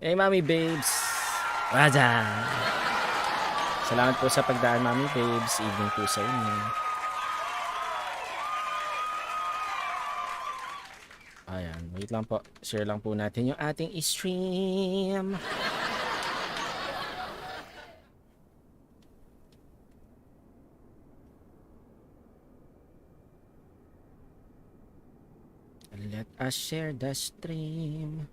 Hey, Mami Babes. Raja. Salamat po sa pagdaan, Mami Babes. Evening po sa inyo. Ayan, wait lang po. Share lang po natin yung ating stream. Let us share the stream.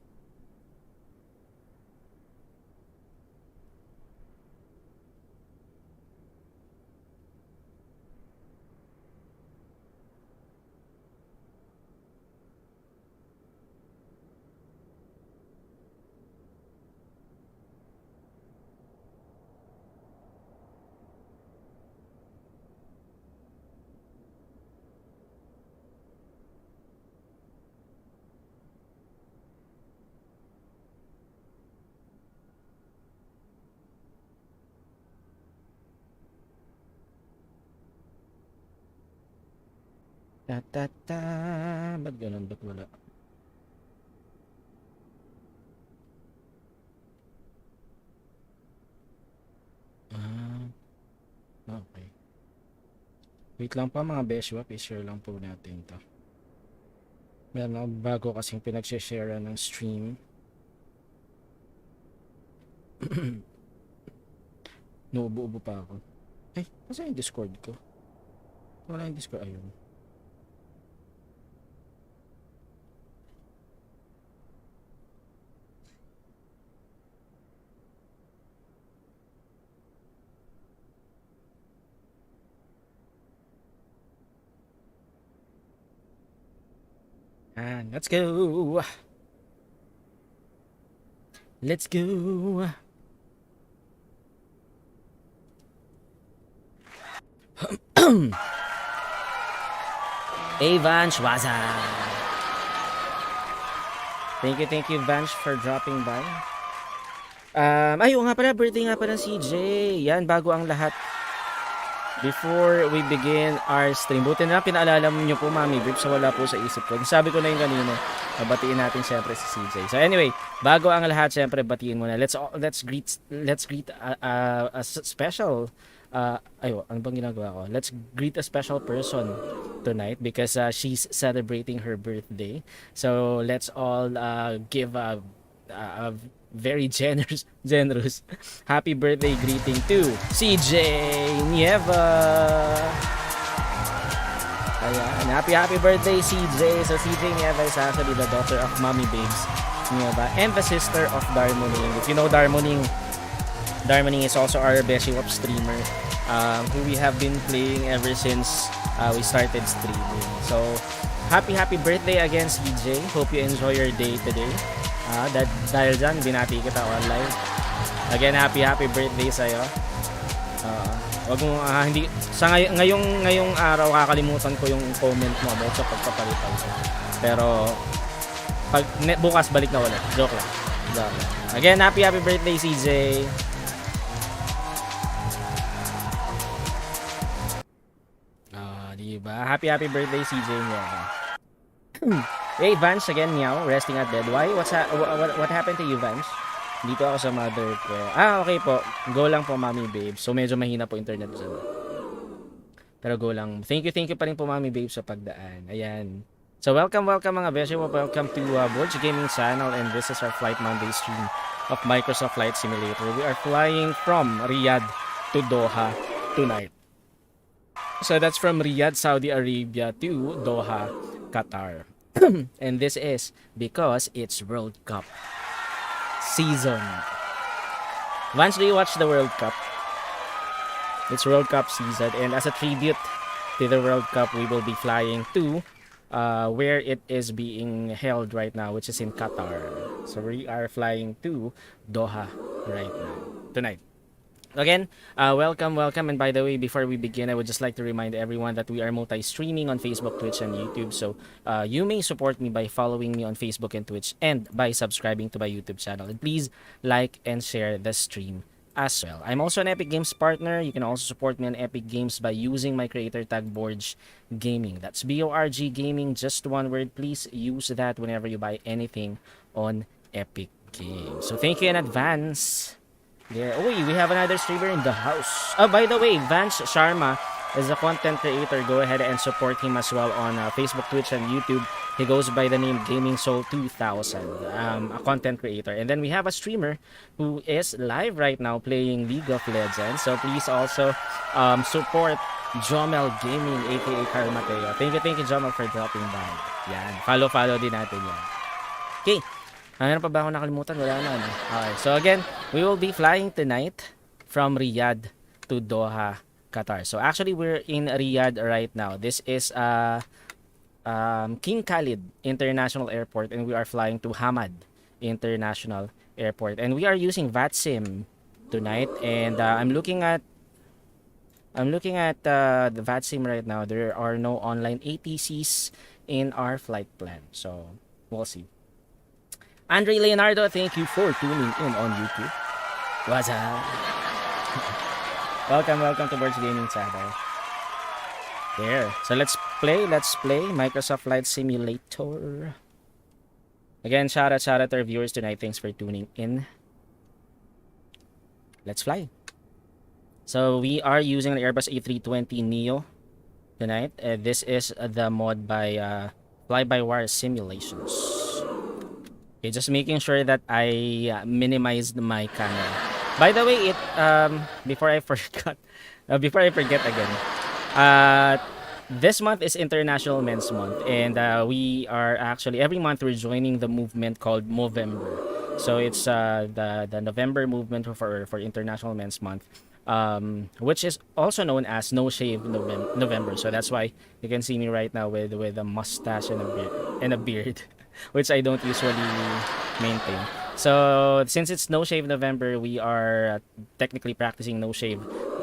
Ta-ta-ta. Ba't ganun? Ba't wala? Okay. Wait lang pa mga Beshiewap. I-share lang po natin to. Meron bago kasing pinag-share ng stream. Nuubo-ubo pa ako. Ay, nasa yung Discord ko? Wala yung Discord. Ayun. And let's go. Let's go. Hey Vansh, what's up? Thank you Vansh for dropping by. Ayun nga pala, birthday nga pala CJ. Yan, bago ang lahat. Before we begin our stream, buti na pinaalala nyo po, Mami Babes, so wala po sa isip ko. Sabi ko na yung kanina, batiin natin siyempre si CJ. So anyway, bago ang lahat, siyempre batiin muna. Let's greet a special ano bang ginagawa ko? Let's greet a special person tonight because she's celebrating her birthday. So let's all give a very generous happy birthday greeting to CJ Nieva. Ayan, happy birthday CJ. So CJ Nieva is actually the daughter of Mommy Babes Nieva, and the sister of Darmoning. If you know Darmoning is also our Beshiewap streamer, who we have been playing ever since we started streaming. So, happy birthday again, CJ. Hope you enjoy your day today. Dahil dyan, binati kita online. Again, happy birthday sa'yo. Wag mo, hindi, sa ngayong araw, kakalimutan ko yung comment mo about sa pagpapalitan ko. Pero, bukas balik na ulit. Joke lang. Again, happy birthday, CJ. Diba? Happy birthday, CJ niya. Hey, Vance again, meow. Resting at bed. Why? What happened to you, Vance? Dito ako sa mother ko. Okay po. Go lang po, Mommy Babe. So, medyo mahina po internet dyan. Pero go lang. Thank you pa rin po, Mommy Babe, sa pagdaan. Ayan. So, welcome mga Beshiewap. Welcome to BORGGAMING channel. And this is our Flight Monday stream of Microsoft Flight Simulator. We are flying from Riyadh to Doha tonight. So, that's from Riyadh, Saudi Arabia to Doha, Qatar. And this is because it's World Cup season. Once do you watch the World Cup? It's World Cup season, and as a tribute to the World Cup, we will be flying to where it is being held right now, which is in Qatar. So we are flying to Doha right now, tonight. Again, welcome, and by the way, before we begin, I would just like to remind everyone that we are multi-streaming on Facebook, Twitch, and YouTube, so you may support me by following me on Facebook and Twitch, and by subscribing to my YouTube channel, and please like and share the stream as well. I'm also an Epic Games partner. You can also support me on Epic Games by using my creator tag BORGGAMING. That's BORGGAMING, just one word. Please use that whenever you buy anything on Epic Games. So thank you in advance. Yeah, we have another streamer in the house. Oh, by the way, Vance Sharma is a content creator. Go ahead and support him as well on Facebook, Twitch, and YouTube. He goes by the name Gaming Soul 2000, a content creator. And then we have a streamer who is live right now playing League of Legends. So please also support Jomel Gaming, aka Carl Mateo. Thank you, Jomel, for dropping by. Yan, follow din natin yan. Okay. Ano pa ba ako nakalimutan? Wala na. Okay. So again, we will be flying tonight from Riyadh to Doha, Qatar. So actually, we're in Riyadh right now. This is King Khalid International Airport, and we are flying to Hamad International Airport. And we are using VATSIM tonight. And I'm looking at the VATSIM right now. There are no online ATCs in our flight plan. So we'll see. Andre Leonardo, thank you for tuning in on YouTube. What's up? welcome to BORGGAMING channel. There. So let's play Microsoft Flight Simulator. Again, shout out to our viewers tonight. Thanks for tuning in. Let's fly. So we are using an Airbus A320neo tonight. This is the mod by Fly-by-Wire Simulations. Okay, just making sure that I minimized my camera. By the way, before I forget again, this month is International Men's Month, and we are actually every month we're joining the movement called Movember. So it's the November movement for International Men's Month, which is also known as No Shave November. So that's why you can see me right now with a mustache and a beard. Which I don't usually maintain. So since it's No Shave November, we are technically practicing no shave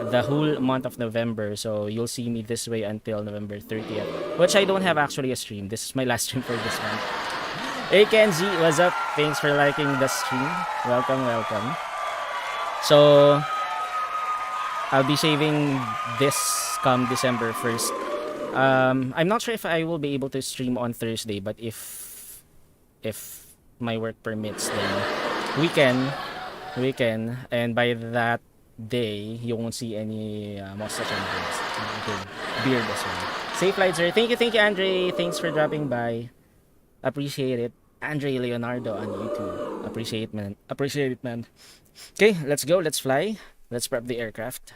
the whole month of November. So you'll see me this way until November 30th, which I don't have actually a stream. This is my last stream for this month. Hey Kenji, what's up? Thanks for liking the stream. Welcome. So I'll be shaving this come December 1st. I'm not sure if I will be able to stream on Thursday, but if my work permits, then we can, and by that day you won't see any mustache and beard as well. Safe flight, sir. Thank you, Andre. Thanks for dropping by. Appreciate it. Andre Leonardo on YouTube. Appreciate it, man. Okay, let's go. Let's fly. Let's prep the aircraft.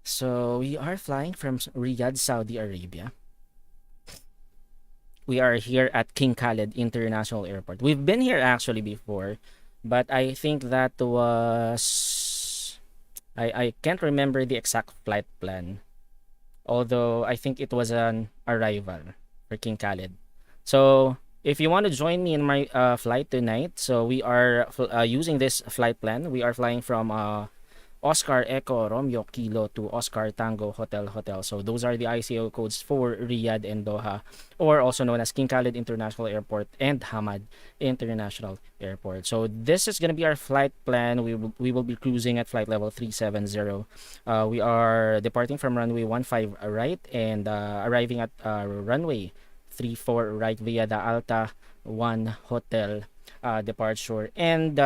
So we are flying from Riyadh, Saudi Arabia. We are here at King Khaled International Airport. We've been here actually before, but I think that was I can't remember the exact flight plan. Although I think it was an arrival for King Khaled. So if you want to join me in my flight tonight, so we are using this flight plan. We are flying from Oscar Echo Romeo Kilo to Oscar Tango Hotel Hotel. So those are the ICO codes for Riyadh and Doha, or also known as King Khaled International Airport and Hamad International Airport. So this is going to be our flight plan. We will be cruising at flight level 370. We are departing from runway 15 right and arriving at runway 34 right via the Alta 1 Hotel departure. And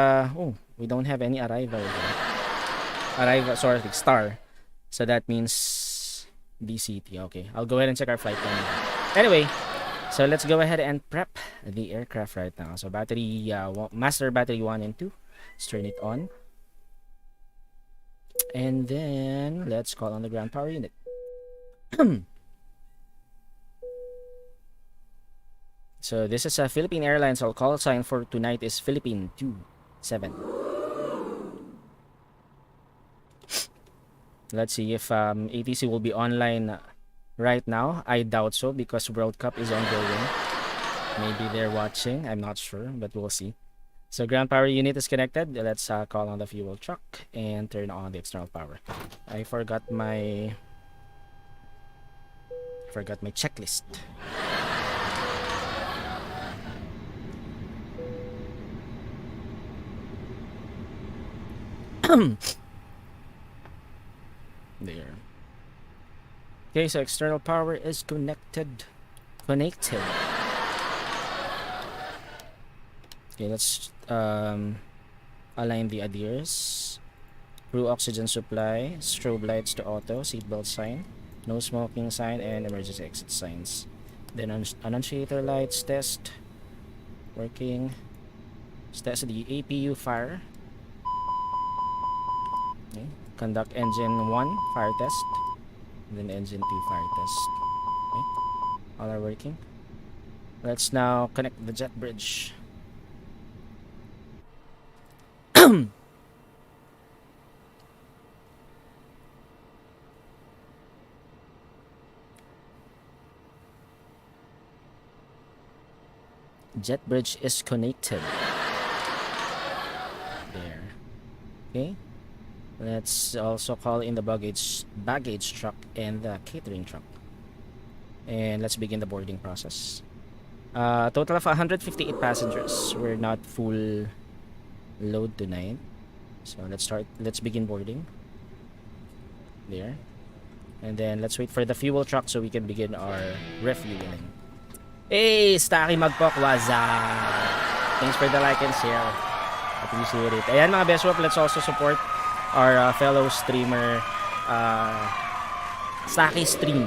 we don't have any arrival here. Sorry, star. So that means DCT. Okay, I'll go ahead and check our flight plan. Anyway, so let's go ahead and prep the aircraft right now. So battery, master battery 1 and 2. Let's turn it on. And then let's call on the ground power unit. So this is a Philippine Airlines. Our call sign for tonight is Philippine 27. Let's see if ATC will be online right now. I doubt so because World Cup is ongoing. Maybe they're watching. I'm not sure, but we'll see. So ground power unit is connected. Let's call on the fuel truck and turn on the external power. I forgot my checklist. There. Okay, so external power is connected. Okay, let's align the adheres. Crew oxygen supply, strobe lights to auto, seatbelt sign, no smoking sign, and emergency exit signs. Then annunciator lights test. Working. Let's test the APU fire. Okay. Conduct engine 1 fire test, then engine 2 fire test. Okay, all are working. Let's now connect the jet bridge. Jet bridge is connected. There. Okay. Let's also call in the baggage truck and the catering truck. And let's begin the boarding process. Total of 158 passengers. We're not full load tonight. So let's begin boarding. There. And then let's wait for the fuel truck so we can begin our refueling. Hey, Staki Magpok, what's up? Thanks for the like and share. Appreciate it. Ayan mga Beshiewap, let's also support our fellow streamer Staki Stream.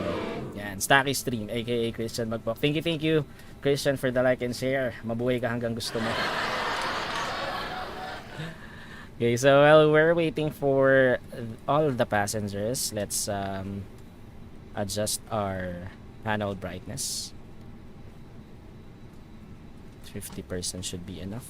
Yan, Staki Stream aka Christian Magpok. Thank you Christian for the like and share. Mabuhay ka hanggang gusto mo. Okay, so while we're waiting for all of the passengers, let's adjust our panel brightness. 50% should be enough.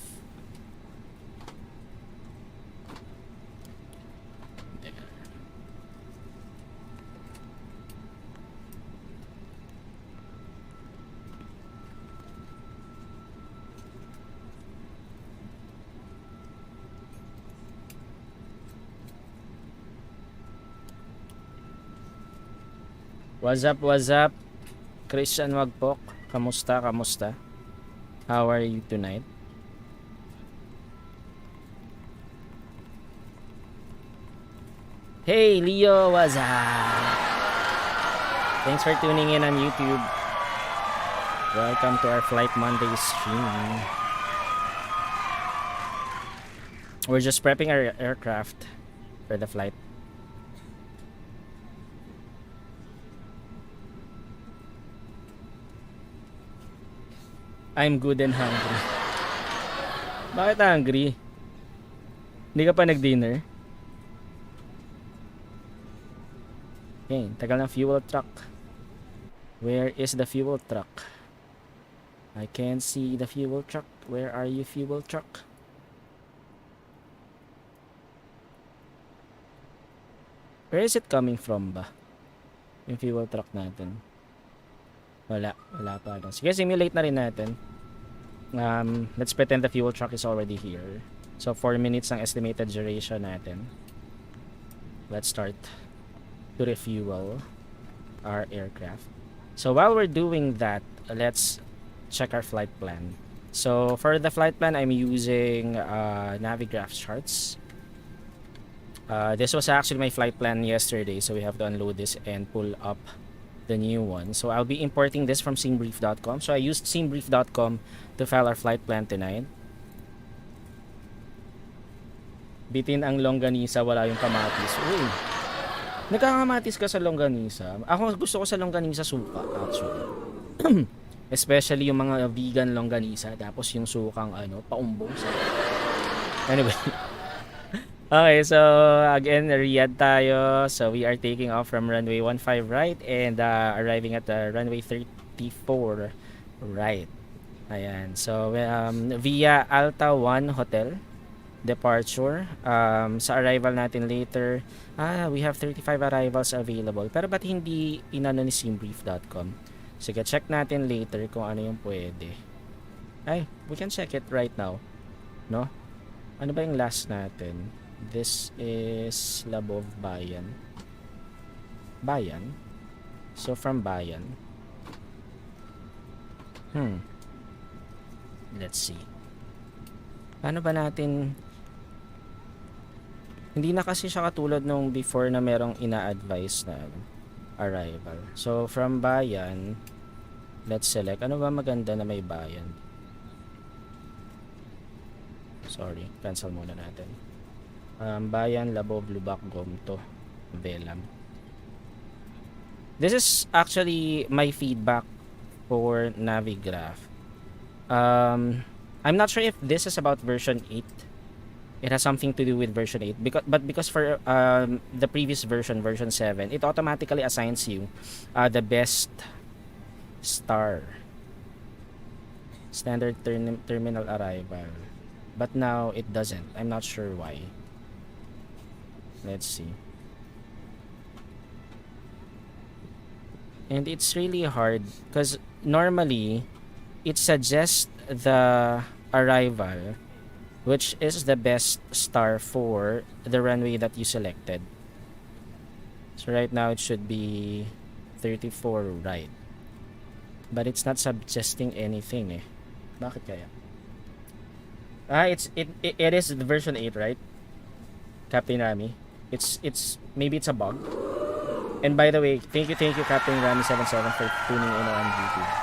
What's up? Christian Magpok. Kamusta? How are you tonight? Hey Leo, what's up? Thanks for tuning in on YouTube. Welcome to our Flight Monday stream. We're just prepping our aircraft for the flight. I'm good and hungry. Bakit hungry? Hindi ka pa nag-dinner? Okay, tagal ng fuel truck. Where is the fuel truck? I can't see the fuel truck. Where are you, fuel truck? Where is it coming from ba? Yung fuel truck natin. Wala pa. Sige, simulate na rin natin. Let's pretend the fuel truck is already here. So 4 minutes ang estimated duration natin. Let's start to refuel our aircraft. So while we're doing that, let's check our flight plan. So for the flight plan, I'm using Navigraph charts. This was actually my flight plan yesterday, so we have to unload this and pull up the new one. So I'll be importing this from SceneBrief.com. So I used SceneBrief.com to file our flight plan tonight. Bitin ang longganisa, wala yung kamatis. Uy, nagkakamatis ka sa longganisa? Ako gusto ko sa longganisa suka, actually. Especially yung mga vegan longganisa, tapos yung sukang paumbong. Anyway. Okay, so again, Riyadh tayo. So we are taking off from runway 15 right and arriving at the runway 34 right. Ayan. So via Alta 1 Hotel departure. Sa arrival natin later, we have 35 arrivals available. Pero ba't hindi inano ni SceneBrief.com? Sige, check natin later kung ano yung pwede. Ay, we can check it right now. No? Ano ba yung last natin? This is Labov Bayan. Bayan? So from Bayan. Let's see. Paano ba natin... Hindi na kasi siya katulad nung before na merong ina-advise na arrival. So from Bayan, let's select. Ano ba maganda na may Bayan? Sorry, cancel muna natin. Bayan, Labov, Lubak, Gomto, Velam. This is actually my feedback for Navigraph. I'm not sure if this is about version 8. It has something to do with version 8 because for the previous version 7, it automatically assigns you the best star standard terminal arrival, but now it doesn't. I'm not sure why. Let's see. And it's really hard because normally it suggests the arrival which is the best star for the runway that you selected. So right now it should be 34 right, but it's not suggesting anything eh. Bakit kaya? It is the version 8, right, Captain Rami? It's maybe it's a bug. And by the way, thank you Captain Rami 77 for tuning in on YouTube.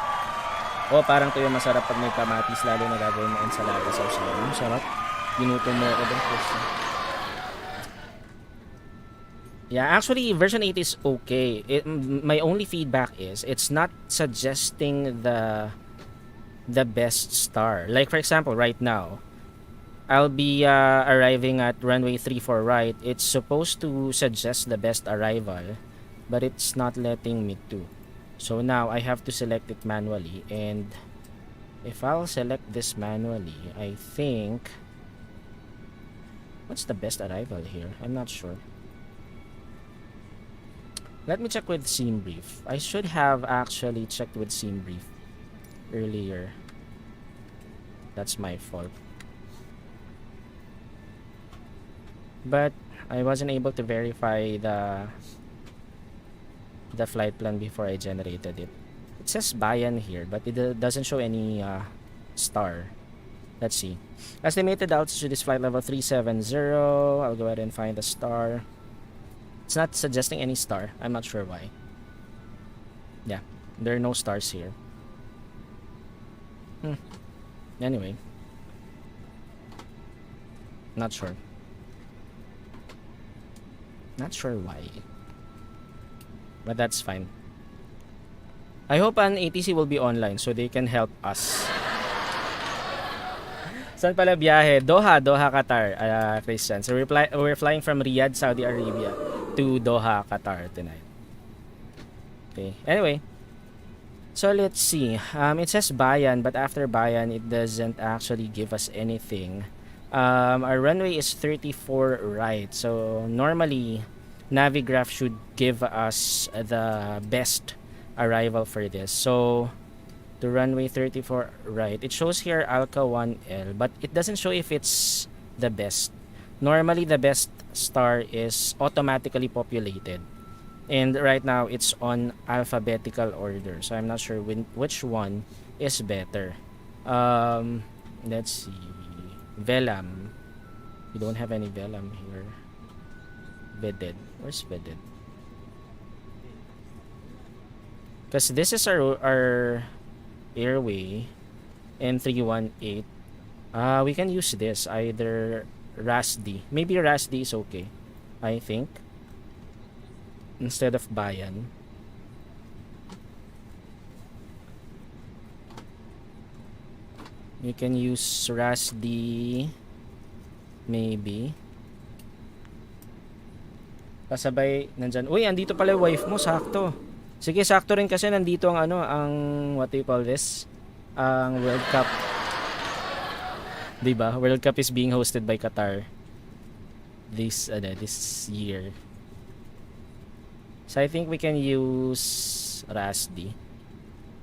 Oh, parang tuyo masarap pag may kamatis, lalo na gagawin mo ensalada sa usawa. Sarap. Ginutom mo ako doon. Yeah, actually, version 8 is okay. My only feedback is it's not suggesting the best star. Like, for example, right now, I'll be arriving at runway 34 right. It's supposed to suggest the best arrival, but it's not letting me to. So now I have to select it manually, and if I'll select this manually, I think what's the best arrival here? I'm not sure. Let me check with SceneBrief. I should have actually checked with SceneBrief earlier. That's my fault. But I wasn't able to verify the flight plan before I generated it. It says Bayan here, but it doesn't show any star. Let's see. Estimated altitude is flight level 370. I'll go ahead and find the star. It's not suggesting any star. I'm not sure why. Yeah, there are no stars here. Anyway, not sure. Not sure why. But that's fine. I hope an ATC will be online so they can help us. Saan pala biyahe? Doha, Qatar, Christian. So we're flying from Riyadh, Saudi Arabia to Doha, Qatar tonight. Okay. Anyway, So let's see. It says Bayan, but after Bayan, it doesn't actually give us anything. Our runway is 34 right. So normally, Navigraph should give us the best arrival for this. So the runway 34 right. It shows here Alka 1L, but it doesn't show if it's the best. Normally, the best star is automatically populated. And right now, it's on alphabetical order. So I'm not sure which one is better. Let's see. Velam. We don't have any Velam here. Veded. Where's Veded? Because this is our airway. N318. We can use this. Either RASD. Maybe RASD is okay. I think. Instead of Bayan. You can use RASD. Maybe. Kasabay, nandyan. Uy, andito pala yung wife mo. Sakto. Sige, sakto rin kasi nandito ang ang what do you call this? Ang World Cup. Diba? World Cup is being hosted by Qatar. This year. So I think we can use RASD.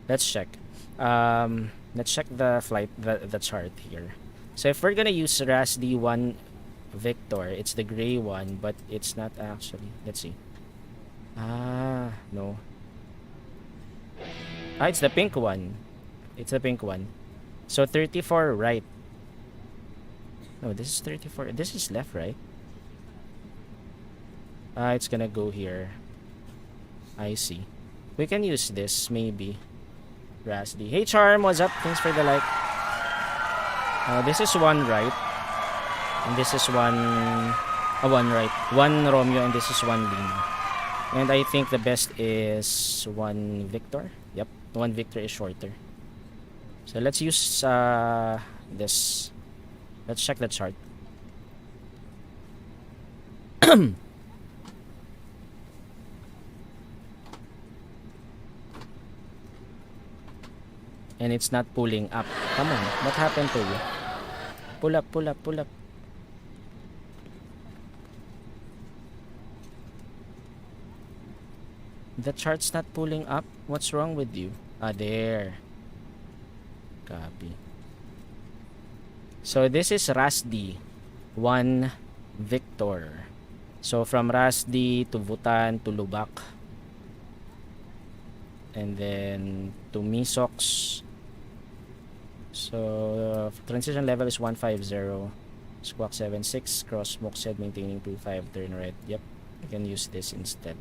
Let's check. Let's check the flight, the chart here. So if we're gonna use RASD 1 Victor, it's the gray one, but it's not actually. Let's see. No. It's the pink one. It's the pink one. So 34 right. No, this is 34. This is left, right? It's gonna go here. I see. We can use this, maybe. RASD. Hey, Charm, what's up? Thanks for the like. This is one right. And this is one right. One Romeo, and this is one Lima. And I think the best is one Victor. Yep, one Victor is shorter. So let's use this. Let's check the chart. And it's not pulling up. Come on, what happened to you? Pull up, pull up, pull up. The chart's not pulling up. What's wrong with you? There. Copy. So this is RASD 1 Victor. So from RASD to Bhutan to Lubak. And then to Misox. So transition level is 150. Squawk 76. Cross smoke set maintaining 25. Turn right. Yep. I can use this instead.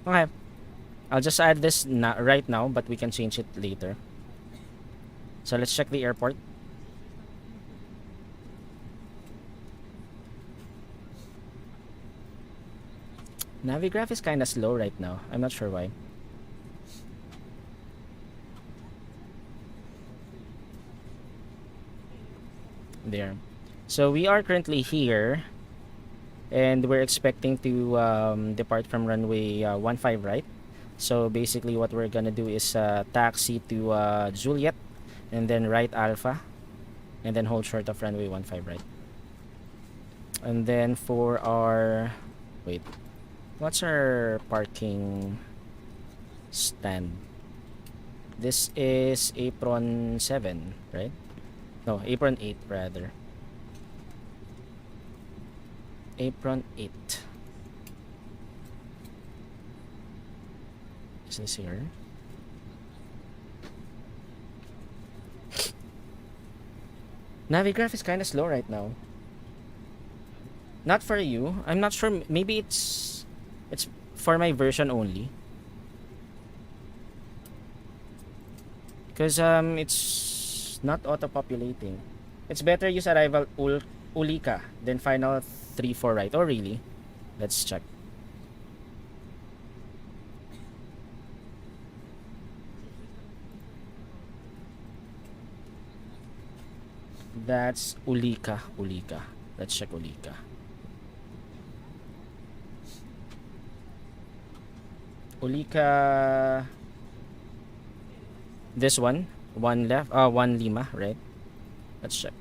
Okay. I'll just add this right now, but we can change it later. So let's check the airport. Navigraph is kind of slow right now. I'm not sure why. There. So we are currently here, and we're expecting to depart from runway 15 right. So basically what we're gonna do is taxi to Juliet, and then right Alpha, and then hold short of runway 15 right. And then for our what's our parking stand? This is apron 7, right? No, apron 8 rather. Apron 8. Is this here? Navigraph is kind of slow right now. Not for you. I'm not sure. Maybe it's for my version only. Because it's not auto-populating. It's better use arrival Ulika than final 3-4 right. Oh really? Let's check. That's Ulika. Let's check Ulika. This one. One left. One Lima, right? Let's check.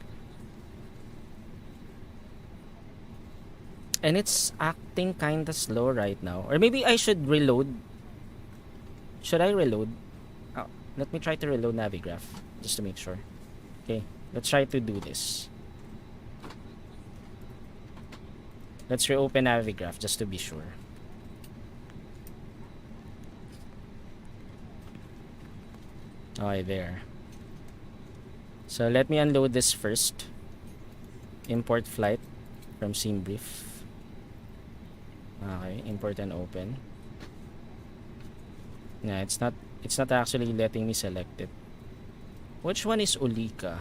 And it's acting kinda slow right now. Or maybe I should reload. Should I reload? Let me try to reload Navigraph just to make sure. Okay, let's try to do this. Let's reopen Navigraph just to be sure. Okay, there. So let me unload this first. Import flight from SimBrief. Okay, import and open. Yeah, it's not actually letting me select it. Which one is Ulika?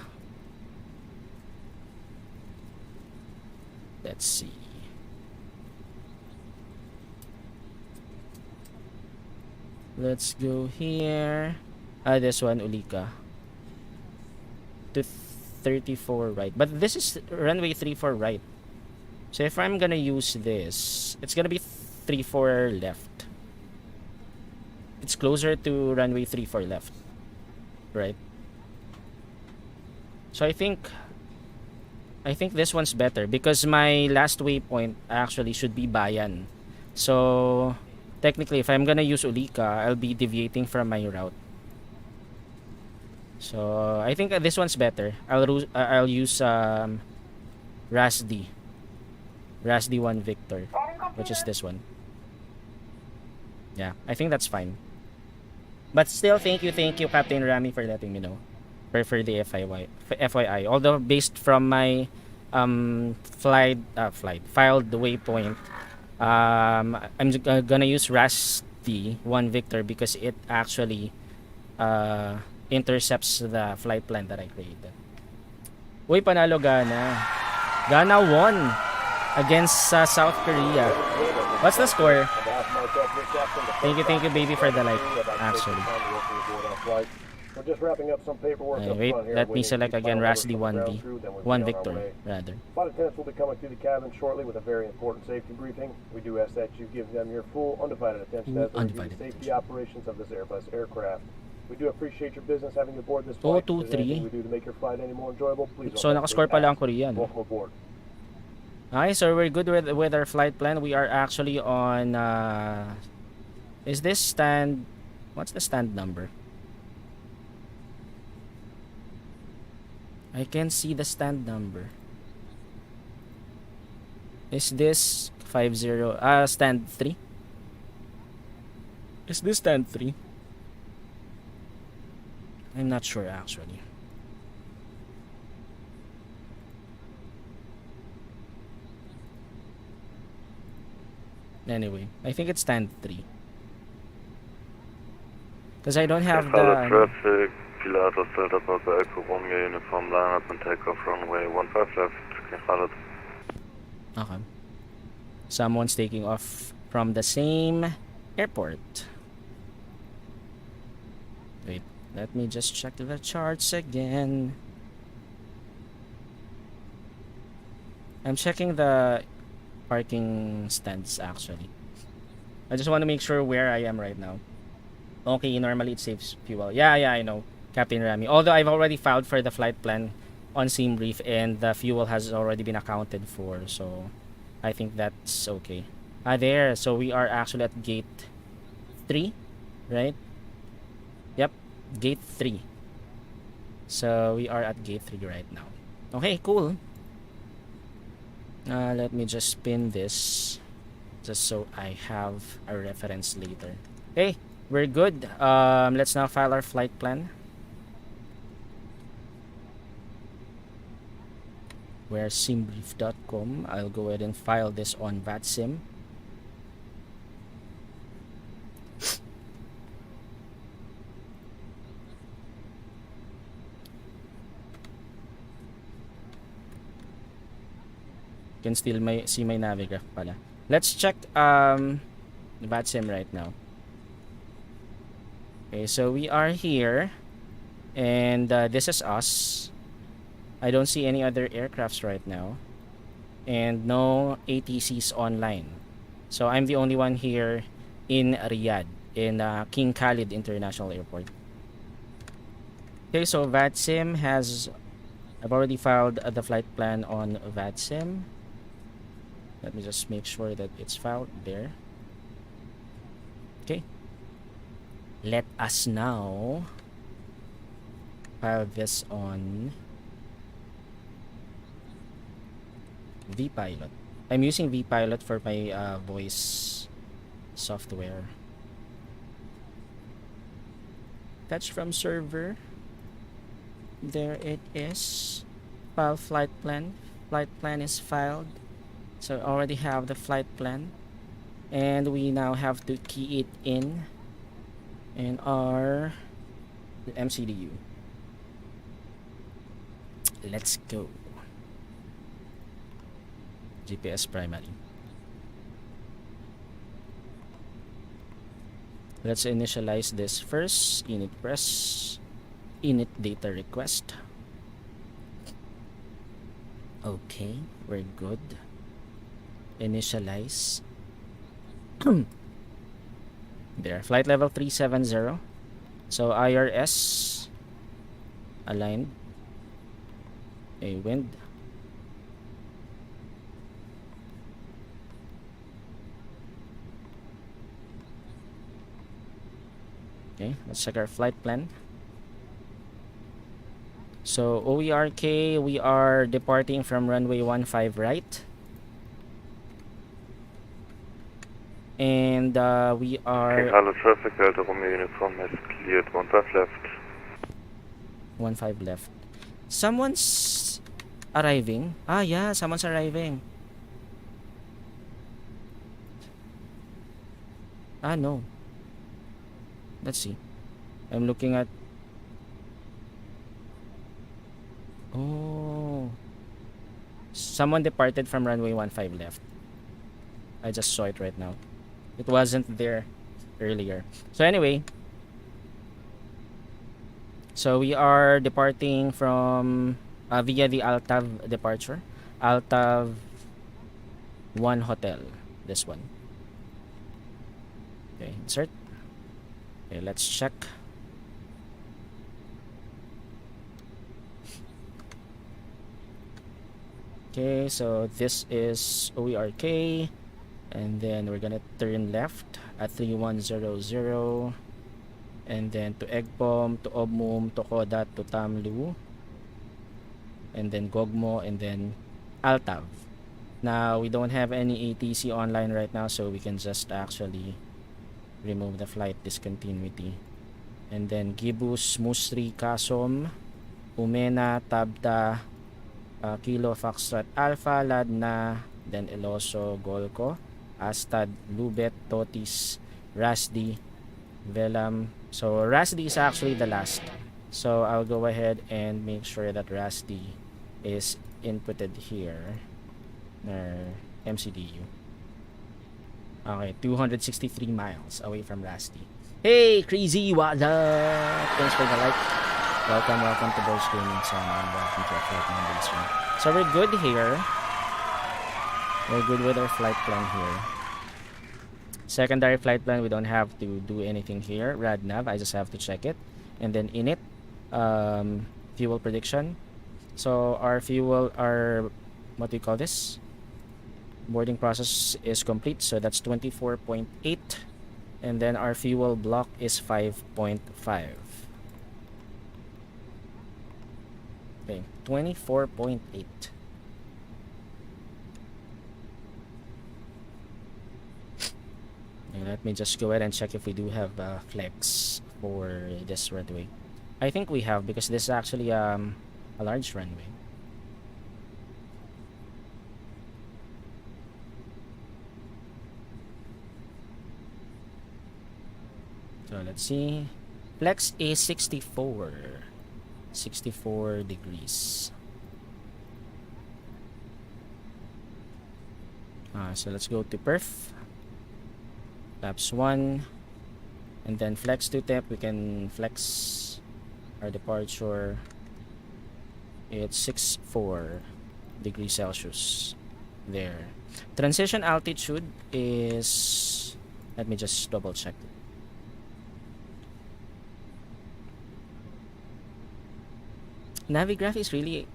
Let's see. Let's go here. This one, Ulika. To 34 right. But this is runway 34 right. So if I'm gonna use this, it's gonna be 34 left. It's closer to runway 34 left. Right? So I think this one's better because my last waypoint actually should be Bayan. So technically if I'm gonna use Ulika, I'll be deviating from my route. So I think this one's better. I'll use Rasdi 1 Victor, which is this one. Yeah, I think that's fine. But still, thank you Captain Rami for letting me know for the FYI. Although based from my filed waypoint, I'm gonna use Rasdi 1 Victor because it actually intercepts the flight plan that I created. Uy, panalo Ghana. Ghana won against South Korea. What's the score? Thank you baby for the like, actually. We're just wrapping up some paperwork. Wait, let me select again Rasdi 1B. 1 Victor, rather. Flight attendants will be coming through the cabin shortly with a very important safety briefing. We do ask that you give them your full, undivided attention as they review the safety operations of this Airbus aircraft. We do appreciate your business having you aboard this flight. 2-3. We do to make your flight any more enjoyable. Please. So nakascore pala ang Korean. Welcome aboard. Okay, so we're good with our flight plan. We are actually on is this stand, what's the stand number? I can see the stand number. Is this 50 stand 3? Is this stand 3? I'm not sure actually. Anyway, I think it's stand 3. Because I don't have the traffic, Pilatus Delta Papa Echo Romeo Uniform line up and take off runway 15 left. Okay. Someone's taking off from the same airport. Wait, let me just check the charts again. I'm checking the parking stands actually. I just want to make sure where I am right now. Okay, normally it saves fuel. Yeah, I know, Captain Rami. Although I've already filed for the flight plan on SimBrief and the fuel has already been accounted for, so I think that's okay. There. So we are actually at gate 3, right? Yep, gate 3. So we are at gate 3 right now. Okay, cool. Let me just spin this just so I have a reference later. Okay, we're good. Let's now file our flight plan. Where's simbrief.com? I'll go ahead and file this on VATSIM. You can still see my Navigraph pala. Let's check VATSIM right now. Okay, so we are here and this is us. I don't see any other aircrafts right now and no ATCs online. So I'm the only one here in Riyadh in King Khalid International Airport. Okay, so VATSIM has... I've already filed the flight plan on VATSIM. Let me just make sure that it's filed there. Okay. Let us now file this on vPilot. I'm using vPilot for my voice software. Fetch from server. There it is. File flight plan. Flight plan is filed. So I already have the flight plan. And we now have to key it in our MCDU. Let's go. GPS primary. Let's initialize this first. Init press. Init data request. Okay, we're good. Initialize. There, flight level 370. So IRS aligned. A wind. Okay, let's check our flight plan. So OERK, we are departing from runway 15 right. And we are... All traffic, Delta Romeo uniform has cleared 15 left. 15 left. Someone's arriving. Ah, yeah, someone's arriving. Ah, no. Let's see. I'm looking at... Oh. Someone departed from runway 15 left. I just saw it right now. It wasn't there earlier. So anyway. So we are departing from... via the Altav departure. Altav 1 Hotel. This one. Okay, insert. Okay, let's check. Okay, so this is OERK, and then we're gonna turn left at 3100, and then to Egpom, to Obmum, to Kodat, to Tamlu, and then Gogmo, and then Altav. Now we don't have any ATC online right now, so we can just actually remove the flight discontinuity. And then Gibus, Musri, Kasom, Umena, Tabta, Kilo, Foxtrot, Alpha, Ladna, then Eloso, Golko, Astad, Lubet, Totis, Rasdi, Velam. So Rasdi is actually the last. So I'll go ahead and make sure that Rasdi is inputted here. MCDU. Okay, 263 miles away from Rasdi. Hey, Crazy, what up? Thanks for the like. Welcome to BORGGAMING, and welcome to our flight number stream. So we're good here. We're good with our flight plan here. Secondary flight plan, we don't have to do anything here. RadNav, I just have to check it. And then init, fuel prediction. So our fuel, what do you call this? Boarding process is complete, so that's 24.8, and then our fuel block is 5.5. Okay, 24.8. Let me just go ahead and check if we do have flex for this runway. I think we have, because this is actually a large runway. So let's see. Flex is 64 degrees. So let's go to perf. Laps 1. And then flex to temp. We can flex our departure. It's 64 degrees Celsius. There. Transition altitude is... Let me just double check. Navigraph is really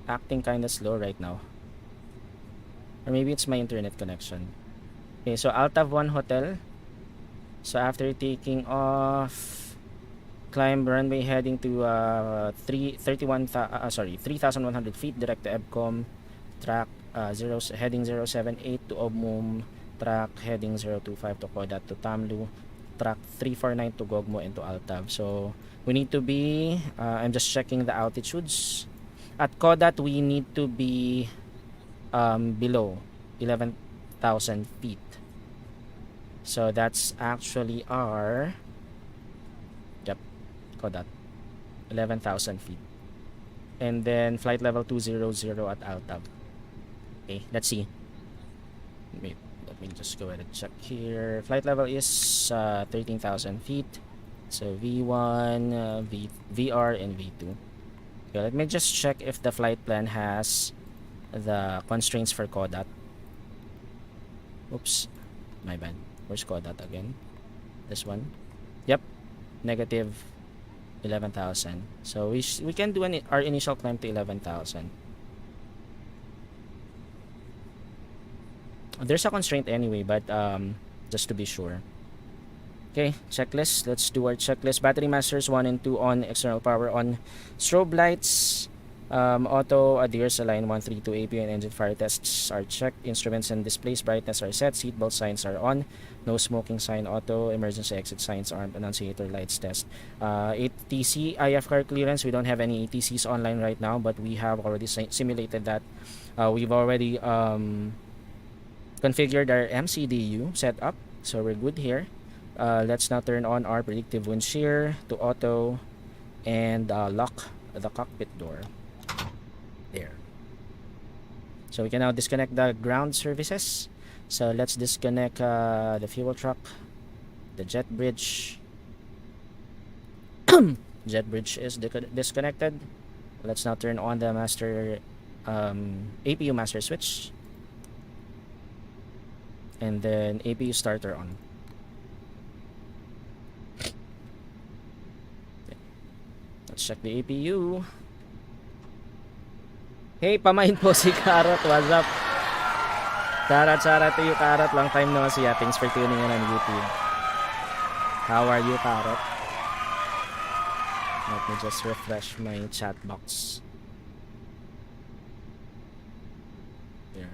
acting kind of slow right now. Or maybe it's my internet connection. Okay, so Altav 1 Hotel. So after taking off, climb runway heading to 3,100 feet direct to EBCOM. Track heading 078 to Obmum. Track heading 025 to Kodat to Tamlu. Track 349 to Gogmo and to Altav. So we need to be, I'm just checking the altitudes. At Kodat, we need to be below 11,000 feet. So that's actually our, yep, Kodat, 11,000 feet. And then flight level 200 at Altav. Okay, let's see. Wait, let me just go ahead and check here. Flight level is 13,000 feet. So V1, VR, and V2. Okay, let me just check if the flight plan has the constraints for Kodat. Oops, my bad. Where's Kodat again? This one. Yep, negative 11,000. So we can do our initial climb to 11,000. There's a constraint anyway, but just to be sure. Okay, checklist. Let's do our checklist. Battery masters 1 and 2 on. External power on. Strobe lights. Auto adheres align 132 AP and engine fire tests are checked. Instruments and displays brightness are set. Seatbelt signs are on. No smoking sign auto. Emergency exit signs armed. Annunciator lights test. ATC IF car clearance. We don't have any ATCs online right now, but we have already simulated that. We've already configured our MCDU setup, so we're good here. Let's now turn on our predictive wind shear to auto and lock the cockpit door. There. So we can now disconnect the ground services. So let's disconnect the fuel truck, the jet bridge. Jet bridge is disconnected. Let's now turn on the master APU master switch, and then APU starter on. Okay. Let's check the APU. Hey, pamain po si Carrot. What's up? Shout to you, Carrot. Long time no see ya. Thanks for tuning in on YouTube. How are you, Carrot? Let me just refresh my chat box. There.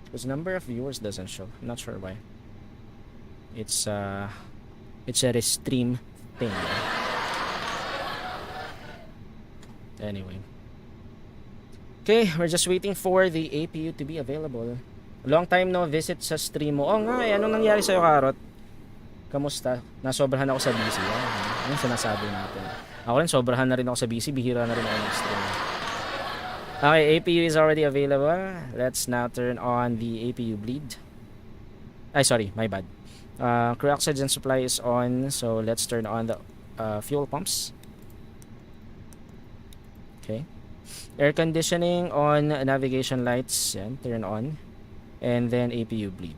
Because number of viewers doesn't show. I'm not sure why. It's a restream thing. Anyway. Okay, we're just waiting for the APU to be available. Long time no visit sa stream mo. Oh nga eh, anong nangyari sa'yo, Carrot? Kamusta? Nasobrahan ako sa busy. Ano sinasabi natin? Ako rin, sobrahan na rin ako sa busy. Bihira na rin ako ng stream. Okay, APU is already available. Let's now turn on the APU bleed. Ay, sorry, my bad. Crew oxygen supply is on. So let's turn on the fuel pumps. Okay. Air conditioning on, navigation lights, yan, turn on. And then APU bleed.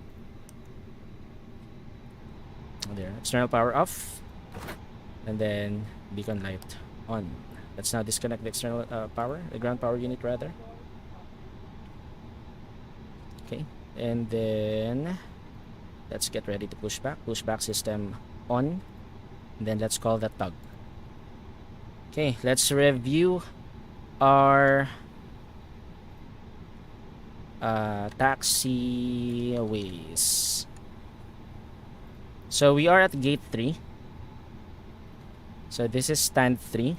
There. External power off. And then beacon light on. Let's now disconnect the external power, the ground power unit rather. Okay. And then let's get ready to push back. Push back system on. And then let's call that tug. Okay, let's review our taxiways. So we are at gate 3. So this is stand 3.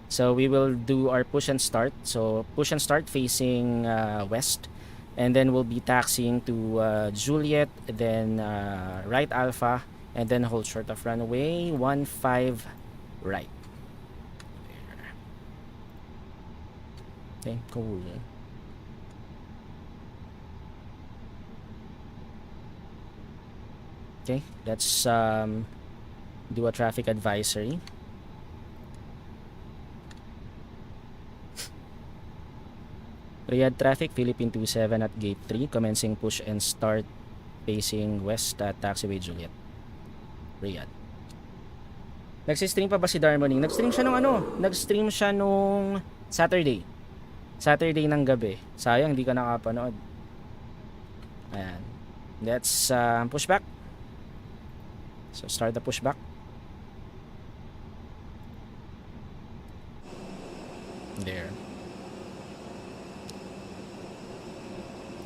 So we will do our push and start. So push and start facing west, and then we'll be taxiing to Juliet, then right Alpha, and then hold short of runway 15 right. Okay, cool. Okay, let's do a traffic advisory. Riyadh traffic, Philippine 27 at gate 3, commencing push and start facing west at taxiway Juliet. Riyadh. Nagsi-stream pa ba si Darmoning? Nag-stream siya nung ano? Nag-stream siya nung Saturday. Saturday ng gabi. Sayang, hindi ka nakapanood. Ayan. Let's push back. So, start the pushback. There.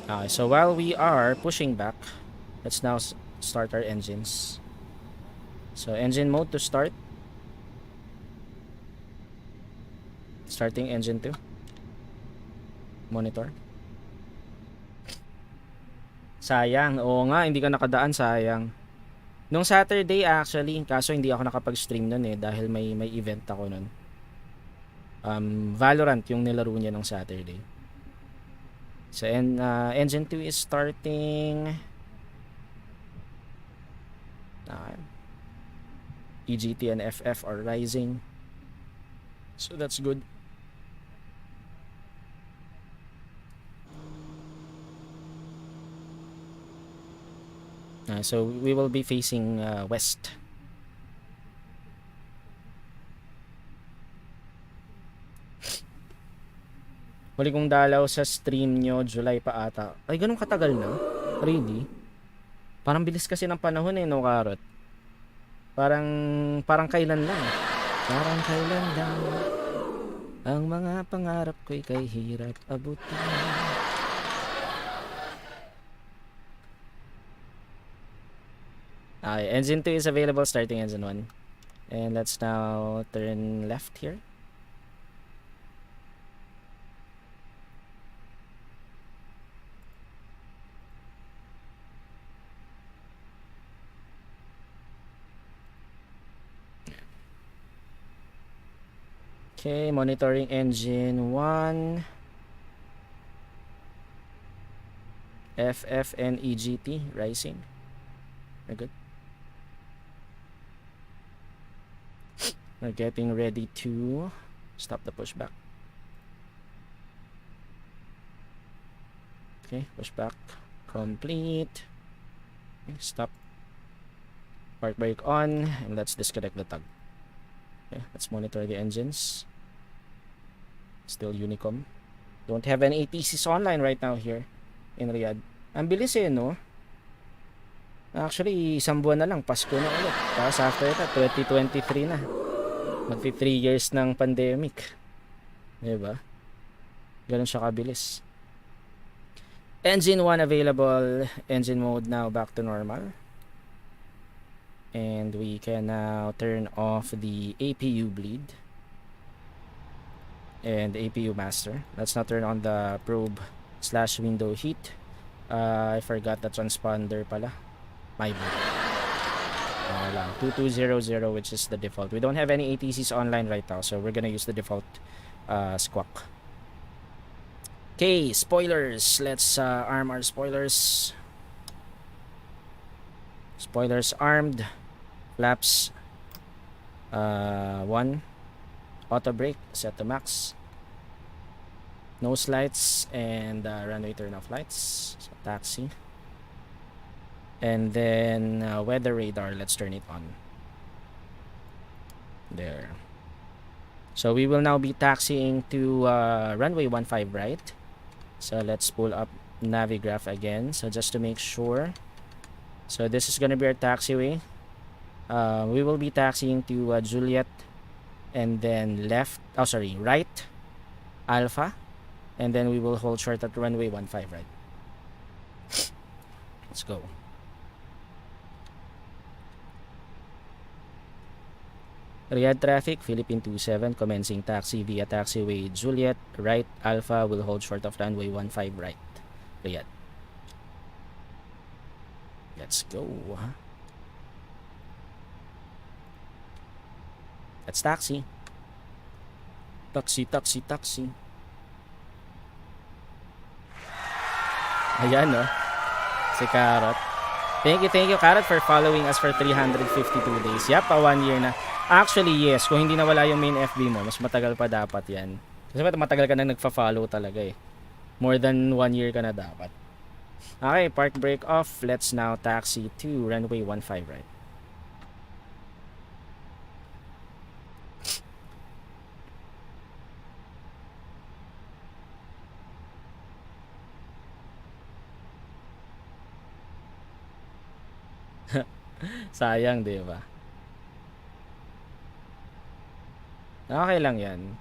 Okay, so while we are pushing back, let's now start our engines. So, engine mode to start. Starting engine 2. Monitor. Sayang. Oo nga, hindi ka nakadaan. Sayang. Nung Saturday actually, kaso hindi ako nakapag-stream nun dahil may event ako nun. Valorant yung nilaro niya nung Saturday. So, engine 2 is starting. EGT and FF are rising. So, that's good. So we will be facing west. Huli kong dalaw sa stream nyo, July pa ata. Ay, ganun katagal na? Really? Parang bilis kasi ng panahon no, Karot? Parang kailan lang. Parang kailan lang. Ang mga pangarap ko'y kay hirap abutin. Okay, engine 2 is available, starting engine 1. And let's now turn left here. Okay, monitoring engine 1. FF and EGT rising. Very good. We're getting ready to stop the pushback. Okay, pushback complete. Okay, stop. Park brake on, and let's disconnect the tug. Okay, let's monitor the engines. Still Unicom. Don't have any ATCs online right now here in Riyadh. Ang bilis no? Actually, isang buwan na lang, Pasko na ulit. Tapos after that, 2023 na. Magti 3 years ng pandemic. Diba? Ganun siya kabilis. Engine 1 available. Engine mode now back to normal. And we can now turn off the APU bleed. And the APU master. Let's now turn on the probe / window heat. I forgot the transponder pala. My bad. 2200, which is the default. We don't have any ATCs online right now, so we're gonna use the default squawk. Okay, spoilers. Let's arm our spoilers. Spoilers armed. Flaps 1. Auto brake set to max. Nose lights and runway turn off lights. So taxi. And then weather radar, let's turn it on. There. So we will now be taxiing to runway 15 right. So let's pull up Navigraph again. So just to make sure. So this is gonna be our taxiway. We will be taxiing to Juliet, and then right Alpha, and then we will hold short at runway 15 right. Let's go. Riyadh traffic, Philippine 27, commencing taxi via taxiway Juliet, right Alpha, will hold short of runway 15 right, Riyadh. Let's go. Let's taxi. Taxi. Ayan si Carrot. Thank you Carrot for following us for 352 days. Yep, 1 year na. Actually, yes. Kung hindi nawala yung main FB mo, mas matagal pa dapat yan. Kasi matagal ka na nagfa-follow talaga More than 1 year ka na dapat. Okay, park brake off. Let's now taxi to runway 15 right. Sayang, di ba? Okay lang yan.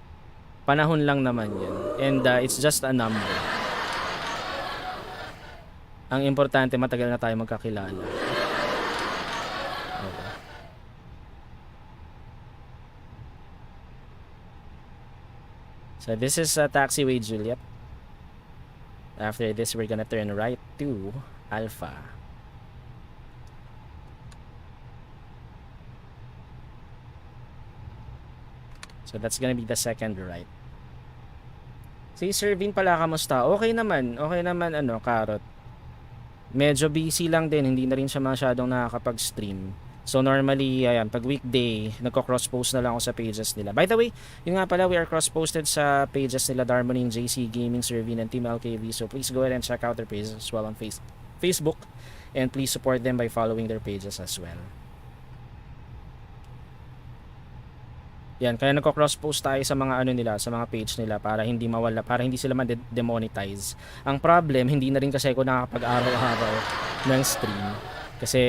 Panahon lang naman yan. And it's just a number. Ang importante, matagal na tayo magkakilala. Okay. So this is taxiway Juliet. After this, we're gonna turn right to Alpha. So that's gonna be the second right. Si Servin pala, kamusta? Okay naman ano, Carrot. Medyo busy lang din, hindi na rin siya masyadong nakakapag-stream. So normally, ayan, pag weekday, nagko-cross-post na lang ako sa pages nila. By the way, yun nga pala, we are cross-posted sa pages nila, Darmoning, JC Gaming, Servin, and Team LKV. So please go ahead and check out their pages as well on Facebook. And please support them by following their pages as well. Yan, kaya nagko-cross-post tayo sa mga ano nila, sa mga page nila para hindi mawala, para hindi sila ma-demonetize. Ang problem, hindi na rin kasi ako nakakapag-araw-araw ng stream. Kasi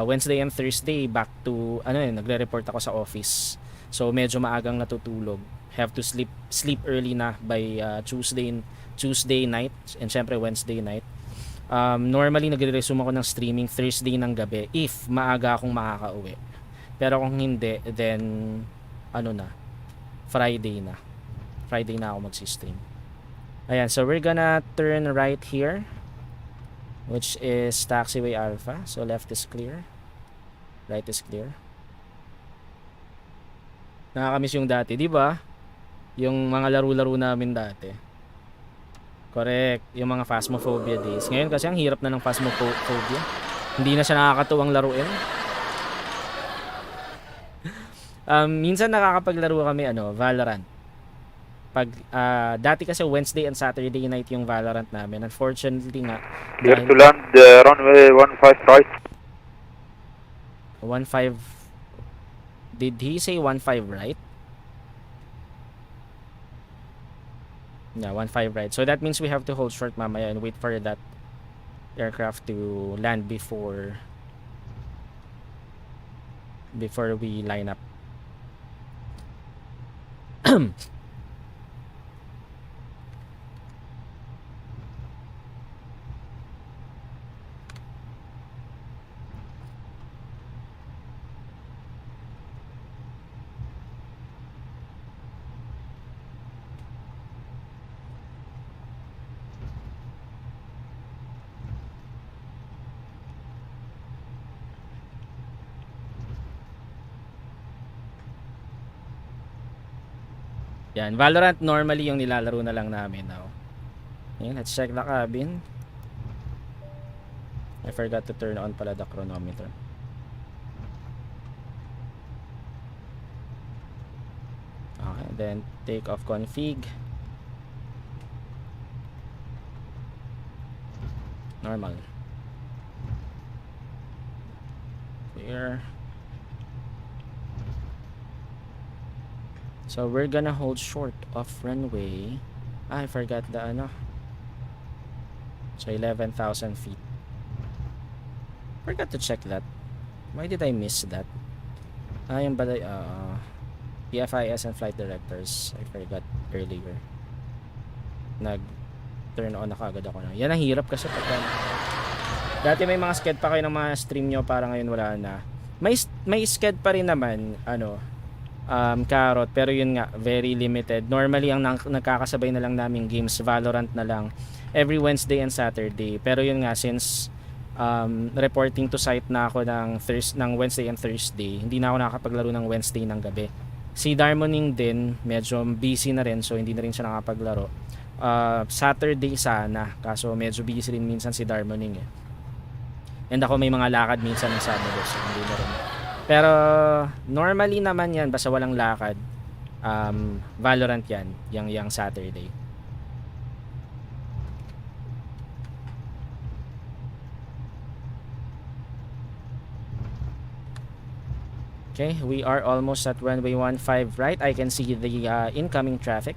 Wednesday and Thursday back to nagre-report ako sa office. So medyo maagang natutulog. Have to sleep early na by Tuesday night and syempre Wednesday night. Normally nagre-resume ako ng streaming Thursday ng gabi if maaga akong makakauwi. Pero kung hindi, then Friday na ako magsi-stream. Ayan, so we're gonna turn right here, which is taxiway Alpha. So left is clear, right is clear. Nakakamiss yung dati, di ba? Yung mga laro-laro namin dati. Correct, yung mga Phasmophobia days. Ngayon kasi ang hirap na ng Phasmophobia. Hindi na siya nakakatuwang laruin. Minsan nakakapaglaro kami Valorant. Pag dati kasi Wednesday and Saturday night yung Valorant namin. Unfortunately nga, Clear to land runway 15 right. 15. Did he say 15 right? Yeah, 15 right. So that means we have to hold short mamaya and wait for that aircraft to land before we line up. Yan, Valorant normally yung nilalaro na lang namin now. Ayan, let's check the cabin. I forgot to turn on pala the chronometer. Okay, then take off config. Normal. Clear. So we're gonna hold short of runway. I forgot the So 11,000 feet. Forgot to check that. Why did I miss that? Yung ba PFIS and flight directors. I forgot earlier. Nag-turn on na kagad ako na. Yan ang hirap kasi pag dati may mga sked pa kayo ng mga stream nyo, para ngayon wala na. May sked pa rin naman Carrot, pero yun nga, very limited. Normally ang nagkakasabay na lang namin games, Valorant na lang every Wednesday and Saturday. Pero yun nga, since reporting to site na ako ng Wednesday and Thursday, hindi na ako nakakapaglaro ng Wednesday ng gabi. Si Darmoning din medyo busy na rin, so hindi na rin siya nakapaglaro. Saturday sana, kaso medyo busy rin minsan si Darmoning and ako may mga lakad minsan ng Sabado, so hindi na rin. Pero normally naman yan, basta walang lakad, Valorant yan, yung Saturday. Okay, we are almost at runway 15 right. I can see the incoming traffic.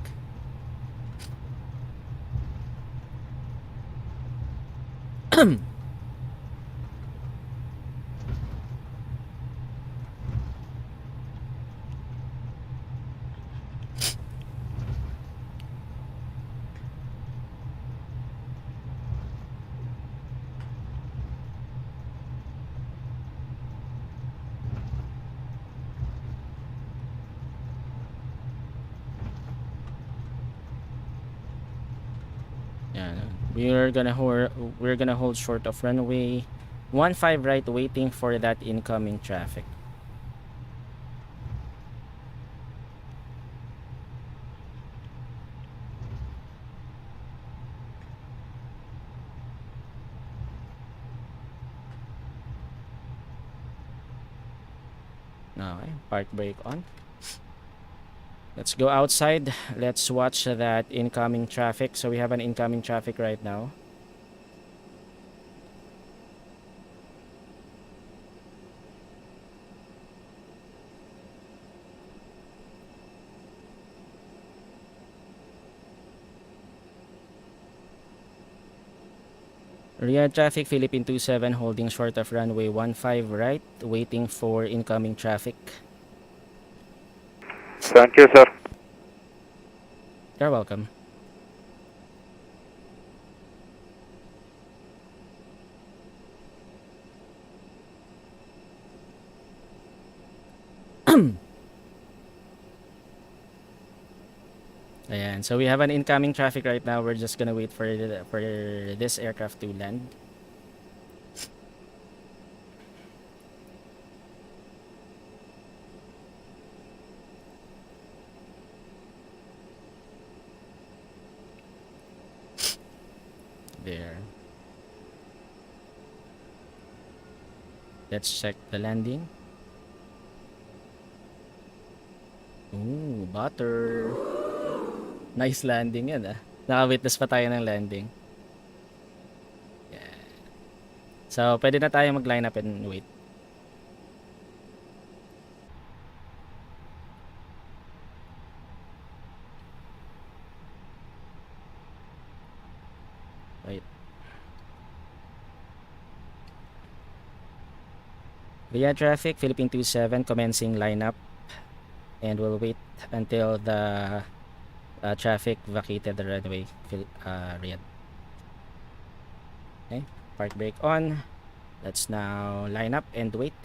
Yeah, we're gonna hold short of runway 15 right, waiting for that incoming traffic. Okay, park brake on. Let's go outside. Let's watch that incoming traffic. So we have an incoming traffic right now. Riyadh traffic, Philippine 27 holding short of runway 15 right, waiting for incoming traffic. Thank you, sir. You're welcome. Ayan, so we have an incoming traffic right now. We're just gonna wait for this aircraft to land. There. Let's check the landing. Ooh, butter. Nice landing yan ah. Naka-witness pa tayo ng landing. Yeah. So, pwede na tayo mag-line up and wait. Wait. Riyadh traffic, Philippine 27 commencing lineup, and we'll wait until the traffic vacated the runway. Riyadh. Okay, park brake on. Let's now line up and wait.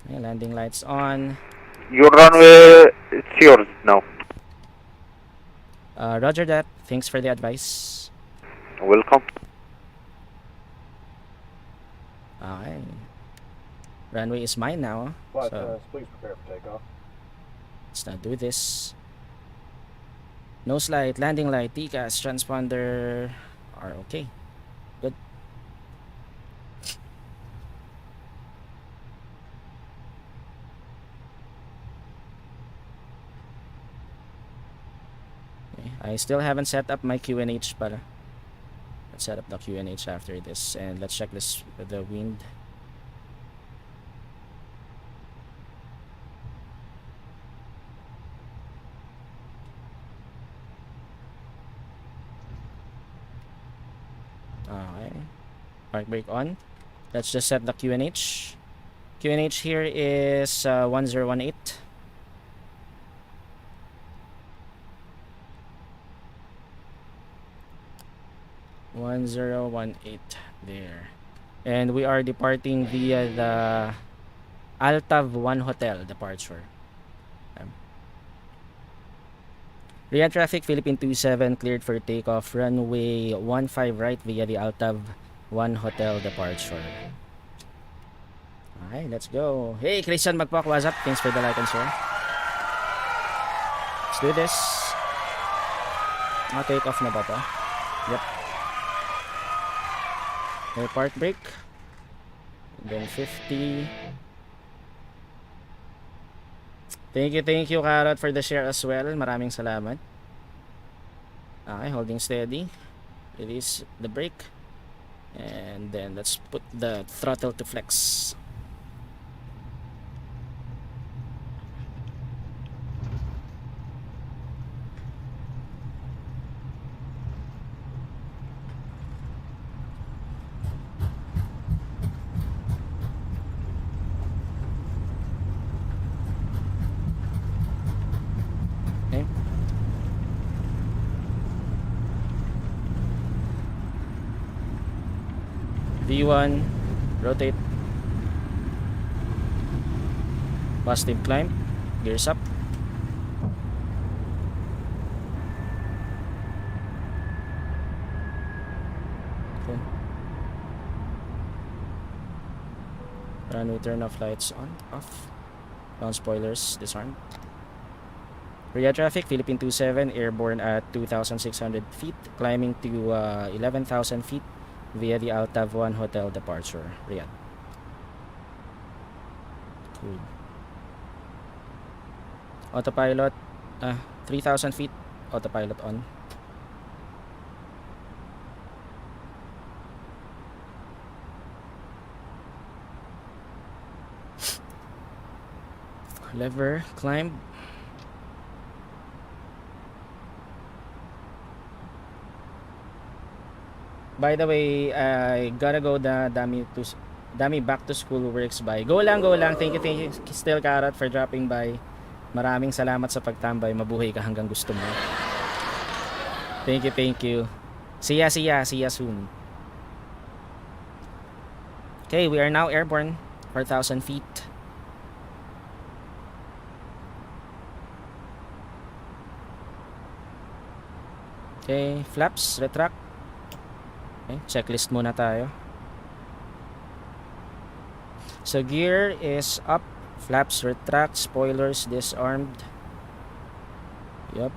Okay, landing lights on. Your runway, it's yours now. Roger that. Thanks for the advice. Welcome. Okay. Runway is mine now. Flight So attendants, please prepare for takeoff. let's now do this. Nose light, landing light, TCAS, transponder are okay. Good. Okay. I still haven't set up my QNH para. Let's set up the QNH after this, and let's check this the wind. Okay. Park brake on. Let's just set the QNH. QNH here is 1018. There. And we are departing via the Altav 1 Hotel departure. Riyadh traffic, Philippine 27 cleared for takeoff, runway 15 right via the Altav 1 Hotel departure. Okay, let's go. Hey, Christian Magpok, what's up? Thanks for the like and share. Let's do this. Take off na ba to? Yep. Okay, park brake. And then 50. Thank you, Carrot, for the share as well. Maraming salamat. Okay, holding steady. Release the brake. And then let's put the throttle to flex. Okay. V1, rotate, positive climb, gears up. Runway turn off lights on, off. Ground spoilers disarmed. Riyadh traffic, Philippine 27, airborne at 2,600 feet, climbing to 11,000 feet via the Altav 1 hotel departure, Riyadh. Cool. Autopilot, 3,000 feet, autopilot on. Lever, climb. By the way, I gotta go the Dami back to school works by. Go lang, go lang. Thank you, Still Carrot, for dropping by. Maraming salamat sa pagtambay. Mabuhay ka hanggang gusto mo. Thank you. See ya soon. Okay, we are now airborne, 4,000 feet. Okay, flaps, retract. Okay, checklist muna tayo. So gear is up, flaps retract, spoilers disarmed. Yep.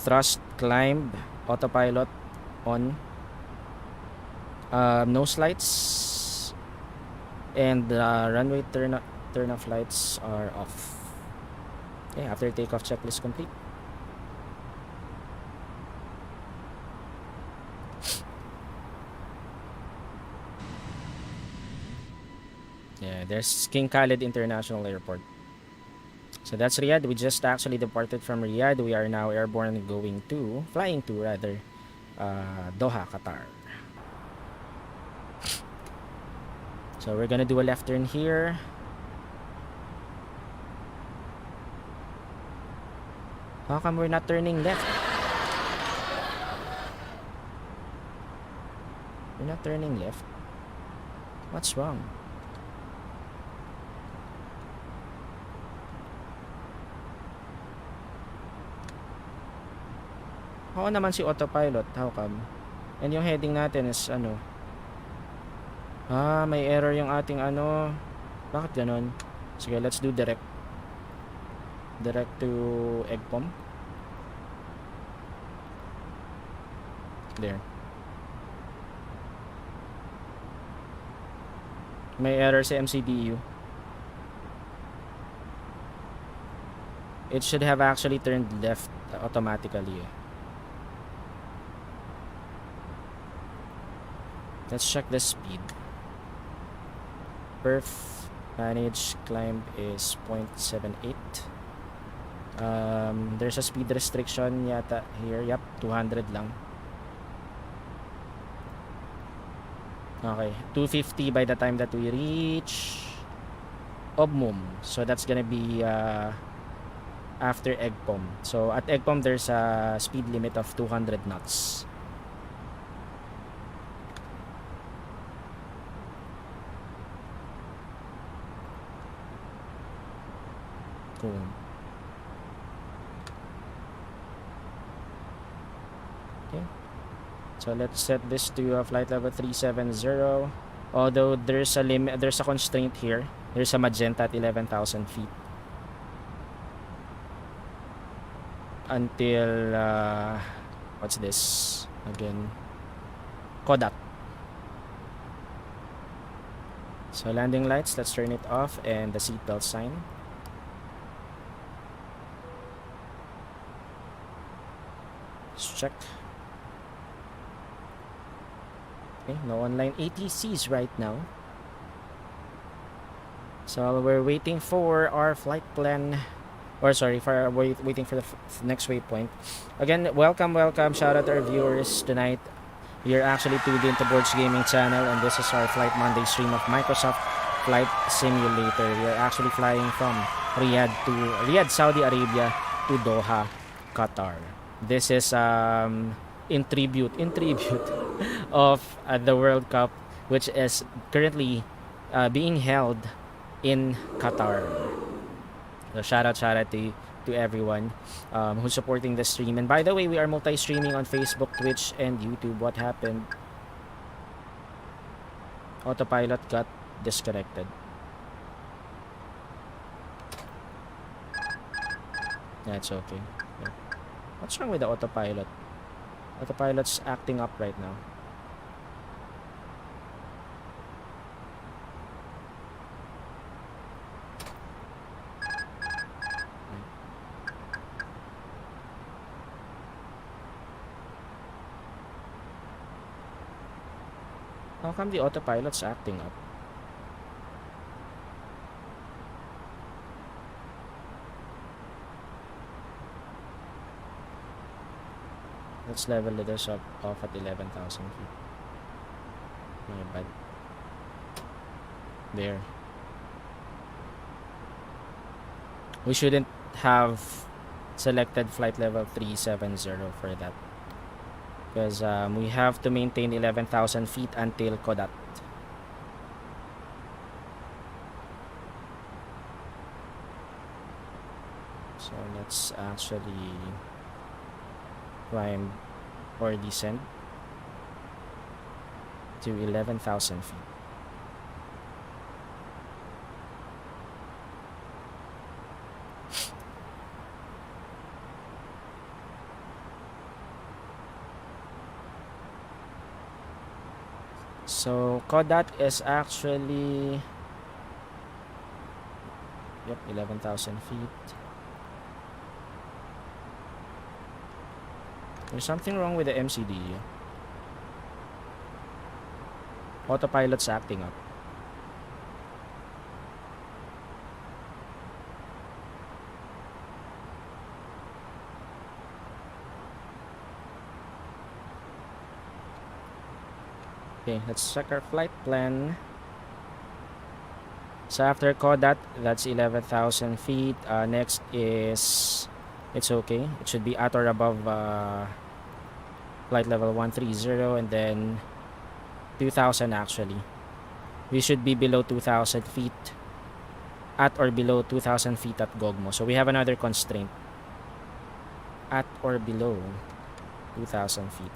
Thrust climb, autopilot on. Nose lights and runway turn off lights are off. Okay, after takeoff checklist complete. Yeah, there's King Khalid International Airport. So that's Riyadh. We just actually departed from Riyadh. We are now airborne flying to Doha, Qatar. So we're gonna do a left turn here. How come we're not turning left? We're not turning left. What's wrong? Oo naman si autopilot. How come? And yung heading natin is ano? May error yung ating ano. Bakit ganon? Sige, let's do direct. Direct to EGPOM. There. May error sa MCDU. It should have actually turned left automatically. Let's check the speed. Perf managed climb is 0.78. There's a speed restriction yata here. Yep, 200 lang. Okay, 250 by the time that we reach Obmum. So that's gonna be after EGPOM. So at EGPOM there's a speed limit of 200 knots. Cool. Okay. So let's set this to flight level 370. Although there's a limit, there's a constraint here. There's a magenta at 11,000 feet. Until what's this? Again, Kodak. So landing lights, let's turn it off, and the seatbelt sign. Let's check. Okay, no online ATCs right now. So we're waiting for our flight plan, or sorry, waiting for the next waypoint. Again, welcome. Shout out to our viewers tonight. We are actually tuned into BORGGAMING channel, and this is our Flight Monday stream of Microsoft Flight Simulator. We are actually flying from Riyadh, Saudi Arabia to Doha, Qatar. This is in tribute of the World Cup, which is currently being held in Qatar. So shout out to everyone who's supporting the stream. And by the way, we are multi-streaming on Facebook, Twitch, and YouTube. What happened? Autopilot got disconnected. Yeah, it's okay. Yeah. What's wrong with the autopilot? Autopilot's acting up right now. How come the autopilot's acting up? Let's level this up off at 11,000 feet. My bad. There. We shouldn't have selected flight level 370 for that. Because we have to maintain 11,000 feet until Kodat. So let's actually climb or descend to 11,000 feet. So Kodat is actually 11,000 feet. There's something wrong with the MCD. Autopilot's acting up. Okay, let's check our flight plan. So after Kodat, that's 11,000 feet. Next is, it's okay. It should be at or above flight level 130, and then 2,000 actually. We should be below 2,000 feet. At or below 2,000 feet at Gogmo. So we have another constraint. At or below 2,000 feet.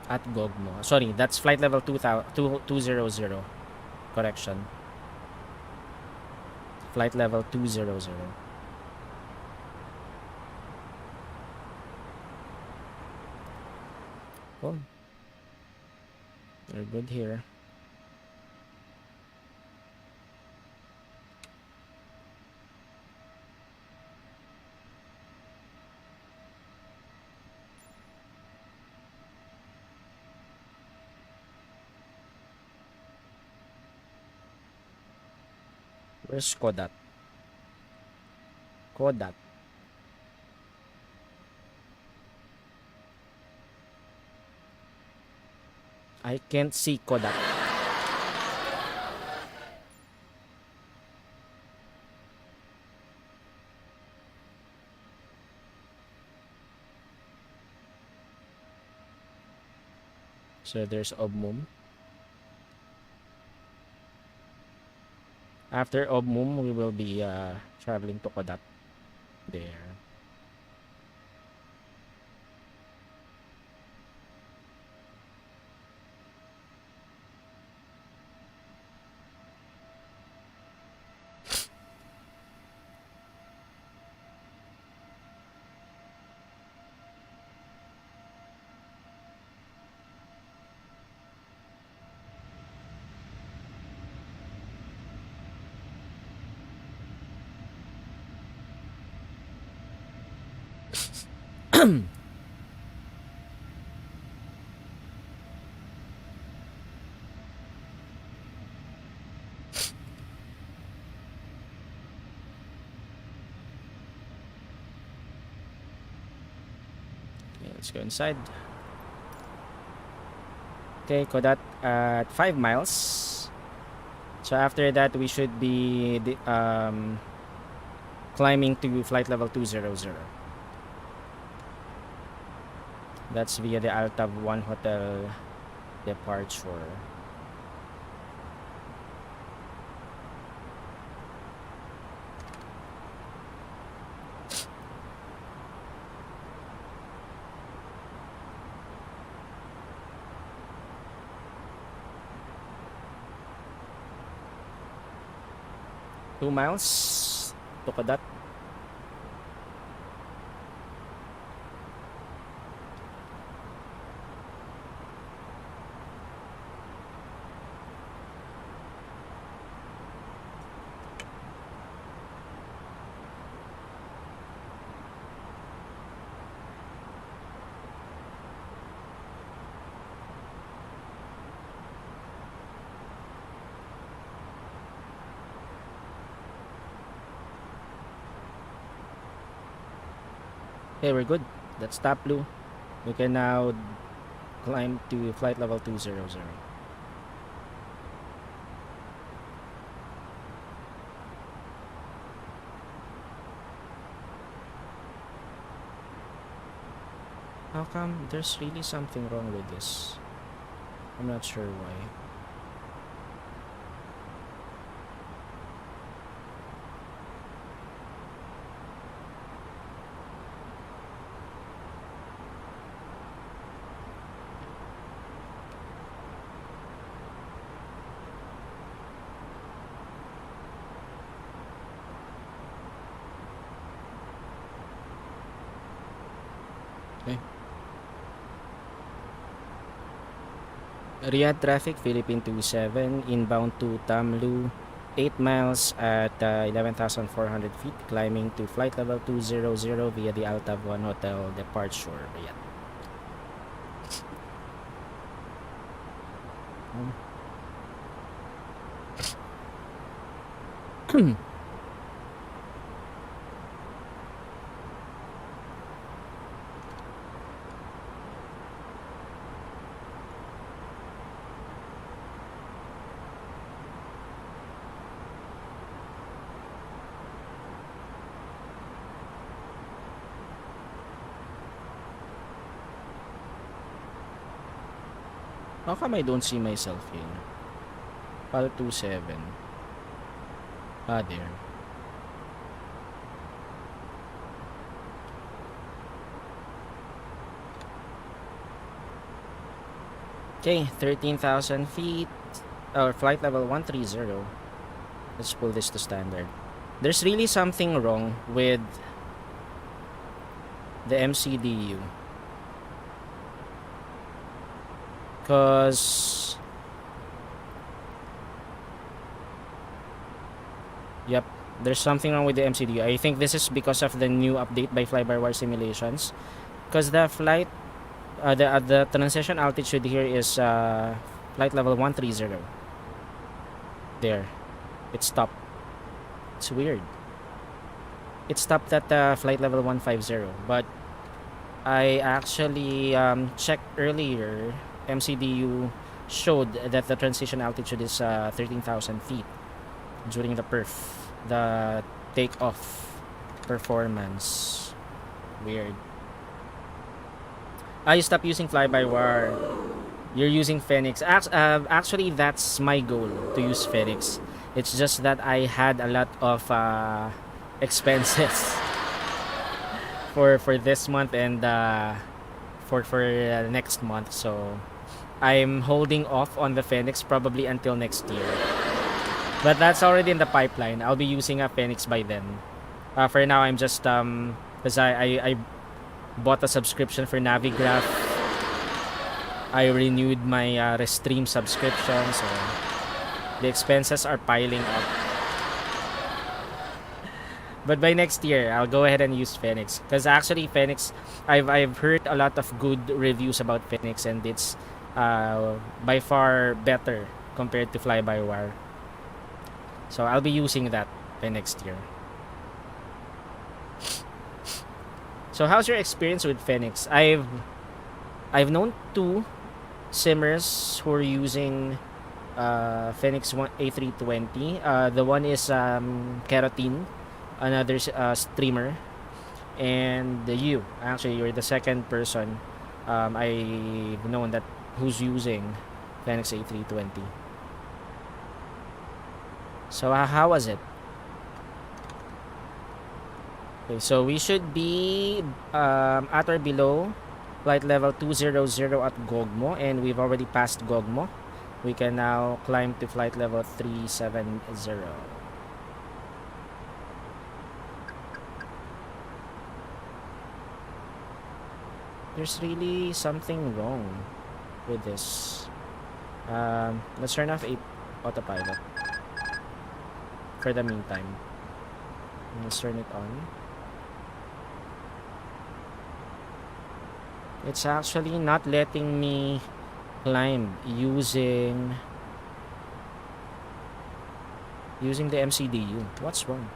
At Gogmo. Sorry, that's flight level 200. Correction. Flight level 200. Cool. We're good here. Where's Kodat? Kodat. I can't see Kodat. So there's Obmum. After Obmum, we will be traveling to Kodat. There. Okay, let's go inside. Okay, Kodat at 5 miles. So after that, we should be climbing to flight level 200. That's via the Altav 1 Hotel departure. 2 miles to Kadat. Okay, we're good. That's top blue. We can now climb to flight level 200. How come there's really something wrong with this? I'm not sure why. Okay. Riyadh traffic, Philippine 27, inbound to Tamlu, 8 miles at 11,400 feet, climbing to flight level 200 via the Altav 1 Hotel departure, Riyadh. How come I don't see myself here? PAL 27. Ah, there. Okay, 13,000 feet. Or flight level 130. Let's pull this to standard. There's really something wrong with the MCDU. Because yep, there's something wrong with the MCDU. I think this is because of the new update by fly-by-wire simulations. Because the flight, the transition altitude here is flight level 130. There, it stopped. It's weird. It stopped at flight level 150, but I actually checked earlier. MCDU showed that the transition altitude is 13,000 feet during the takeoff performance. Weird. You stop using fly-by-wire. You're using Phoenix. Actually, that's my goal, to use Phoenix. It's just that I had a lot of expenses for this month and for next month, so I'm holding off on the Phoenix probably until next year. But that's already in the pipeline. I'll be using a Phoenix by then. For now, I'm just because I bought a subscription for Navigraph. I renewed my Restream subscription, so the expenses are piling up. But by next year, I'll go ahead and use Phoenix. Because actually, Phoenix, I've heard a lot of good reviews about Phoenix, and it's by far better compared to fly-by-wire. So I'll be using that by next year. So how's your experience with Phoenix? I've known 2 simmers who are using Phoenix A320. The one is Keratin, another streamer, and you. Actually, you're the second person I've known that who's using Phoenix A320. So how was it? Okay, so we should be at or below flight level 200 at Gogmo, and we've already passed Gogmo. We can now climb to flight level 370. There's really something wrong with this. Let's turn off autopilot for the meantime. Let's turn it on. It's actually not letting me climb using the MCDU. What's wrong?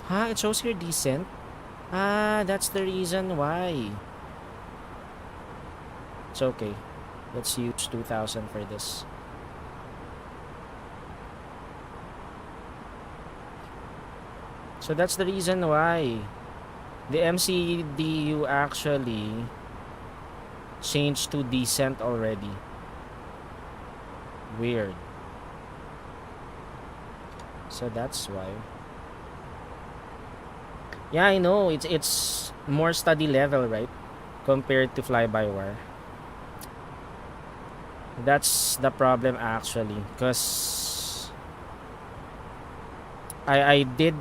Huh? It shows here descent. Ah, that's the reason why. It's okay. Let's use 2000 for this. So that's the reason why the MCDU actually changed to descent already. Weird. So that's why. Yeah, I know. It's more study level, right? Compared to fly-by-wire. That's the problem actually. Because I did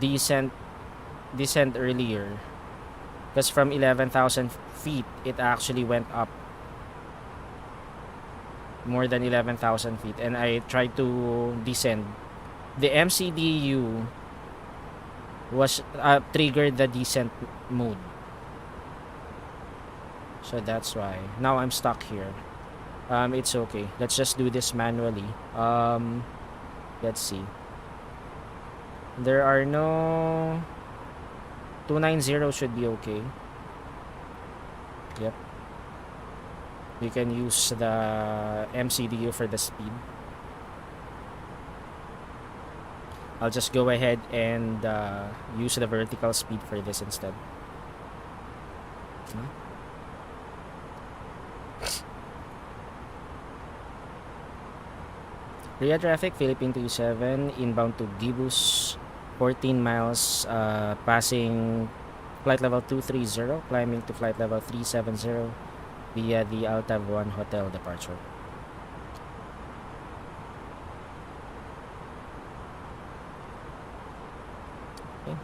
descent earlier. Because from 11,000 feet, it actually went up more than 11,000 feet. And I tried to descend. The MCDU was triggered the descent mode. So that's why. Now I'm stuck here. It's okay. Let's just do this manually. Let's see. There are no... 290 should be okay. Yep. You can use the MCDU for the speed. I'll just go ahead and use the vertical speed for this instead. Huh? Riyadh traffic, Philippine 27, inbound to Gibus, 14 miles, passing flight level 230, climbing to flight level 370 via the Altav 1 hotel departure. Okay.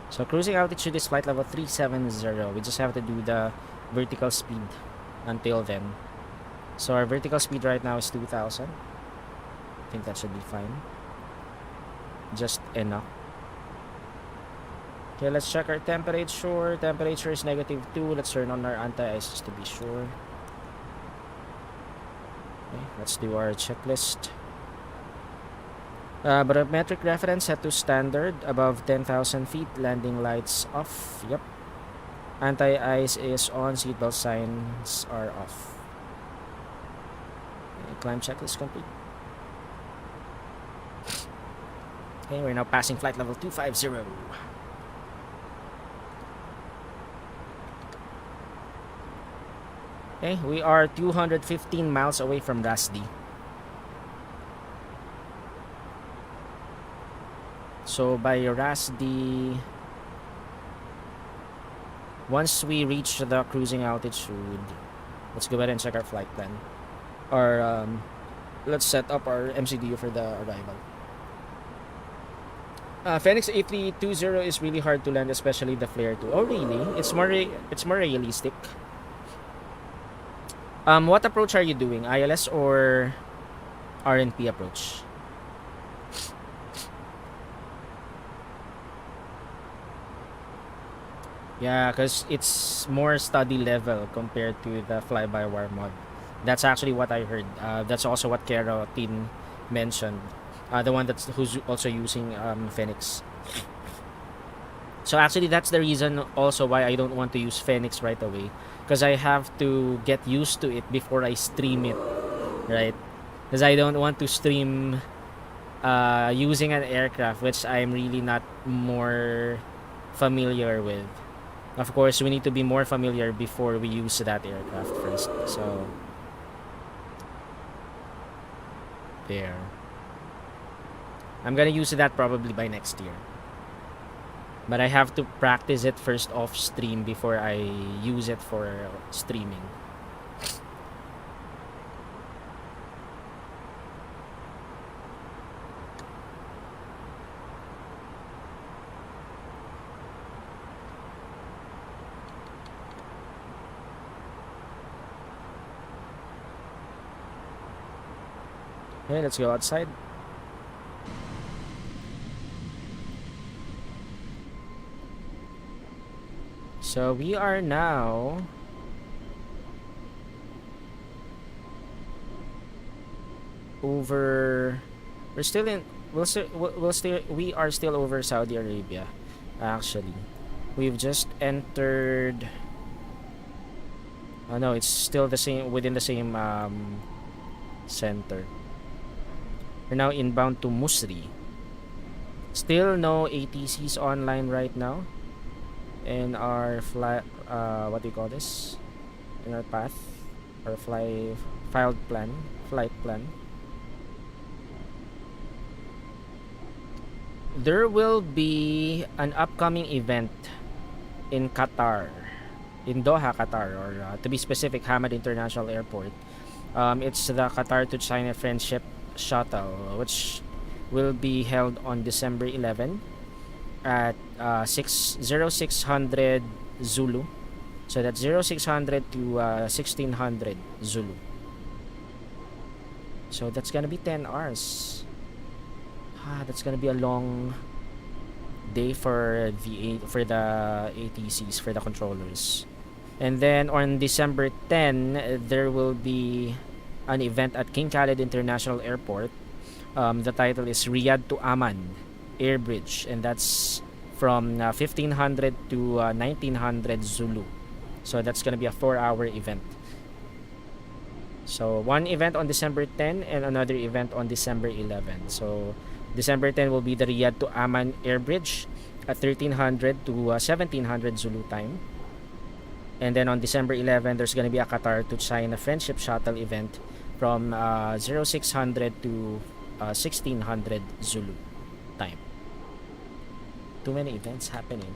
So cruising altitude is flight level 370. We just have to do the vertical speed until then. So our vertical speed right now is 2000. I think that should be fine. Just enough. Okay, let's check our temperature. Temperature is -2. Let's turn on our anti-ice just to be sure. Okay, let's do our checklist. Barometric reference set to standard above 10,000 feet. Landing lights off. Yep. Anti-ice is on. Seatbelt signs are off. Okay, climb checklist complete. Okay, we're now passing flight level 250. Okay, we are 215 miles away from Rasdi. So by Rasdi, once we reach the cruising altitude, let's go ahead and check our flight plan. Or let's set up our MCDU for the arrival. Phoenix A320 is really hard to land, especially the flare 2. Oh really? It's more realistic. What approach are you doing? ILS or RNP approach? Yeah, because it's more study level compared to the fly-by-wire mod. That's actually what I heard. That's also what Keratin mentioned. The one who's also using Phoenix. So actually that's the reason also why I don't want to use Phoenix right away, because I have to get used to it before I stream it, right? Because I don't want to stream using an aircraft which I'm really not more familiar with. Of course, we need to be more familiar before we use that aircraft first. So there. I'm gonna use that probably by next year. But I have to practice it first off stream before I use it for streaming. Okay, let's go outside. So we are now over. We're still in. We are still over Saudi Arabia. Actually, we've just entered. Oh no, it's still the same within the same center. We're now inbound to Musri. Still no ATCs online right now. In our what do you call this? In our path or flight plan. There will be an upcoming event in Qatar, in Doha, Qatar, or to be specific, Hamad International Airport. It's the Qatar to China Friendship Shuttle, which will be held on December 11 at 0600 Zulu. So that's 0600 to 1600 Zulu. So that's gonna be 10 hours. That's gonna be a long day for the ATCs, for the controllers. And then on December 10, there will be an event at King Khalid International Airport. The title is Riyadh to Amman Air Bridge, and that's from 1500 to 1900 Zulu. So that's gonna be a 4-hour event. So one event on December 10 and another event on December 11. So December 10 will be the Riyadh to Amman Air Bridge at 1300 to 1700 Zulu time. And then on December 11, there's going to be a Qatar to China Friendship Shuttle event from 0600 to 1600 Zulu time. Too many events happening.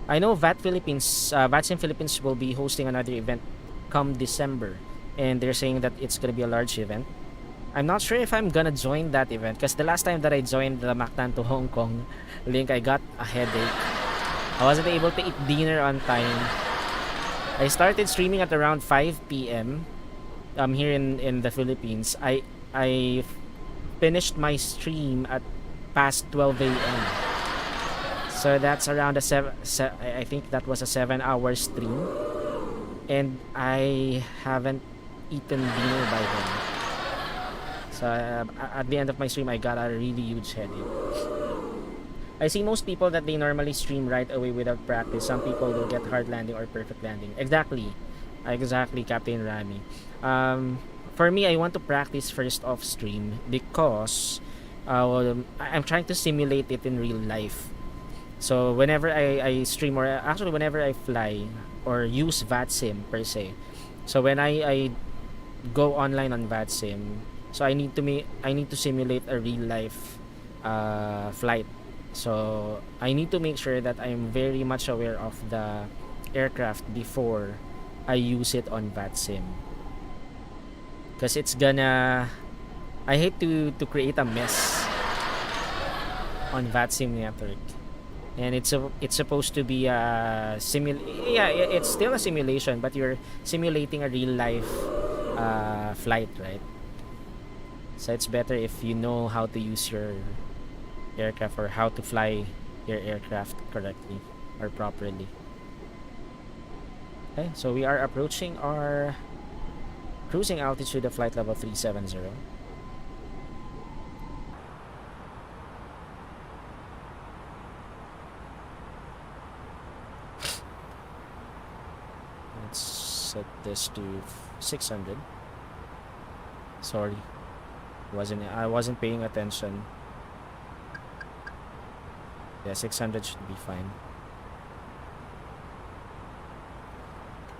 I know VATSIM Philippines will be hosting another event come December. And they're saying that it's going to be a large event. I'm not sure if I'm gonna join that event because the last time that I joined the Mactan to Hong Kong link, I got a headache. I wasn't able to eat dinner on time. I started streaming at around 5 p.m. Here in the Philippines. I finished my stream at past 12 a.m. So that's around I think that was a 7-hour stream, and I haven't eaten dinner by then. So at the end of my stream, I got a really huge headache. I see most people that they normally stream right away without practice. Some people will get hard landing or perfect landing. Exactly, Captain Rami. For me, I want to practice first off stream because I'm trying to simulate it in real life. So whenever I stream, or actually whenever I fly or use VATSIM per se, so when I go online on VATSIM, so I need to simulate a real life flight. So I need to make sure that I'm very much aware of the aircraft before I use it on VATSIM, because I hate to create a mess on VATSIM network. And it's supposed to be a it's still a simulation, but you're simulating a real life flight, right? So it's better if you know how to use your aircraft or how to fly your aircraft correctly or properly. Okay, so we are approaching our cruising altitude of flight level 370. Let's set this to 600. Sorry, I wasn't paying attention. Yeah, 600 should be fine.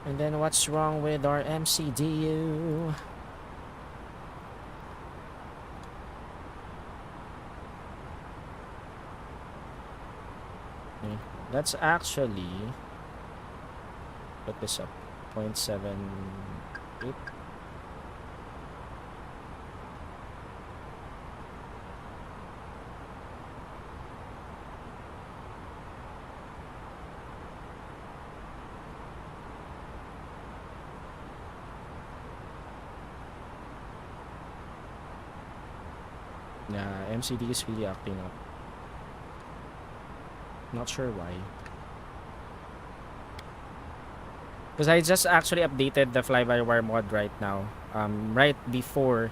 And then what's wrong with our MCDU? Okay, let's actually put this up 0.78. Yeah, MCD is really acting up. Not sure why. Because I just actually updated the fly-by-wire mod right now. Right before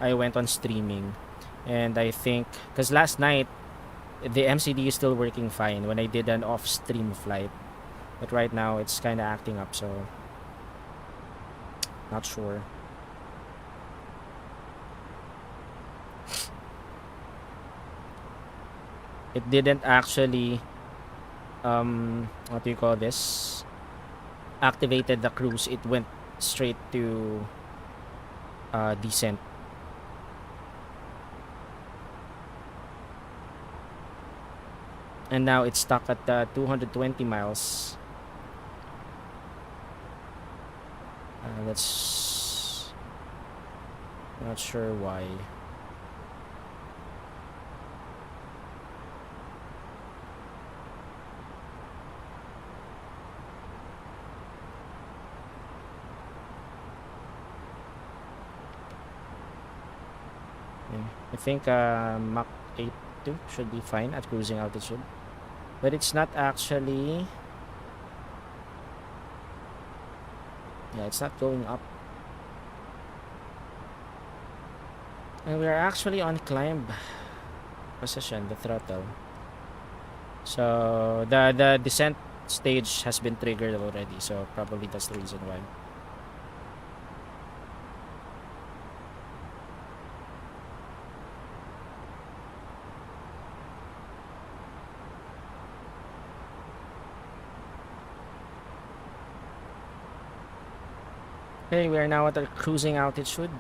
I went on streaming. And I think, because last night, the MCD is still working fine when I did an off-stream flight. But right now, it's kind of acting up, so... Not sure. It didn't actually... what do you call this? Activated the cruise. It went straight to... descent. And now it's stuck at 220 miles. That's not sure why. I think Mach 8.2 should be fine at cruising altitude. But it's not actually... Yeah, it's not going up. And we are actually on climb position, the throttle. So the descent stage has been triggered already, so probably that's the reason why. Okay, we are now at our cruising altitude.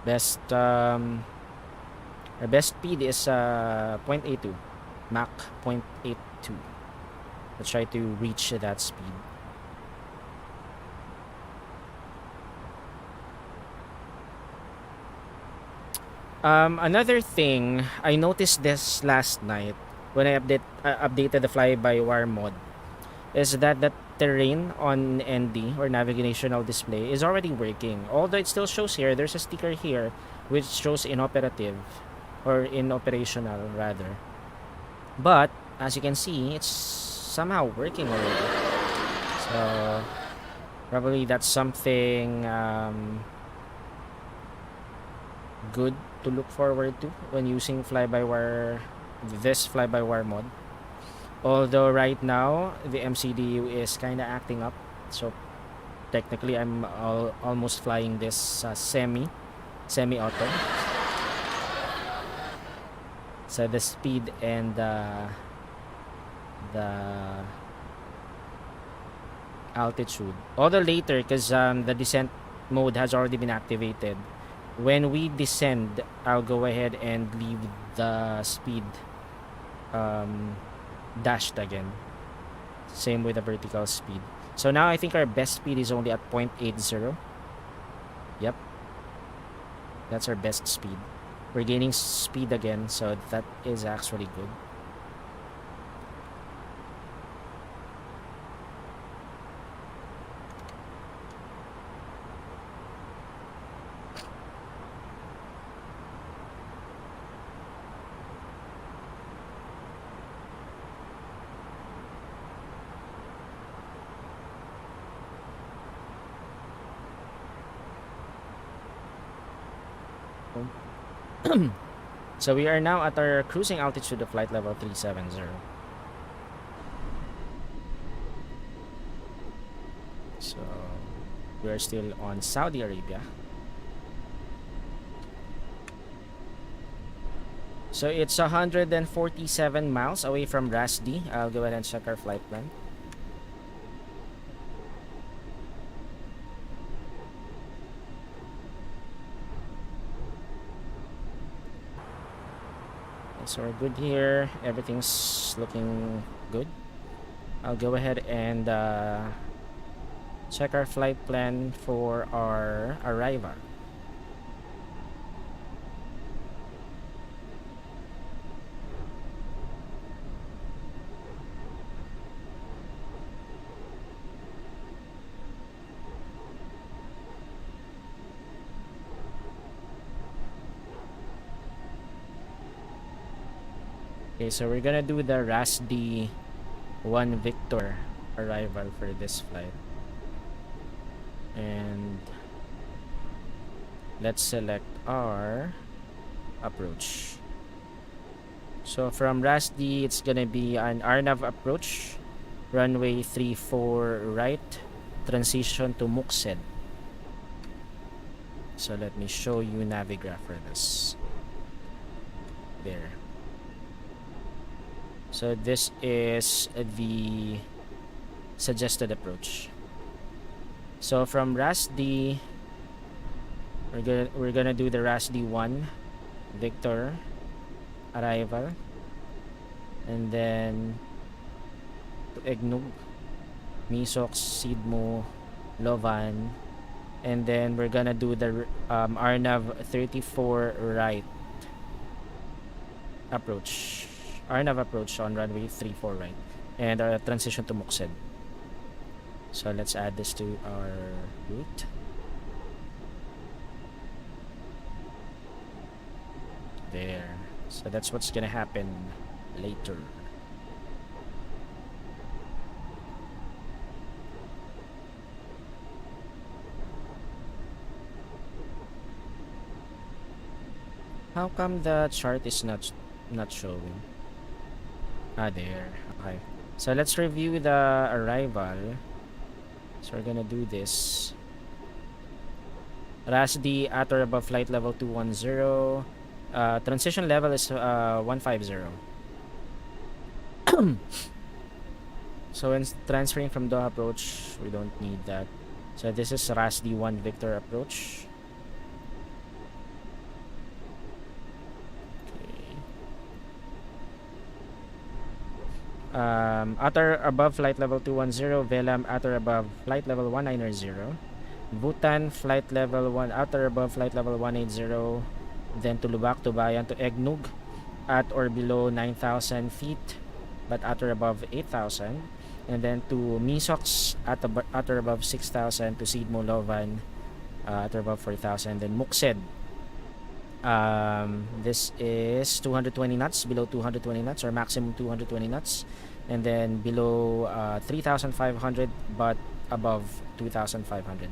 Our best speed is 0.82, Mach 0.82. Let's try to reach that speed. Another thing, I noticed this last night when I updated the fly-by-wire mod, is that the terrain on ND or navigational display is already working. Although it still shows here, there's a sticker here which shows inoperative or inoperational rather. But as you can see, it's somehow working already. So probably that's something good to look forward to when using this fly-by-wire mod. Although right now the MCDU is kind of acting up, so technically I'm almost flying this semi-auto. So the speed and the altitude, although later, because the descent mode has already been activated, when we descend, I'll go ahead and leave the speed dashed again. Same with the vertical speed. So now I think our best speed is only at 0.80. Yep. That's our best speed. We're gaining speed again, so that is actually good. So we are now at our cruising altitude of flight level 370. So we are still on Saudi Arabia. So it's 147 miles away from Rasdi. I'll go ahead and check our flight plan. So we're good here. Everything's looking good. I'll go ahead and check our flight plan for our arrival. Okay, so we're gonna do the RASD 1 Victor arrival for this flight. And let's select our approach. So from RASD, it's gonna be an RNAV approach, runway 34 right, transition to Muxed. So let me show you Navigraph for this. There. So this is the suggested approach. So from RASD, we're gonna do the RASD 1 Victor arrival, and then to Egnog, Misox, Sidmo, Lovan, and then we're gonna do the RNAV 34 right approach, RNAV approach on runway 34 right, and transition to Muxed. So let's add this to our route. There. So that's what's gonna happen later. How come the chart is not showing? Ah, there. Okay. So let's review the arrival. So we're gonna do this. RASD at or above flight level 210. Transition level is 150. So when transferring from Doha approach, we don't need that. So this is RASD 1 Victor approach. At or above flight level 210, Velam at or above flight level 190, Bhutan flight level 1 at or above flight level 180, then to Lubak, Tubayan to Egnog at or below 9,000 feet but at or above 8,000, and then to Misox at or above 6,000, to Sidmo, Lovan at or above 4,000, then Muxed. This is 220 knots, below 220 knots, or maximum 220 knots, and then below 3,500 but above 2,500.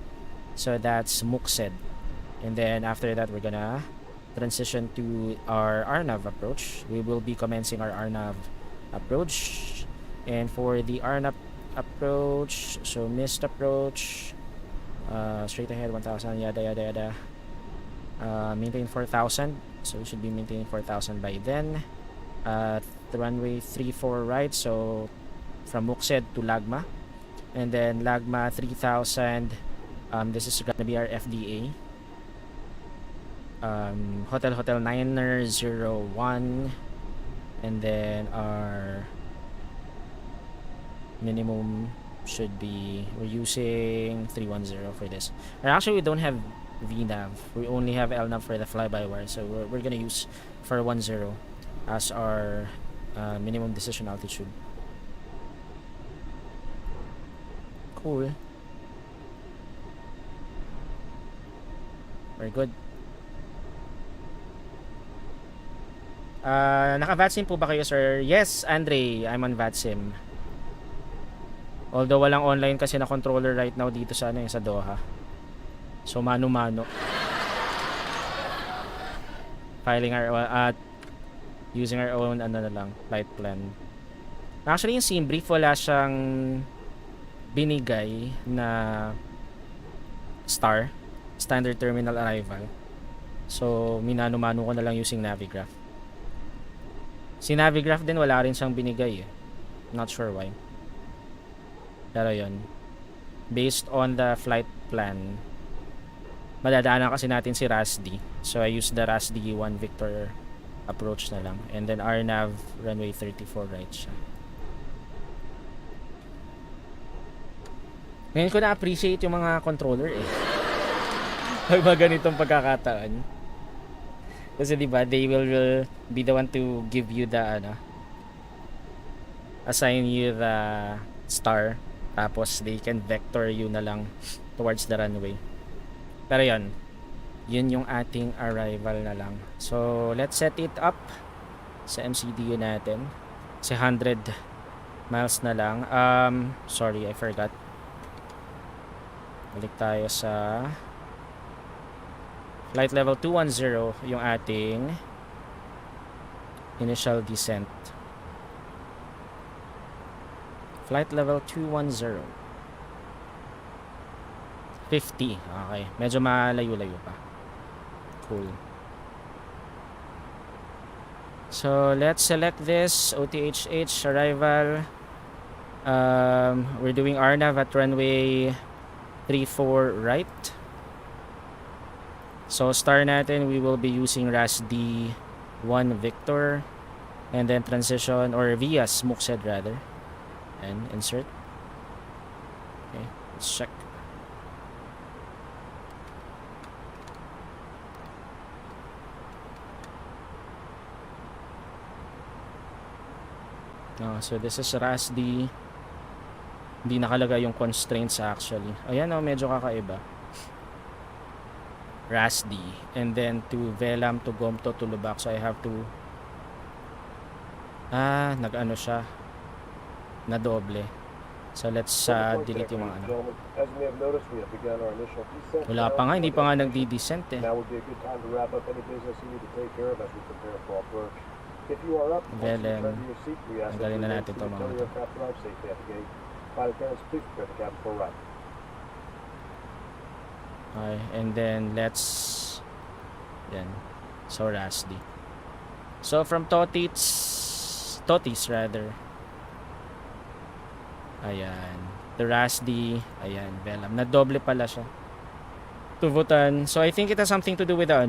So that's Muxed. And then after that, we're gonna transition to our RNAV approach. We will be commencing our RNAV approach. And for the RNAV approach, so missed approach, straight ahead 1,000, yada yada yada. Maintain 4,000, so we should be maintaining 4,000 by then. The runway 34 right, so from Muxed to Lagma, and then Lagma 3,000. This is gonna be our FDA. Hotel 901, and then our minimum should be, we're using 310 for this. And actually we don't have VNAV, we only have LNAV for the fly-by-wire, so we're gonna use 410 as our minimum decision altitude. Cool. Very good. Naka-VATSIM po ba kayo, sir? Yes, Andre, I'm on VATSIM. Although walang online kasi na controller right now dito sa sa Doha. So mano-mano. Filing our using our own flight plan. Actually yung scene brief wala siyang binigay na standard terminal arrival. So minano-mano ko na lang using Navigraph. Si Navigraph din wala rin siyang binigay eh. Not sure why. Pero yun, based on the flight plan, madadaanan kasi natin si RASD. So I use the RASD 1 Victor approach na lang. And then RNAV runway 34 right siya. Ngayon ko na-appreciate yung mga controller eh. Pag mga ganitong pagkakataon. Kasi diba, they will be the one to give you the assign you the star. Tapos they can vector you na lang towards the runway. Pero yun yung ating arrival na lang. So let's set it up. sa MCDU natin. Kasi 100 miles na lang. Sorry, I forgot. Balik tayo sa flight level 210, yung ating initial descent. Flight level 210. 50. Okay. Medyo malayo-layo pa. Cool. So, let's select this. OTHH arrival. We're doing RNAV at runway 34 right. So, star natin, we will be using RASD 1 Victor. And then transition, or via SMOOCSED rather. And insert. Okay, let's check. So this is RASD. Hindi nakalagay yung constraints actually. Ayan medyo kakaiba. RASD. And then to VELAM, to GOMTO, to LUBAC. So I have to nag-ano siya. Na doble. So let's delete yung mga ano. As you may have noticed, we have begun our initial descent. Wala pa nga, hindi pa nga nagdi-descent eh. Now would be a good time to wrap up any business you need to take care of as we prepare for approach. If you are up, once you return to your seat, we ask that you na remain natin seated itong until mga the aircraft arrives safely at the gate. Flight attendants, please prepare the cabin for a ride. Okay, and then let's so RASD. So from Totis rather. Ayan. The RASD, ayan, VELAM. Na-doble pala siya. Tuvutan. So I think it has something to do with the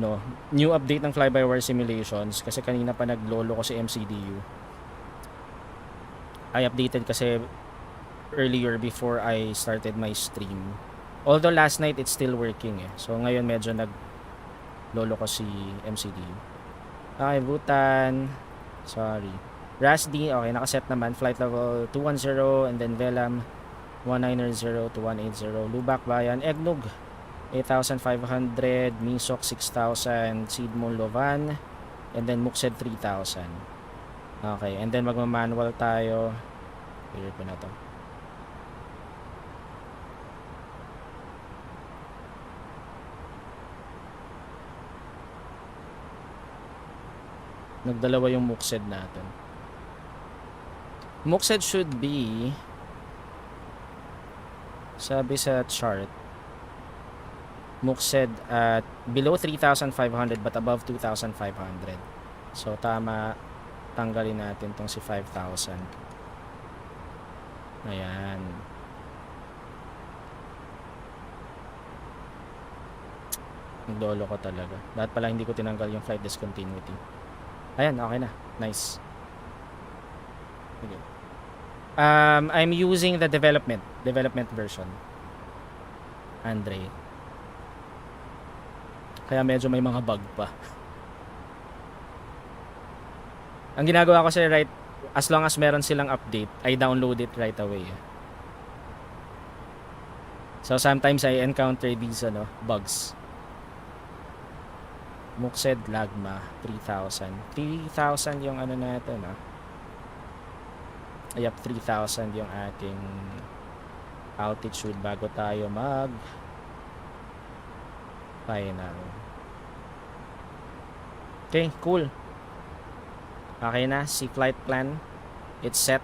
new update ng fly-by-wire simulations kasi kanina pa naglolo ko si MCDU. I updated kasi earlier before I started my stream. Although last night it's still working eh. So ngayon medyo naglolo ko si MCDU. Okay, Bhutan. Sorry. RASD, okay, nakaset naman. Flight level 210 and then VELAM 190 to 180. Lubac Bayan, Egnog 8,500, Misok 6,000, Sidmon Lovan, and then Muksed 3,000. Okay, and then magmamanual tayo. Clear ko na to. Nagdalawa yung Muksed natin. Muksed should be, sabi sa chart, Muksed at below 3,500 but above 2,500. So tama, tanggalin natin tong si 5,000. Ayan. Nagdolo ko talaga. Dapat pala hindi ko tinanggal yung flight discontinuity. Ayan, okay na. Nice. Okay. I'm using the development version. Andre. Kaya medyo may mga bug pa. Ang ginagawa ko sa as long as meron silang update, I download it right away. So sometimes I encounter these bugs. Muksed Lagma 3,000. 3,000 yung natin Ayap, 3,000 yung ating altitude bago tayo mag final. Okay, cool. Okay na, si flight plan. It's set.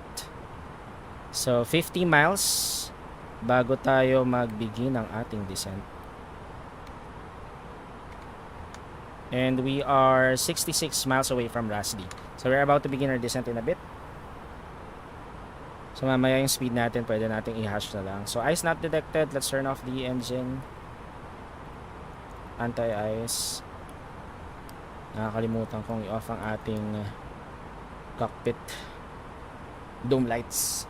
So 50 miles bago tayo magbigin ng ating descent. And we are 66 miles away from RASD. So we're about to begin our descent in a bit. So mamaya yung speed natin pwede nating i-hash na lang. So ice not detected. Let's turn off the engine. Anti-ice. Nakakalimutan kong i-off ang ating cockpit dome lights.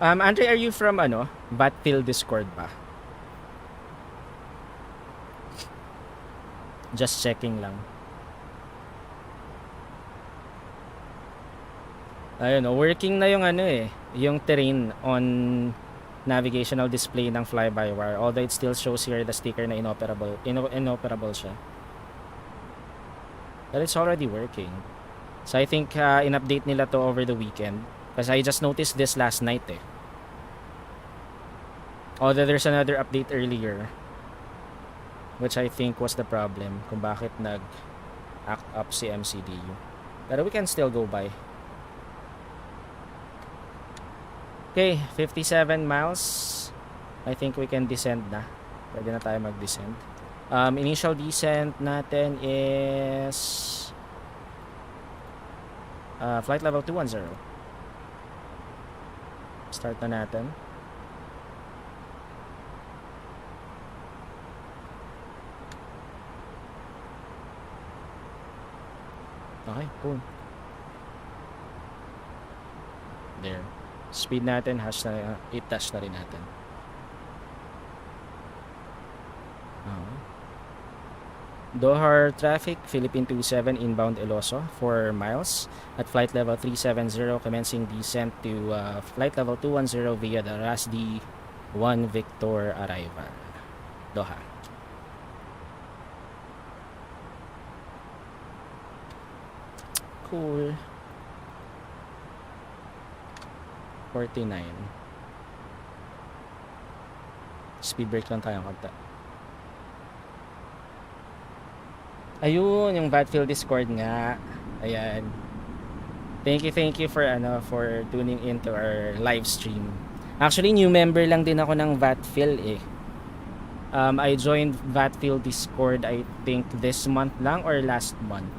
Andre, are you from Battlefield Discord ba? Just checking lang. Ayun, working na yung yung terrain on navigational display ng fly-by-wire, although it still shows here the sticker na inoperable siya. But it's already working. So I think in-update nila to over the weekend. Because I just noticed this last night eh. Although there's another update earlier, which I think was the problem kung bakit nag-act up si MCDU. Pero we can still go by. Okay, 57 miles. I think we can descend na. Pwede na tayo mag-descend. Initial descent natin is flight level 210. Start na natin. Okay, cool. There. Speed natin, i-touch na rin natin. Doha traffic, Philippine 27 inbound Iloso, 4 miles at flight level 370, commencing descent to flight level 210 via the RASD 1 Victor arrival. Doha. Cool. 49. Speed break lang tayo konta. Ayun, yung Vatfield Discord nga. Ayan. Thank you for tuning into our live stream. Actually, new member lang din ako ng Vatfield eh. I joined Vatfield Discord I think this month lang or last month.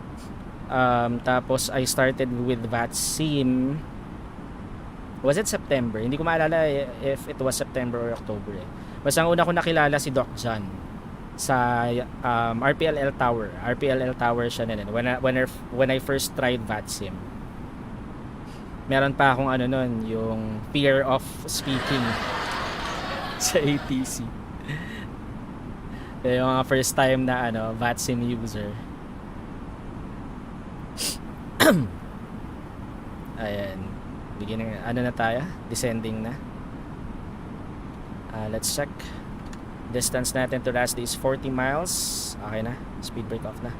Tapos I started with VATSIM. Was it September? Hindi ko maalala if it was September or October eh. Basta ang una ko nakilala si Doc John sa RPLL Tower. RPLL Tower siya na when I first tried VATSIM. Meron pa akong yung fear of speaking sa ATC. Yung mga first time na VATSIM user. Ayan. Beginning, na tayo? Descending na. Let's check. Distance natin to RASD is 40 miles. Okay na. Speed break off na.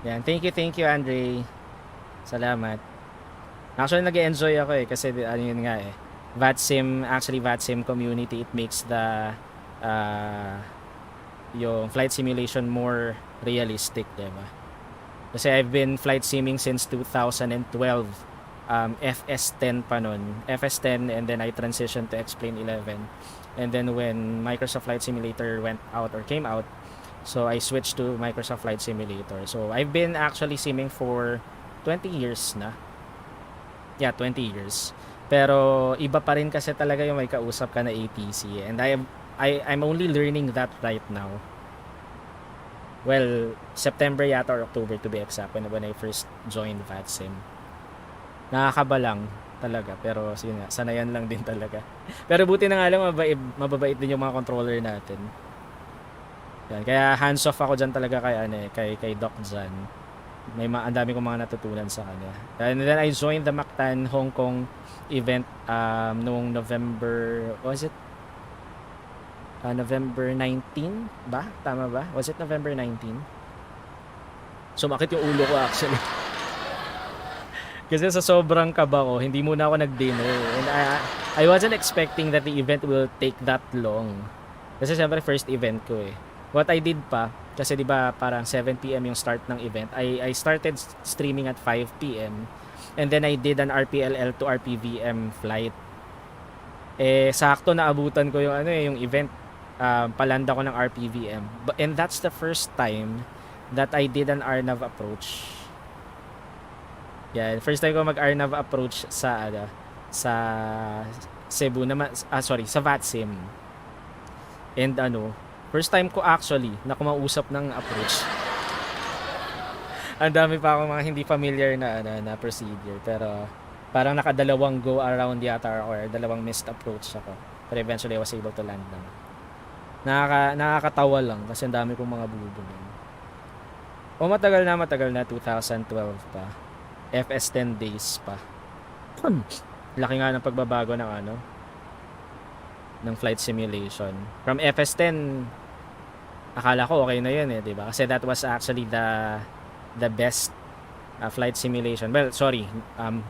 Yan. Thank you, Andre. Salamat. Actually, nag-enjoy ako eh. Kasi yun nga eh. VATSIM community, it makes the yung flight simulation more realistic, diba? Kasi I've been flight simming since 2012. FS10 pa nun. FS10 and then I transitioned to X-Plane 11. And then when Microsoft Flight Simulator came out, so I switched to Microsoft Flight Simulator. So I've been actually simming for 20 years na. Yeah, 20 years. Pero iba pa rin kasi talaga yung may kausap ka na ATC. And I'm only learning that right now. Well, September yata or October to be exact when I first joined VATSIM. Nakakaba lang talaga, pero yun nga, sanayan lang din talaga. Pero buti na nga lang mababait din yung mga controller natin. Yan, kaya hands off ako dyan talaga kay Doc Jan. Ang dami kong mga natutunan sa kanya. And then I joined the Mactan Hong Kong event noong November, was it? November 19 ba? Tama ba? Was it November 19? Sumakit yung ulo ko actually. Kasi sa sobrang kaba ko, hindi muna ako nag-dinner. And I wasn't expecting that the event will take that long. Kasi siyempre first event ko eh. What I did pa, kasi di ba parang 7 PM yung start ng event, I started streaming at 5 PM. And then I did an RPLL to RPVM flight. Eh, sakto na abutan ko yung event. Palanda ko ng RPVM. And that's the first time that I did an RNAV approach. Yeah, first time ko mag-RNAV approach sa Cebu naman, sa VATSIM. And first time ko actually na kumausap ng approach. Ang dami pa akong mga hindi familiar na procedure, pero parang nakadalawang go around yata or dalawang missed approach ako. But eventually I was able to land naman. Nakakatawa lang kasi ang dami kong mga bubulong. Matagal na 2012 pa. FS10 days pa. Laki nga ng pagbabago ng ano, ng flight simulation. From FS10, akala ko okay na yun eh, di ba? Kasi that was actually the best flight simulation. Well, sorry,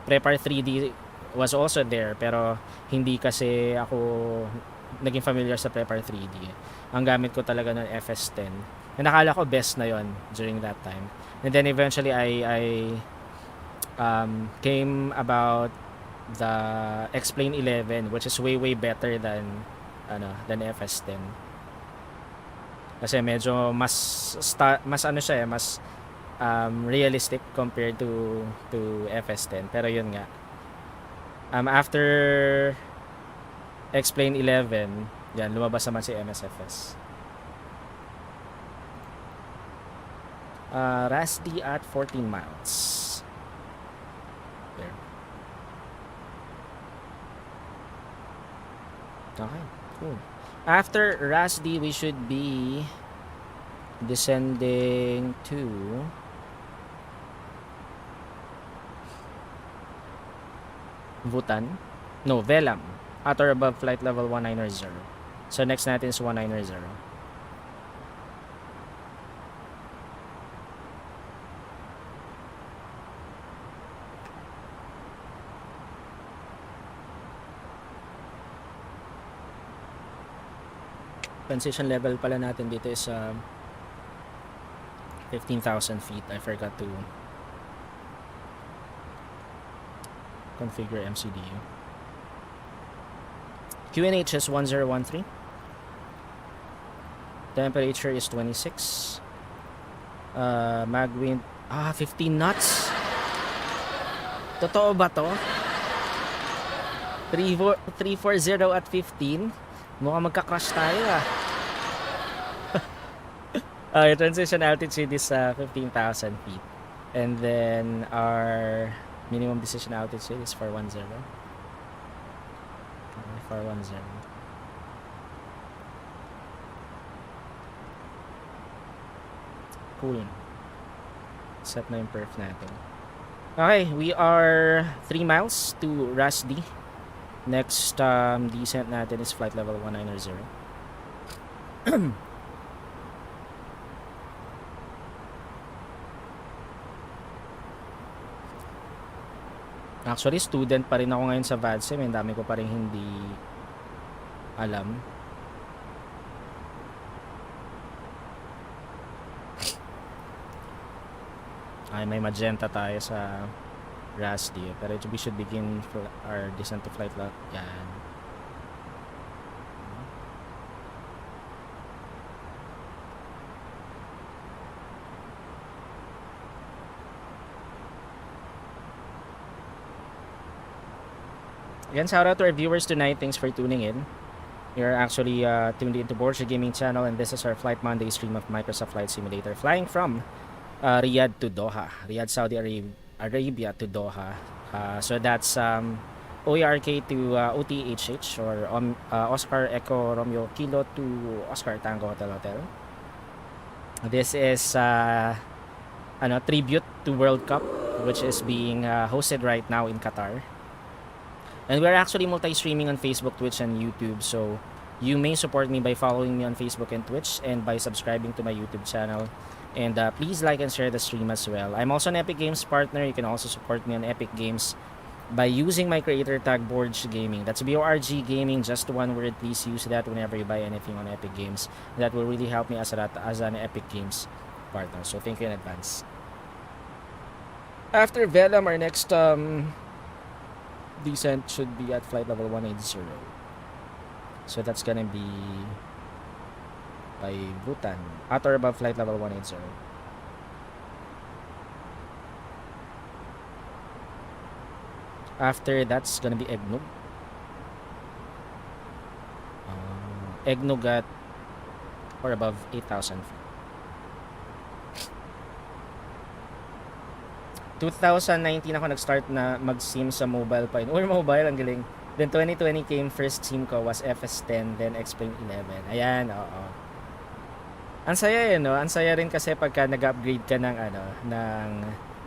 Prepar 3D was also there, pero hindi kasi ako naging familiar sa Prepar 3D. Ang gamit ko talaga ng FS10. And nakala ko best na yon during that time. And then eventually I came about the X-Plane 11, which is way better than FS10. Kasi medyo mas ano siya, mas realistic compared to FS10. Pero yun nga, after X-Plane 11, yan, lumabas naman si MSFS. RASD at 14 miles. There. Okay, cool. After RASD, we should be descending to Bhutan. No, Velam. At or above flight level 190. So next natin is 190. Transition level pala natin dito is 15,000 feet. I forgot to configure MCDU. QNH is 1013. Temperature is 26. Mag wind 15 knots. Totoo ba to? 340 at 15. Mukhang magka-crash tayo Okay, transition altitude is 15,000 feet. And then our minimum decision altitude is 410. 410. Cool. Set na yung perf natin. Okay, we are 3 miles to RASD. Next descent natin is flight level 190. Actually, student pa rin ako ngayon sa VADSIM. Ang dami ko pa rin hindi alam. Ay, may magenta tayo sa RASD. Pero we should begin our descent to flight level. Yan. Again, shout out to our viewers tonight. Thanks for tuning in. You're actually tuned into BORGGAMING channel, and this is our Flight Monday stream of Microsoft Flight Simulator, flying from Riyadh to Doha, Riyadh, Saudi Arabia to Doha. So that's OERK to OTHH, or Oscar Echo Romeo Kilo to Oscar Tango Hotel. This is tribute to World Cup, which is being hosted right now in Qatar. And we're actually multi-streaming on Facebook, Twitch, and YouTube. So you may support me by following me on Facebook and Twitch, and by subscribing to my YouTube channel. And please like and share the stream as well. I'm also an Epic Games partner. You can also support me on Epic Games by using my creator tag BORGGAMING. That's BORGGAMING, just one word. Please use that whenever you buy anything on Epic Games. That will really help me as an Epic Games partner. So thank you in advance. After Velam, our next descent should be at flight level 180. So that's gonna be by Bhutan, at or above flight level 180. After that's gonna be Egnog. Egnog at or above 8,000 feet. 2019 ako nag-start na mag-sim sa mobile pa yun. Or mobile, ang galing. Then 2020 came, first sim ko was FS10, then X-Plane 11. Ayan, oo. Ang saya yun, no? Ang saya rin kasi pagka nag-upgrade ka ng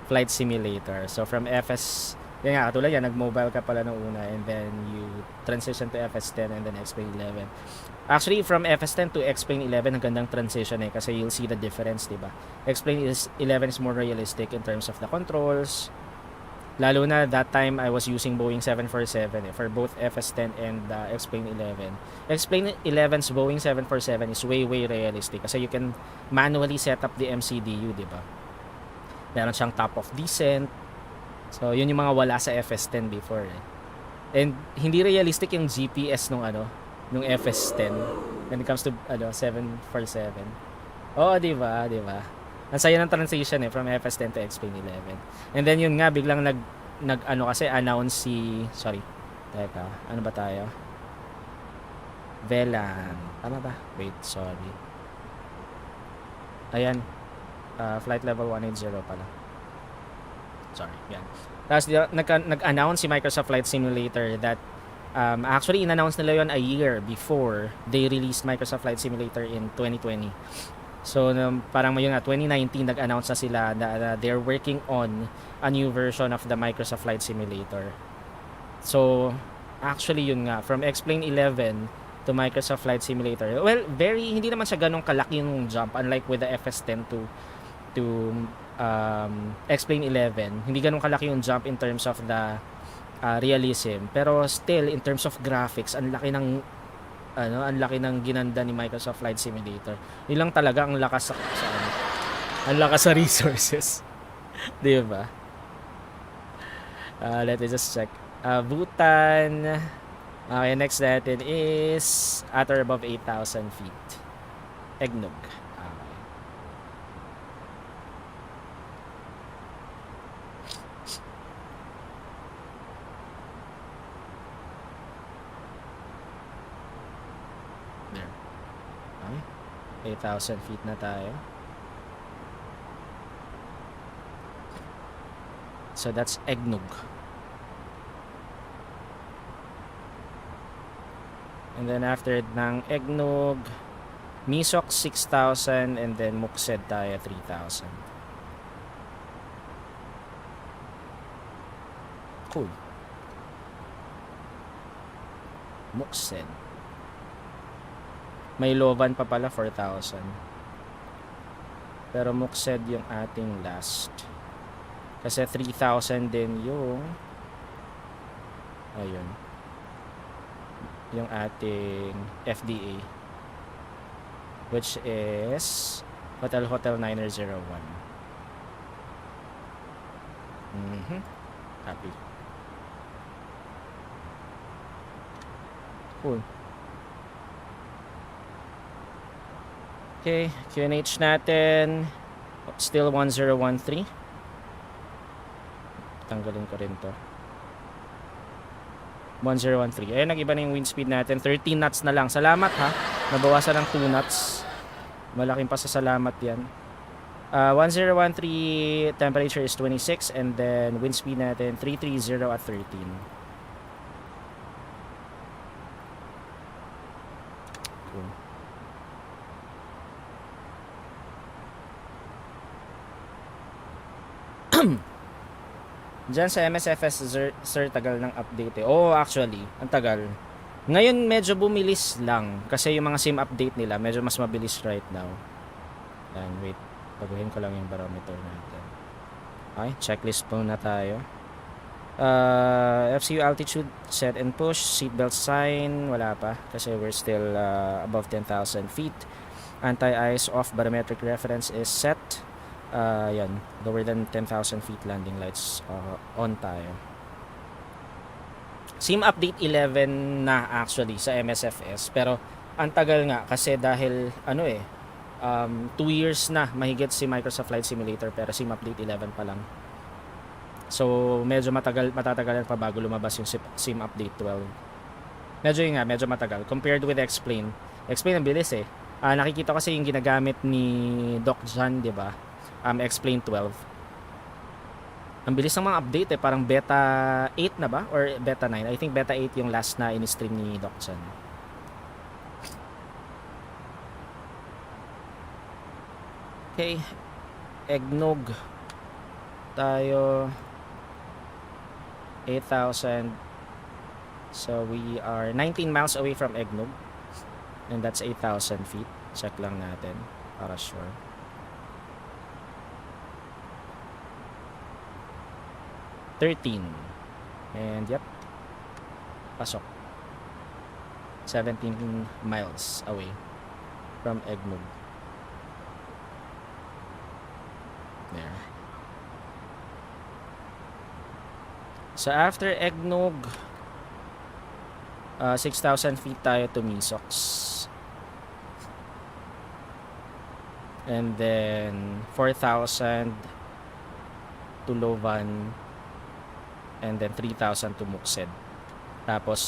flight simulator. So from FS Yan nga, katulad yan, nag-mobile ka pala nung una and then you transition to FS10 and then X-Plane 11. Actually, from FS10 to X-Plane 11, ang gandang transition kasi you'll see the difference, diba? X-Plane 11 is more realistic in terms of the controls. Lalo na that time I was using Boeing 747 for both FS10 and X-Plane 11. X-Plane 11's Boeing 747 is way realistic kasi you can manually set up the MCDU, diba? Meron siyang top of descent. So, yun yung mga wala sa FS10 before And hindi realistic yung GPS nung nung FS10 when it comes to 747. Oo, diba? Ang saya ng transition from FS10 to X-Plane 11. And then yun nga, biglang kasi announce teka, ano ba tayo? Velan. Tama ba? Wait, sorry. Ayan. Flight level 180 pala. Sorry, yan. Tapos nag-announce si Microsoft Flight Simulator that actually in-announce nila yon a year before they released Microsoft Flight Simulator in 2020. So parang yun nga 2019 nag-announce na sila na they're working on a new version of the Microsoft Flight Simulator. So actually yun nga from X-Plane 11 to Microsoft Flight Simulator. Well, hindi naman siya ganong kalaki yung jump unlike with the FS10 to X-Plane 11. Hindi ganun kalaki yung jump in terms of the realism, pero still in terms of graphics ang laki ng ginanda ni Microsoft Flight Simulator. Yun lang talaga ang lakas sa resources. Di ba? Let me just check. Bhutan. Okay, next natin is at or above 8,000 feet. Egnog. There. Okay. 8,000 feet na tayo. So that's Egnog. And then after ng Egnog, Misok 6,000 and then Muksed tayo 3,000. Cool. Muksed. May Lovan pa pala 4,000. Pero Muksed yung ating last. Kasi 3,000 din yung ayun. Yung ating FDA, which is Hotel 901. Happy. Cool. Okay, QNH natin still 1013. Tanggalin ko rin to. 1013. Ayun, nag-iba na yung wind speed natin. 13 knots na lang. Salamat ha. Nabawasan ng 2 knots. Malaking pasasalamat yan. 1013, temperature is 26 and then wind speed natin 330 at 13. Cool. Diyan sa MSFS, sir, tagal ng update eh. Oh, actually, ang tagal. Ngayon, medyo bumilis lang. Kasi yung mga SIM update nila, medyo mas mabilis right now. Yan, wait. Baguhin ko lang yung barometer natin. Okay, checklist po na tayo. FCU altitude, set and push. Seatbelt sign, wala pa. Kasi we're still above 10,000 feet. Anti-ice off, barometric reference is set. Yan, lower than 10,000 feet landing lights on tayo. SIM update 11 na actually sa MSFS, pero ang tagal nga kasi dahil 2 years na mahigit si Microsoft Flight Simulator pero SIM update 11 pa lang. So medyo matatagalan pa bago lumabas yung SIM update 12. Medyo matagal compared with X-Plane ang bilis eh. Nakikita kasi yung ginagamit ni Doc Jan, 'di ba? X-Plane 12. Ang bilis ng mga update eh, parang beta 8 na ba or beta 9? I think beta 8 yung last na in-stream ni Doc Chan. Okay, Egnog tayo. 8,000. So we are 19 miles away from Egnog. And that's 8,000 feet. Check lang natin para sure. And yep, pasok. 17 miles away from Egnog. There. So after Egnog, 6,000 feet tayo to Misox. And then 4,000 to Lovan. And then 3,000 to Muksed. Tapos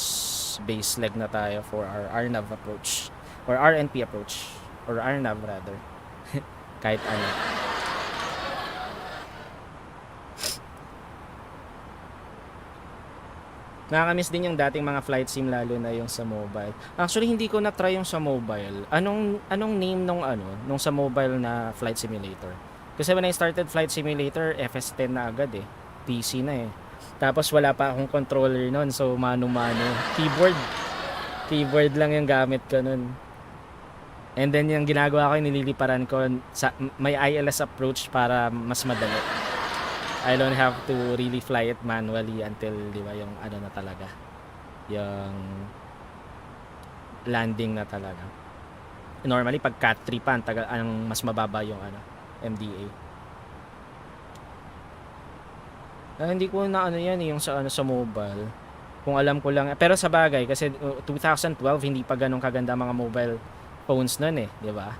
base leg na tayo for our RNAV approach. Or RNP approach. Or RNAV rather. Kahit ano. Nakakamiss din yung dating mga flight sim, lalo na yung sa mobile. Actually, hindi ko na-try yung sa mobile. Anong name nung sa mobile na flight simulator? Kasi when I started flight simulator, FS10 na agad eh. PC na eh. Tapos wala pa akong controller nun, so mano-mano. Keyboard lang yung gamit ko nun. And then yung ginagawa ko, nililiparan ko sa may ILS approach para mas madali. I don't have to really fly it manually until, di ba, yung ano na talaga. Yung landing na talaga. Normally, pag Cat 3 pa, ang mas mababa yung MDA. Hindi ko na yan yung sa mobile. Kung alam ko lang, pero sa bagay kasi 2012 hindi pa ganun kaganda mga mobile phones noon eh, di ba?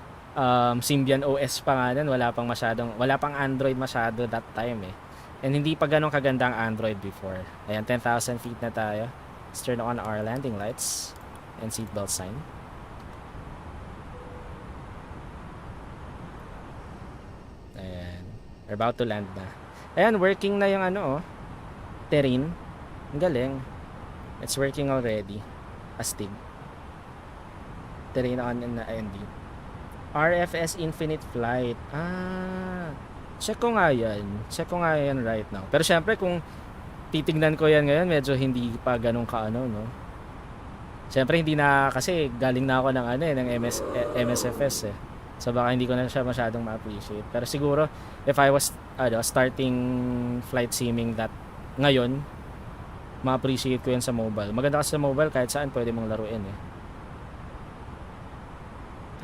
Symbian OS pa nga nun, wala pang Android masyado that time eh. And hindi pa ganun kaganda ang Android before. Ayan, 10,000 feet na tayo. Let's turn on our landing lights and seatbelt sign. Ayan, we're about to land na. Ayan, working na yung terrain. Ang galing. It's working already. Astig. Terrain on na ND. RFS Infinite Flight. Check ko nga yan right now. Pero syempre kung titignan ko yan ngayon, medyo hindi pa ganun no? Syempre hindi na, kasi galing na ako ng MSFS eh. So baka hindi ko na siya masyadong ma-appreciate. Pero siguro if I was starting flight simming that ngayon, ma-appreciate ko yan sa mobile. Maganda kasi sa mobile, kahit saan pwede mong laruin eh.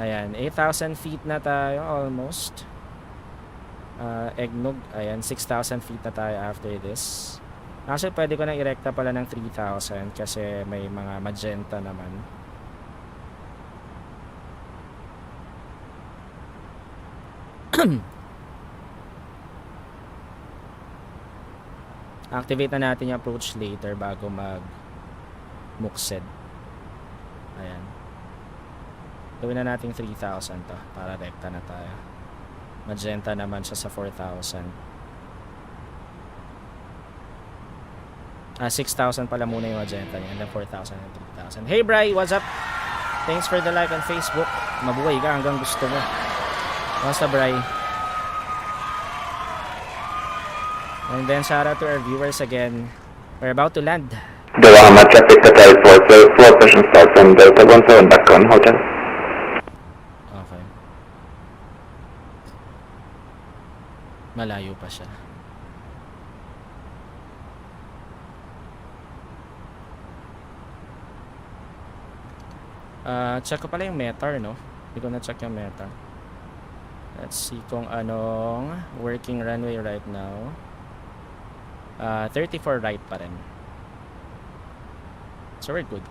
Ayan, 8,000 feet na tayo almost. Egnog, ayan, 6,000 feet na tayo after this. Actually pwede ko na irekta pala ng 3,000 kasi may mga magenta naman. Activate na natin yung approach later bago mag-muksed. Ayan. Gawin na natin 3,000 to para rekta na tayo. Magenta naman siya sa 4,000. 6,000 pala muna yung magenta niya. And then 4,000 and 3,000. Hey Bri, what's up? Thanks for the like on Facebook. Mabuhay ka hanggang gusto mo. Basta Bri. And then shout out to our viewers again. We're about to land. Doha traffic hotel for floor session start from Delta 17 back on hotel. Okay. Malayo pa siya. Check ko pala yung METAR, no? Hindi ko na-check yung METAR. Let's see kung anong working runway right now. 34 right pa rin. So we're good.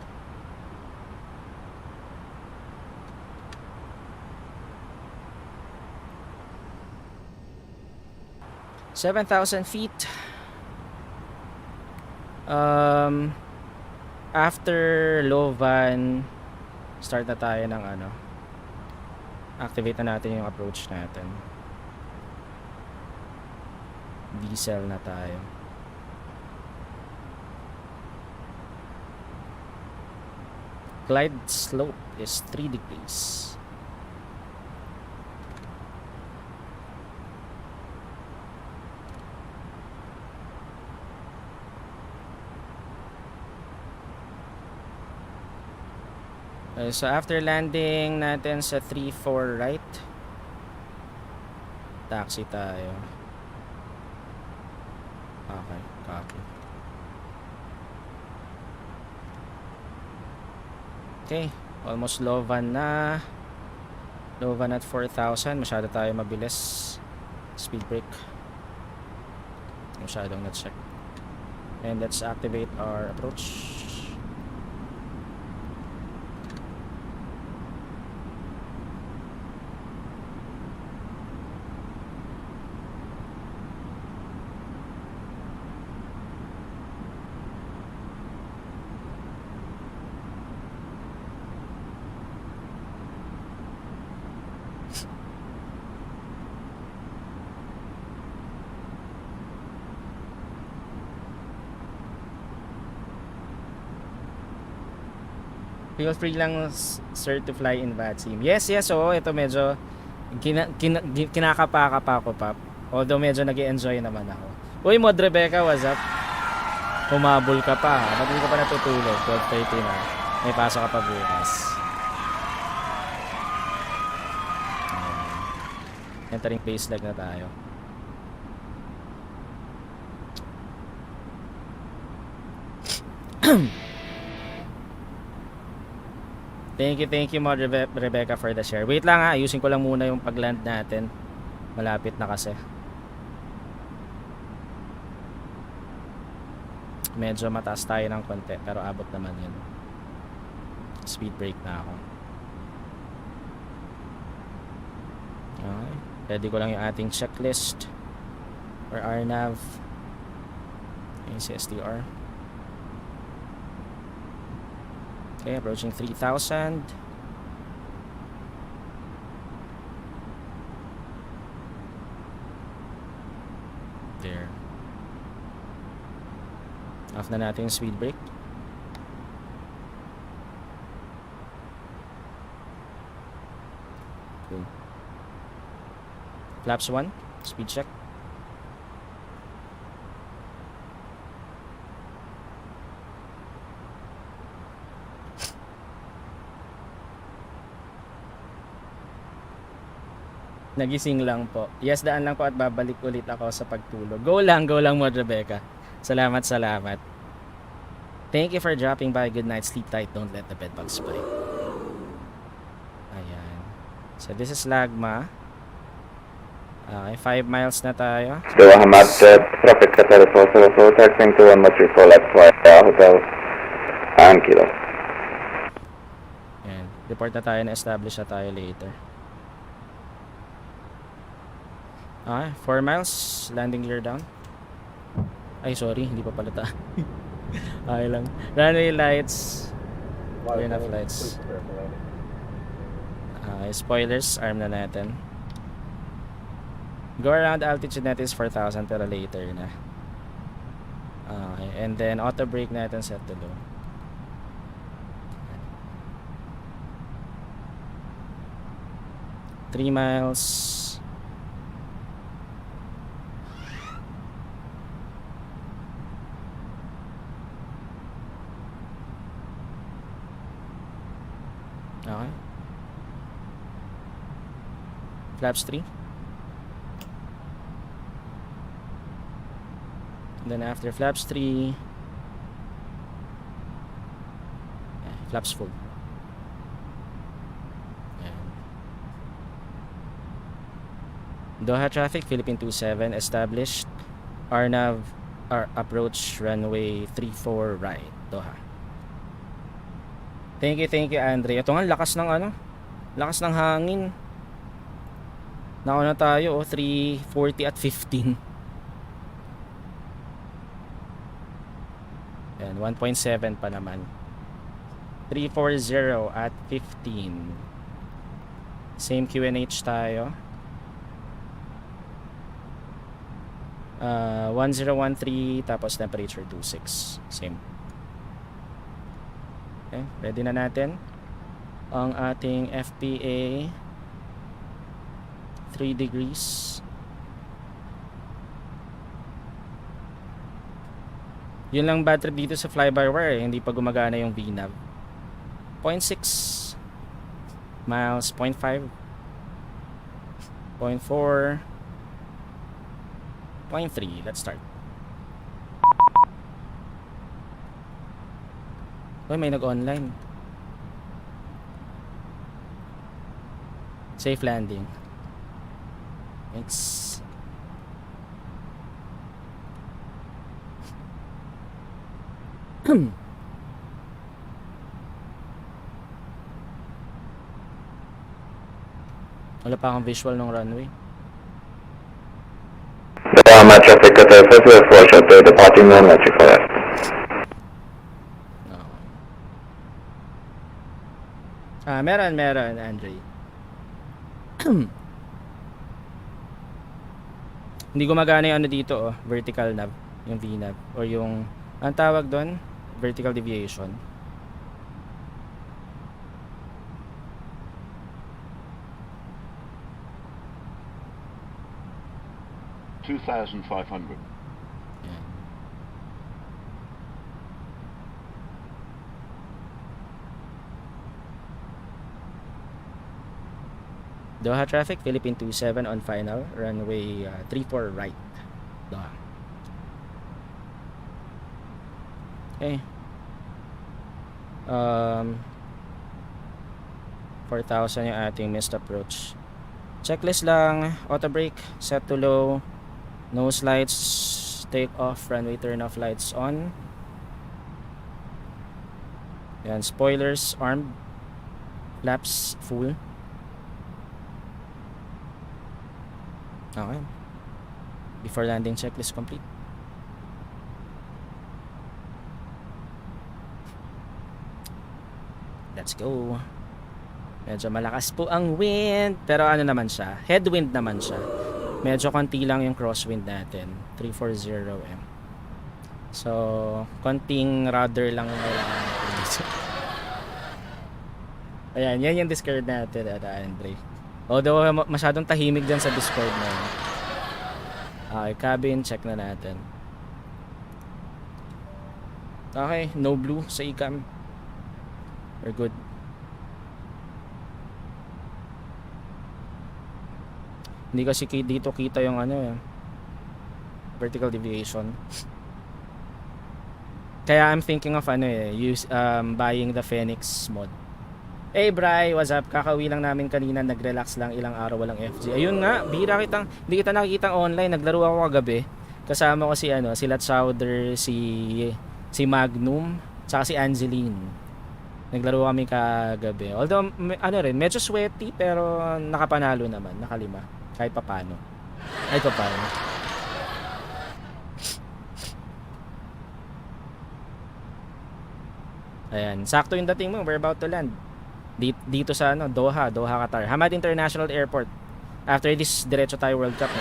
$7,000 feet. After Lovan, start na tayo ng activate na natin yung approach natin. Diesel na tayo. Glide slope is 3 degrees. Okay, so after landing natin sa 3-4 right, taxi tayo. Okay, copy. Okay, almost low van na. Low van at 4,000. Masyado tayo mabilis. Speed brake. Masyadong na-check. And let's activate our approach. Feel free lang, sir, to fly in VATSIM. Yes, yes, oo. Ito medyo kinakapa-kapa ko, Pap. Although medyo nag-i-enjoy naman ako. Uy, Mod Rebecca, what's up? Humabol ka pa. Ba't hindi ka pa natutulog? 12:30 na. May pasok ka pa bukas. Entering phase lag na tayo. Thank you Mod Rebecca for the share. Wait lang ha, ayusin ko lang muna yung pag-land natin. Malapit na kasi. Medyo mataas tayo ng konti pero abot naman yun. Speed brake na ako. Okay. Ready ko lang yung ating checklist for RNAV. Yung CSTR. Okay, approaching 3,000. There. Off na natin yung speed brake. Okay. Flaps 1, speed check. Nagising lang po. Yes, daan lang po at babalik ulit ako sa pagtulog. Go lang Mod Rebecca. Salamat. Thank you for dropping by. Good night. Sleep tight. Don't let the bed bugs bite. Ayan. So this is Lagma. Okay, 5 miles na tayo. Doha Hamad, traffic Qatar 404, taxiing to 134 left via Hotel Kilo. Ayan. Report na tayo na establish na tayo later. Okay, 4 miles, landing gear down. Ay, sorry, hindi pa pala ta. Okay lang. Runway lights. Enough lights. Spoilers, arm na natin. Go around altitude natin is 4,000 pero later na. Okay, and then auto brake natin set to low. 3 miles. Okay. Flaps 3. And then after flaps 3, flaps full. Doha traffic, Philippine 27 established. RNAV, approach runway 34 right, Doha. Thank you Andre. Ito nga, lakas ng lakas ng hangin. Nauna tayo 340 at 15. Yan, 1.7 pa naman. 340 at 15. Same QNH tayo. 1013 tapos temperature 26. Same. Okay, ready na natin ang ating FPA 3 degrees. Yun lang bad trip dito sa fly-by-wire, hindi pa gumagana yung VNAV. 0.6 miles, 0.5, 0.4, 0.3. Let's start. Uy, may nag-online. Safe landing. Thanks. Wala pa akong visual ng runway. Doha traffic at the first floor, shut the departing non metric left. No. Meron, Andre. Hindi gumagana yung ano dito, oh, vertical nav, yung VNav, or yung, ang tawag doon, vertical deviation. $2,500. Yan. Doha traffic, Philippine 27 on final, runway 34 right. Doha. Okay. 4,000 yung ating missed approach. Checklist lang, auto brake, set to low, nose lights, take off, runway turn off lights on. Yan, spoilers armed, flaps full. Okay. Before landing checklist complete. Let's go. Medyo malakas po ang wind, pero ano naman siya, headwind naman siya. Medyo konti lang yung crosswind natin, 340M. So, konting rudder lang ang kailangan natin dito. Ayan, yan yung Discord natin, Andre. Although masyadong tahimik dyan sa Discord na yun. Okay, cabin, check na natin. Okay, no blue sa ecam. We're good. Hindi kasi dito kita yung ano, vertical deviation. Kaya I'm thinking of buying the Phoenix mod. Hey Bri, what's up? Kakauwi lang namin kanina, nag-relax lang ilang araw, walang FG. Ayun nga, bihira hindi kita nakikita online. Naglaro ako kagabi. Kasama ko si Lat Chowder, si Magnum, tsaka si Angeline. Naglaro kami kagabi. Although medyo sweaty pero nakapanalo naman, nakalima. Kahit papano. Kahit papano. Ayan, sakto yung dating mo. We're about to land. Dito sa Doha, Qatar. Hamad International Airport. After this, diretso tayo World Cup.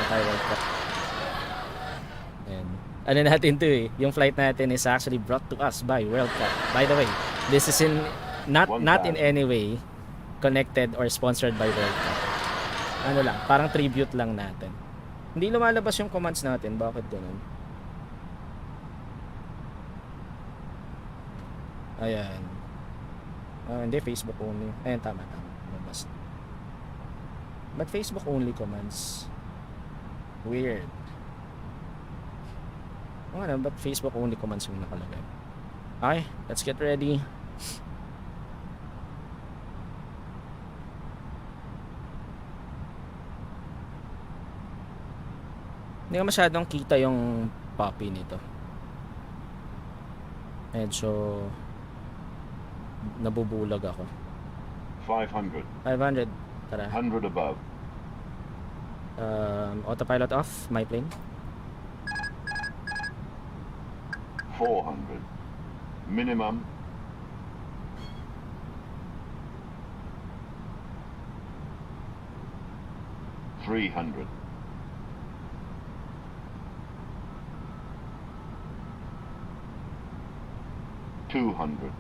Ayan. Ano natin to yung flight natin is actually brought to us by World Cup. By the way, this is not in any way connected or sponsored by World Cup. Ano lang, parang tribute lang natin. Hindi lumalabas yung commands natin. Bakit ganun? Ayan. Hindi, Facebook only. Ayan, tama. Lumabas. But Facebook only commands? Weird. But Facebook only commands yung nakalagay. Okay, let's get ready. Hindi ko masyadong kita yung poppy nito. Medyo nabubulag ako. 500. 500. Tara. 100 above. Autopilot off, my plane. 400. Minimum. $300. 200.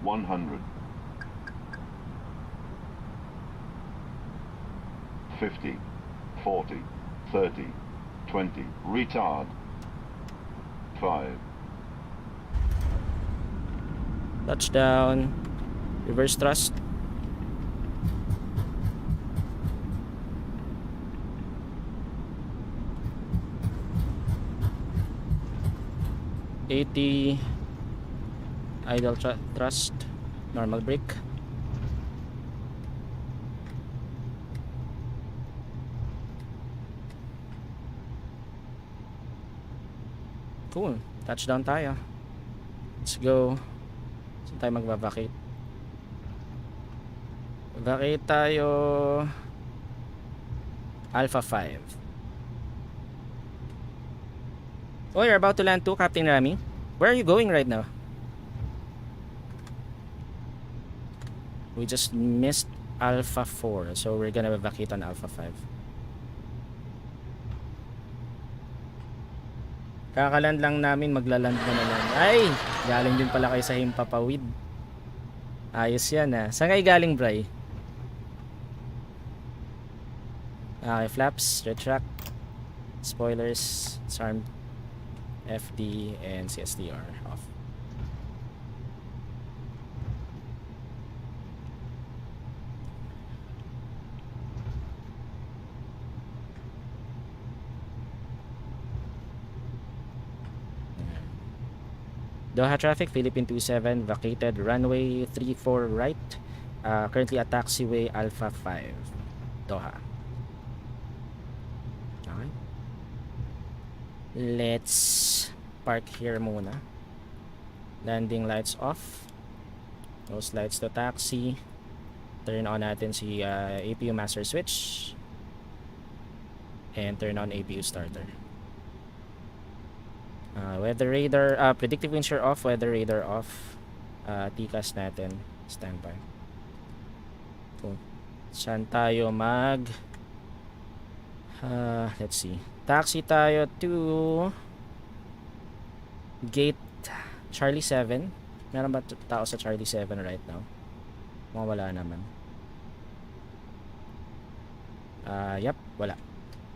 100. 50, 40, 30, 20, retard, 5. Touchdown. Reverse thrust. $80. Idle thrust. Normal brake. Cool. Touchdown tayo. Let's go. Saan tayo magva-vacate? Vacate tayo. Alpha 5. Oh, you're about to land too, Captain Rami. Where are you going right now? We just missed Alpha 4, so we're gonna vacate on Alpha 5. Kakaland lang namin, maglaland na naman. Ay! Galing din pala kayo sa Himpapawid. Ayos yan ah. Saan kayo galing, Bray? Okay, flaps, retract, spoilers, SARM, FD, and CSTR off. Doha traffic, Philippine 27, vacated runway 34 right, currently at taxiway Alpha 5, Doha. Okay. Let's park here muna. Landing lights off. Those lights to taxi. Turn on natin si APU master switch. And turn on APU starter. Weather radar, predictive wind shear off, weather radar off. TCAS natin, standby. Cool. Saan tayo mag let's see. Taxi tayo to gate Charlie 7. Meron ba tao sa Charlie 7 right now? Wala naman. Yep, wala.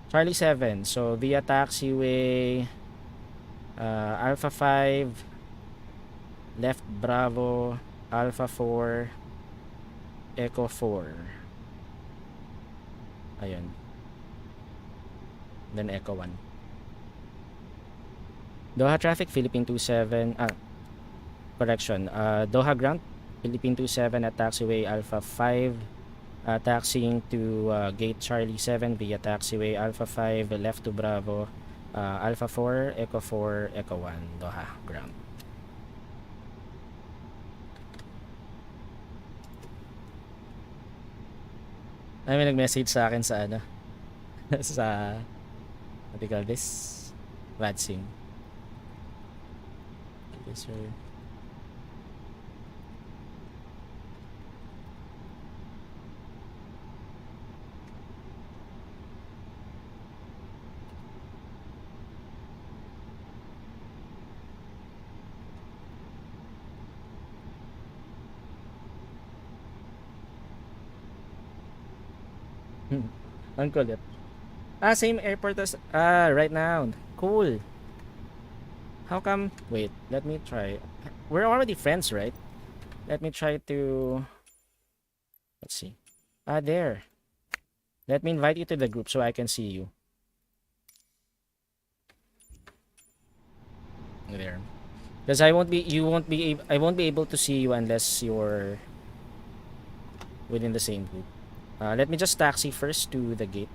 Charlie 7. So via taxiway Alpha 5, left Bravo, Alpha 4, Echo 4. Ayun. Then Echo 1. Doha traffic, Philippine 27. Correction. Doha ground, Philippine 27 at taxiway Alpha 5. Taxiing to gate Charlie 7 via taxiway Alpha 5, left to Bravo. Alpha 4, Echo 4, Echo 1, Doha ground. Ay, may nag-message sa akin sa ano sa what do you call this? Vadsing. Yes, sir. Ang kulit. Same airport as right now. Cool. How come? Wait, let me try. We're already friends, right? Let me try to. Let's see. There. Let me invite you to the group so I can see you. There. Because I won't be able to see you unless you're within the same group. Let me just taxi first to the gate.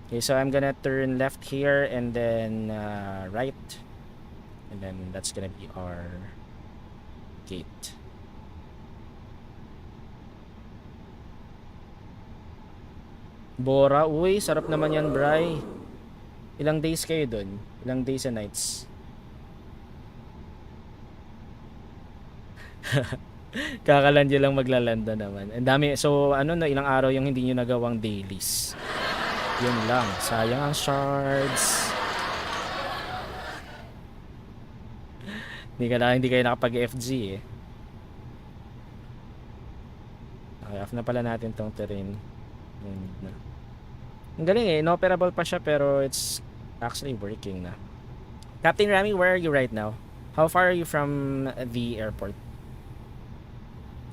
Okay, so I'm gonna turn left here and then right, and then that's gonna be our gate. Bora, uy, sarap naman yan, Bray. Ilang days kayo dun? Ilang days and nights? Kakaland nyo lang maglalanda naman. Ang dami. So ano no, ilang araw yung hindi nyo nagawang dailies. Yun lang. Sayang ang shards. Hindi kayo nakapag-FG eh. Okay, off na pala natin tong terrain. Ang galing eh. Inoperable pa siya pero it's actually working na. Captain Rami, where are you right now? How far are you from the airport?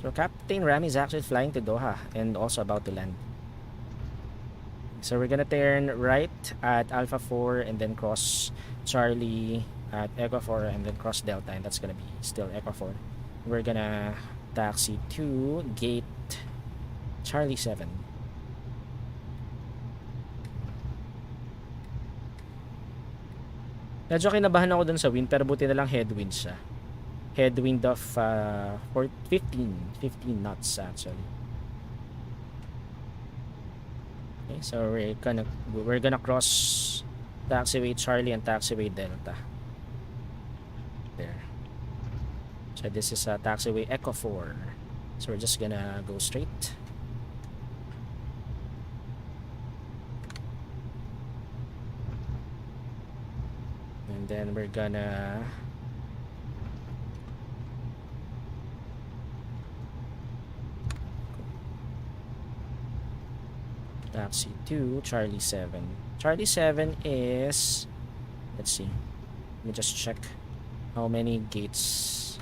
So Captain Rami is actually flying to Doha and also about to land. So we're gonna turn right at Alpha 4 and then cross Charlie at Echo 4 and then cross Delta, and that's gonna be still Echo 4. We're gonna taxi to gate Charlie 7. Medyo kinabahan ako dun sa wind, pero buti na lang headwind siya. Headwind of 15 knots actually. Okay, so we're gonna cross taxiway Charlie and taxiway Delta. There. So this is taxiway Echo 4. So we're just gonna go straight. And then we're gonna taxi to Charlie 7. Charlie 7 is, let's see, let me just check how many gates.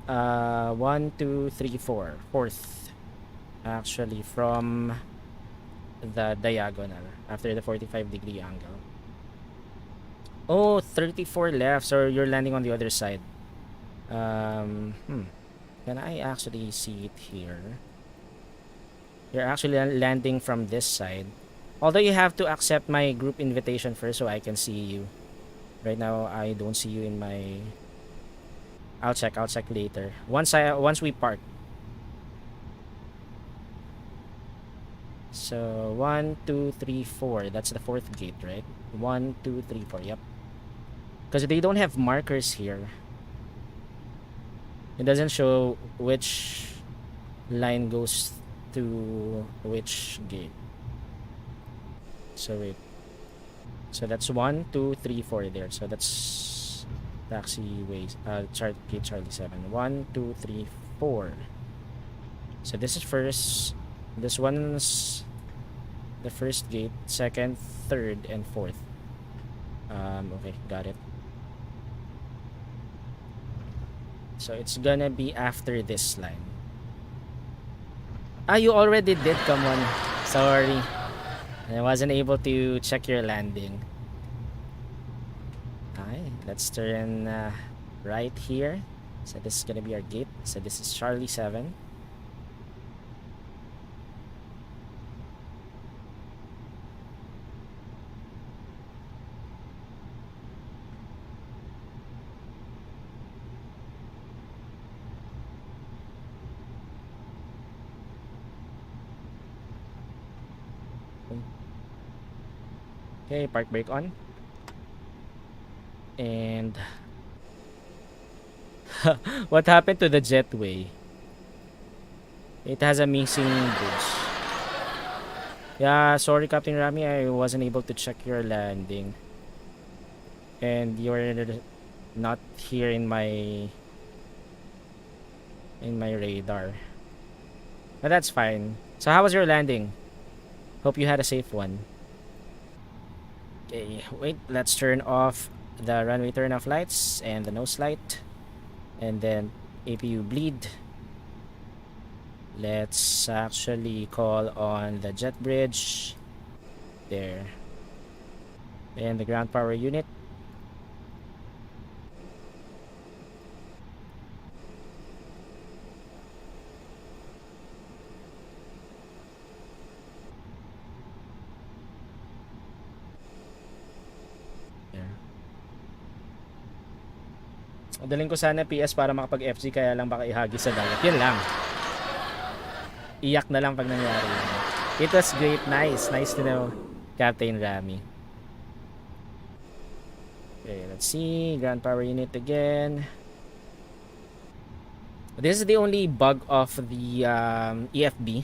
1, 2, 3, 4. Fourth actually from the diagonal after the 45-degree angle. Oh, 34 left, so you're landing on the other side. Can I actually see it here? You're actually landing from this side. Although you have to accept my group invitation first so I can see you. Right now I don't see you in my... I'll check later. Once we park. So 1, 2, 3, 4. That's the fourth gate, right? 1, 2, 3, 4. Yep. Because they don't have markers here. It doesn't show which line goes to which gate. So wait. So that's 1, 2, 3, 4 there. So that's taxiway gate Charlie 7. 1, 2, 3, 4. So this is first. This one's the first gate, second, third, and fourth. Okay, got it. So it's gonna be after this line. Ah, you already did, come on. Sorry. I wasn't able to check your landing. Okay, let's turn right here. So this is gonna be our gate. So this is Charlie 7. Okay, park brake on. And what happened to the jetway? It has a missing bridge. Yeah, sorry Captain Rami, I wasn't able to check your landing. And you're not here in my radar. But that's fine. So how was your landing? Hope you had a safe one. Okay, wait, let's turn off the runway turn-off lights and the nose light. And then APU bleed. Let's actually call on the jet bridge. There. And the ground power unit. Dalhin ko sana PS para makapag-FG, kaya lang baka ihagis sa dagat. Yun lang. Iyak na lang pag nangyari. It was great. Nice to know, Captain Rami. Okay, let's see. Ground power unit again. This is the only bug of the EFB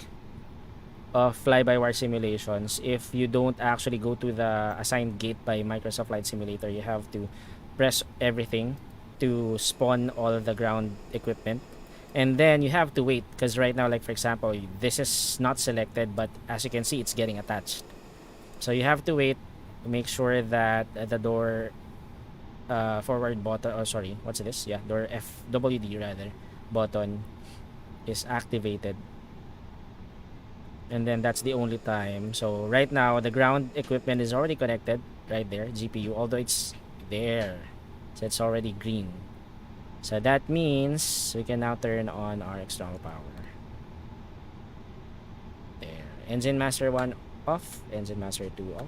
of fly-by-wire simulations. If you don't actually go to the assigned gate by Microsoft Flight Simulator, you have to press everything to spawn all of the ground equipment, and then you have to wait, because right now, like for example, this is not selected, but as you can see, it's getting attached. So you have to wait to make sure that the door forward button, or sorry, what's this? Yeah, door FWD rather button is activated, and then that's the only time. So right now the ground equipment is already connected right there, GPU, although it's there, so it's already green. So that means we can now turn on our external power. There, engine master 1 off, engine master 2 off.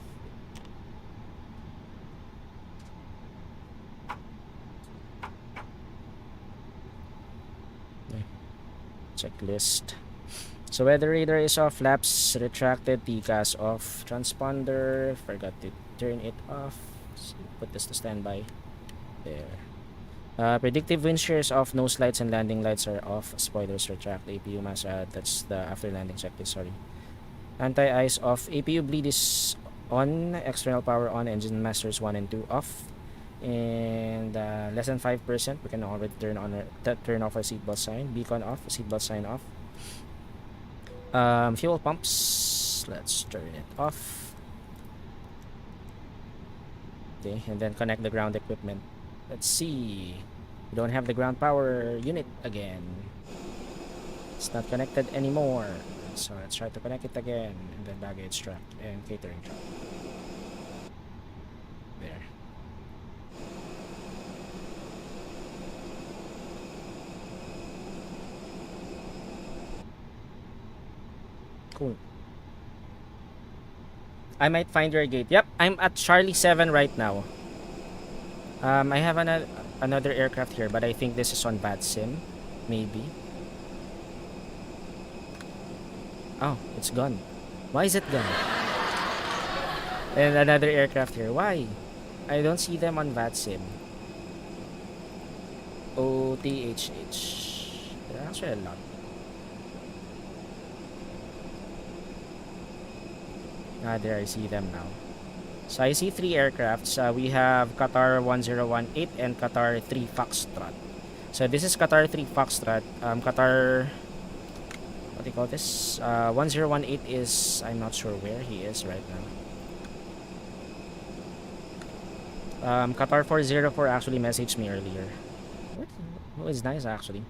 Checklist. So weather radar is off, flaps retracted, TCAS off, transponder, forgot to turn it off. So put this to standby. There. Predictive wind shear is off, nose lights and landing lights are off, spoilers retract, APU mass, that's the after landing checklist, sorry. Anti-ice off, APU bleed is on, external power on, engine masters 1 and 2 off. And less than 5%, we can already turn off our seatbelt sign. Beacon off, seatbelt sign off. Fuel pumps, let's turn it off. Okay, and then connect the ground equipment. Let's see, we don't have the ground power unit again. It's not connected anymore, so let's try to connect it again. And then baggage truck and catering truck. There. Cool. I might find your gate. Yep, I'm at Charlie 7 right now. I have another aircraft here, but I think this is on VATSIM. Maybe. Oh, it's gone. Why is it gone? And another aircraft here. Why? I don't see them on VATSIM. OTHH. There are actually a lot. There, I see them now. So I see 3 aircrafts. We have Qatar 1018 and Qatar 3 Foxtrot. So this is Qatar 3 Foxtrot. Qatar, what do you call this? 1018 is, I'm not sure where he is right now. Qatar 404 actually messaged me earlier. What? Oh, it's nice actually.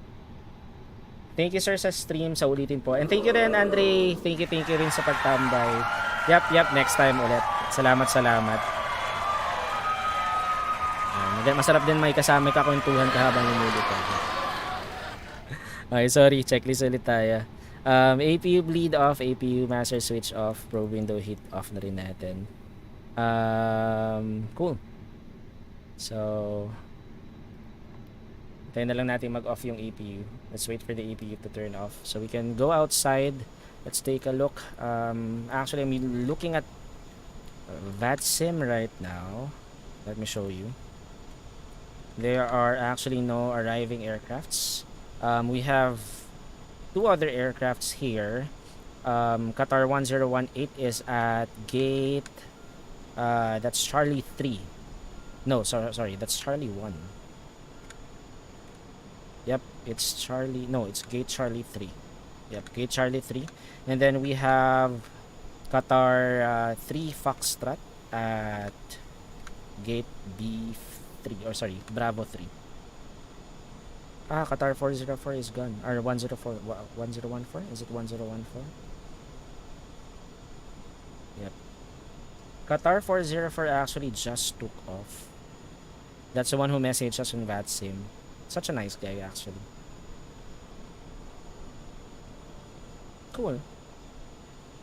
Thank you sir sa stream, sa ulitin po. And thank you rin Andre. Thank you rin sa pagtambay. Yep, next time ulit. Salamat. Masarap din may kasama kakwentuhan ka habang inulit ako. Okay, sorry, checklist ulit tayo. APU bleed off, APU master switch off, probe window heat off na rin natin. Cool. So tayo na lang natin mag-off yung APU. Let's wait for the APU to turn off so we can go outside. Let's take a look. Actually, I'm looking at VATSIM right now. Let me show you. There are actually no arriving aircrafts. We have 2 other aircrafts here. Qatar 1018 is at gate. That's Charlie 3. No, sorry, that's Charlie 1. Yep, it's Charlie. No, it's gate Charlie 3. Yep, gate Charlie 3. And then we have Qatar 3 Foxtrot at gate B3, or sorry, Bravo 3. Qatar 404 is gone. Or 104, 1014? Is it 1014? Yep. Qatar 404 actually just took off. That's the one who messaged us on VATSIM. Such a nice guy actually. Cool.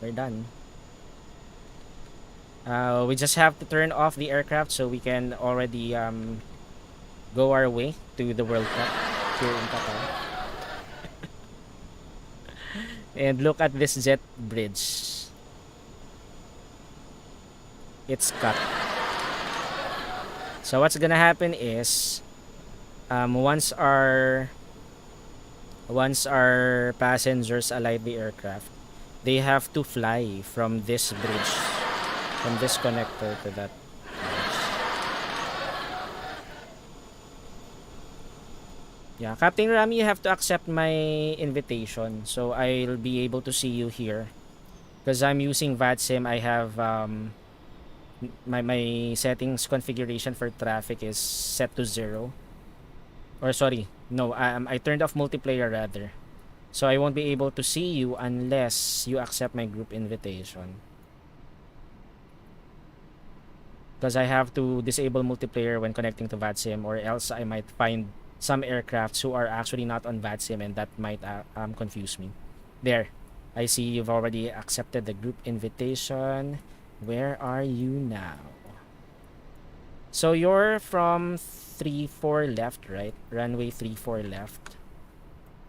We're done. We just have to turn off the aircraft so we can already go our way to the World Cup here in Qatar. And look at this jet bridge. It's cut. So what's gonna happen is once our passengers alight the aircraft, they have to fly from this bridge, from this connector to that bridge. Yeah, Captain Rami, you have to accept my invitation so I'll be able to see you here because I'm using VATSIM. I have my settings configuration for traffic is set to 0. Or sorry, no, I turned off multiplayer rather. So I won't be able to see you unless you accept my group invitation. Because I have to disable multiplayer when connecting to VATSIM, or else I might find some aircrafts who are actually not on VATSIM, and that might confuse me. There, I see you've already accepted the group invitation. Where are you now? So you're from 34 left, right? Runway 34 left.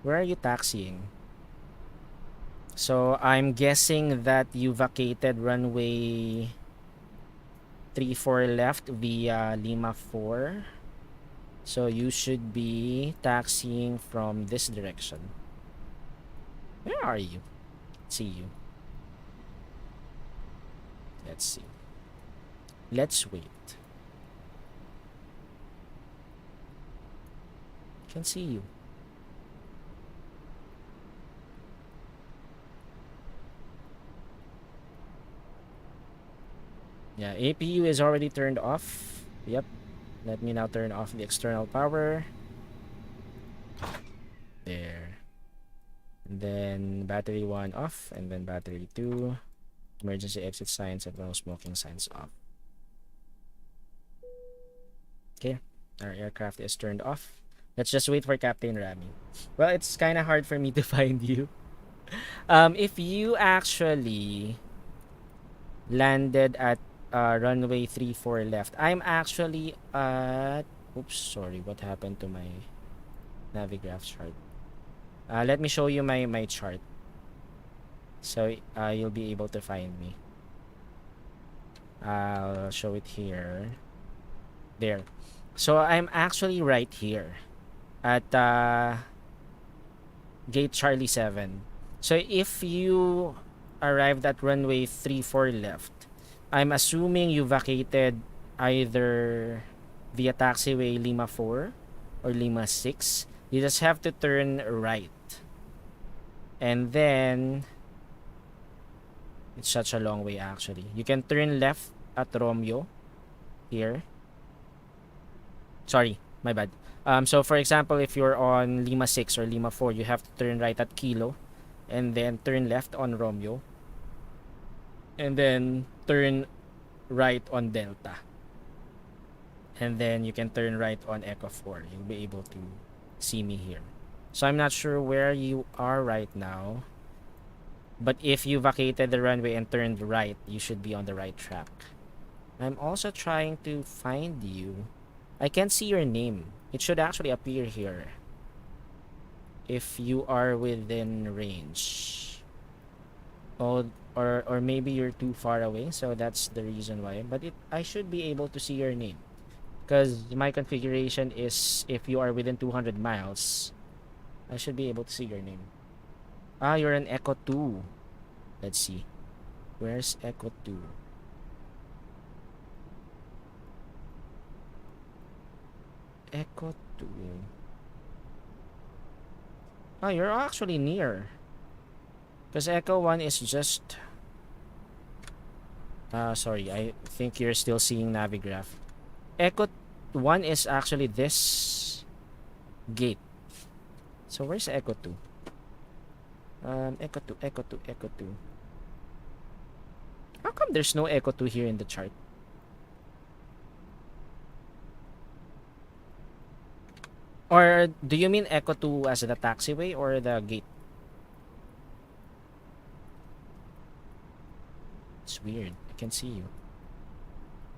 Where are you taxiing? So I'm guessing that you vacated runway 34 left via Lima 4. So you should be taxiing from this direction. Where are you? See you. Let's see. Let's wait. Can see you. Yeah, APU is already turned off. Yep. Let me now turn off the external power. There. And then battery 1 off, and then battery 2. Emergency exit signs and no smoking signs off. Okay, our aircraft is turned off. Let's just wait for Captain Rami. Well, it's kind of hard for me to find you. If you actually landed at runway 34 left, I'm actually at... Oops, sorry, what happened to my Navigraph chart? Let me show you my chart. So you'll be able to find me. I'll show it here. There. So I'm actually right here at gate Charlie 7. So if you arrived at runway 34 left, I'm assuming you vacated either via taxiway Lima 4 or Lima 6. You just have to turn right. And then it's such a long way actually. You can turn left at Romeo here. Sorry, my bad. So for example, if you're on Lima 6 or Lima 4, you have to turn right at Kilo and then turn left on Romeo. And then turn right on Delta. And then you can turn right on Echo 4. You'll be able to see me here. So I'm not sure where you are right now. But if you vacated the runway and turned right, you should be on the right track. I'm also trying to find you. I can't see your name. It should actually appear here if you are within range. Oh, or maybe you're too far away, so that's the reason why. But I should be able to see your name, because my configuration is if you are within 200 miles, I should be able to see your name. Ah, you're an Echo 2. Let's see. Where's Echo 2? Echo 2. Oh, you're actually near. Because Echo 1 is just... sorry, I think you're still seeing Navigraph. Echo 1 is actually this gate. So where's Echo 2? Echo 2, Echo 2, Echo 2. How come there's no Echo 2 here in the chart? Or do you mean Echo 2 as the taxiway or the gate? It's weird. I can't see you.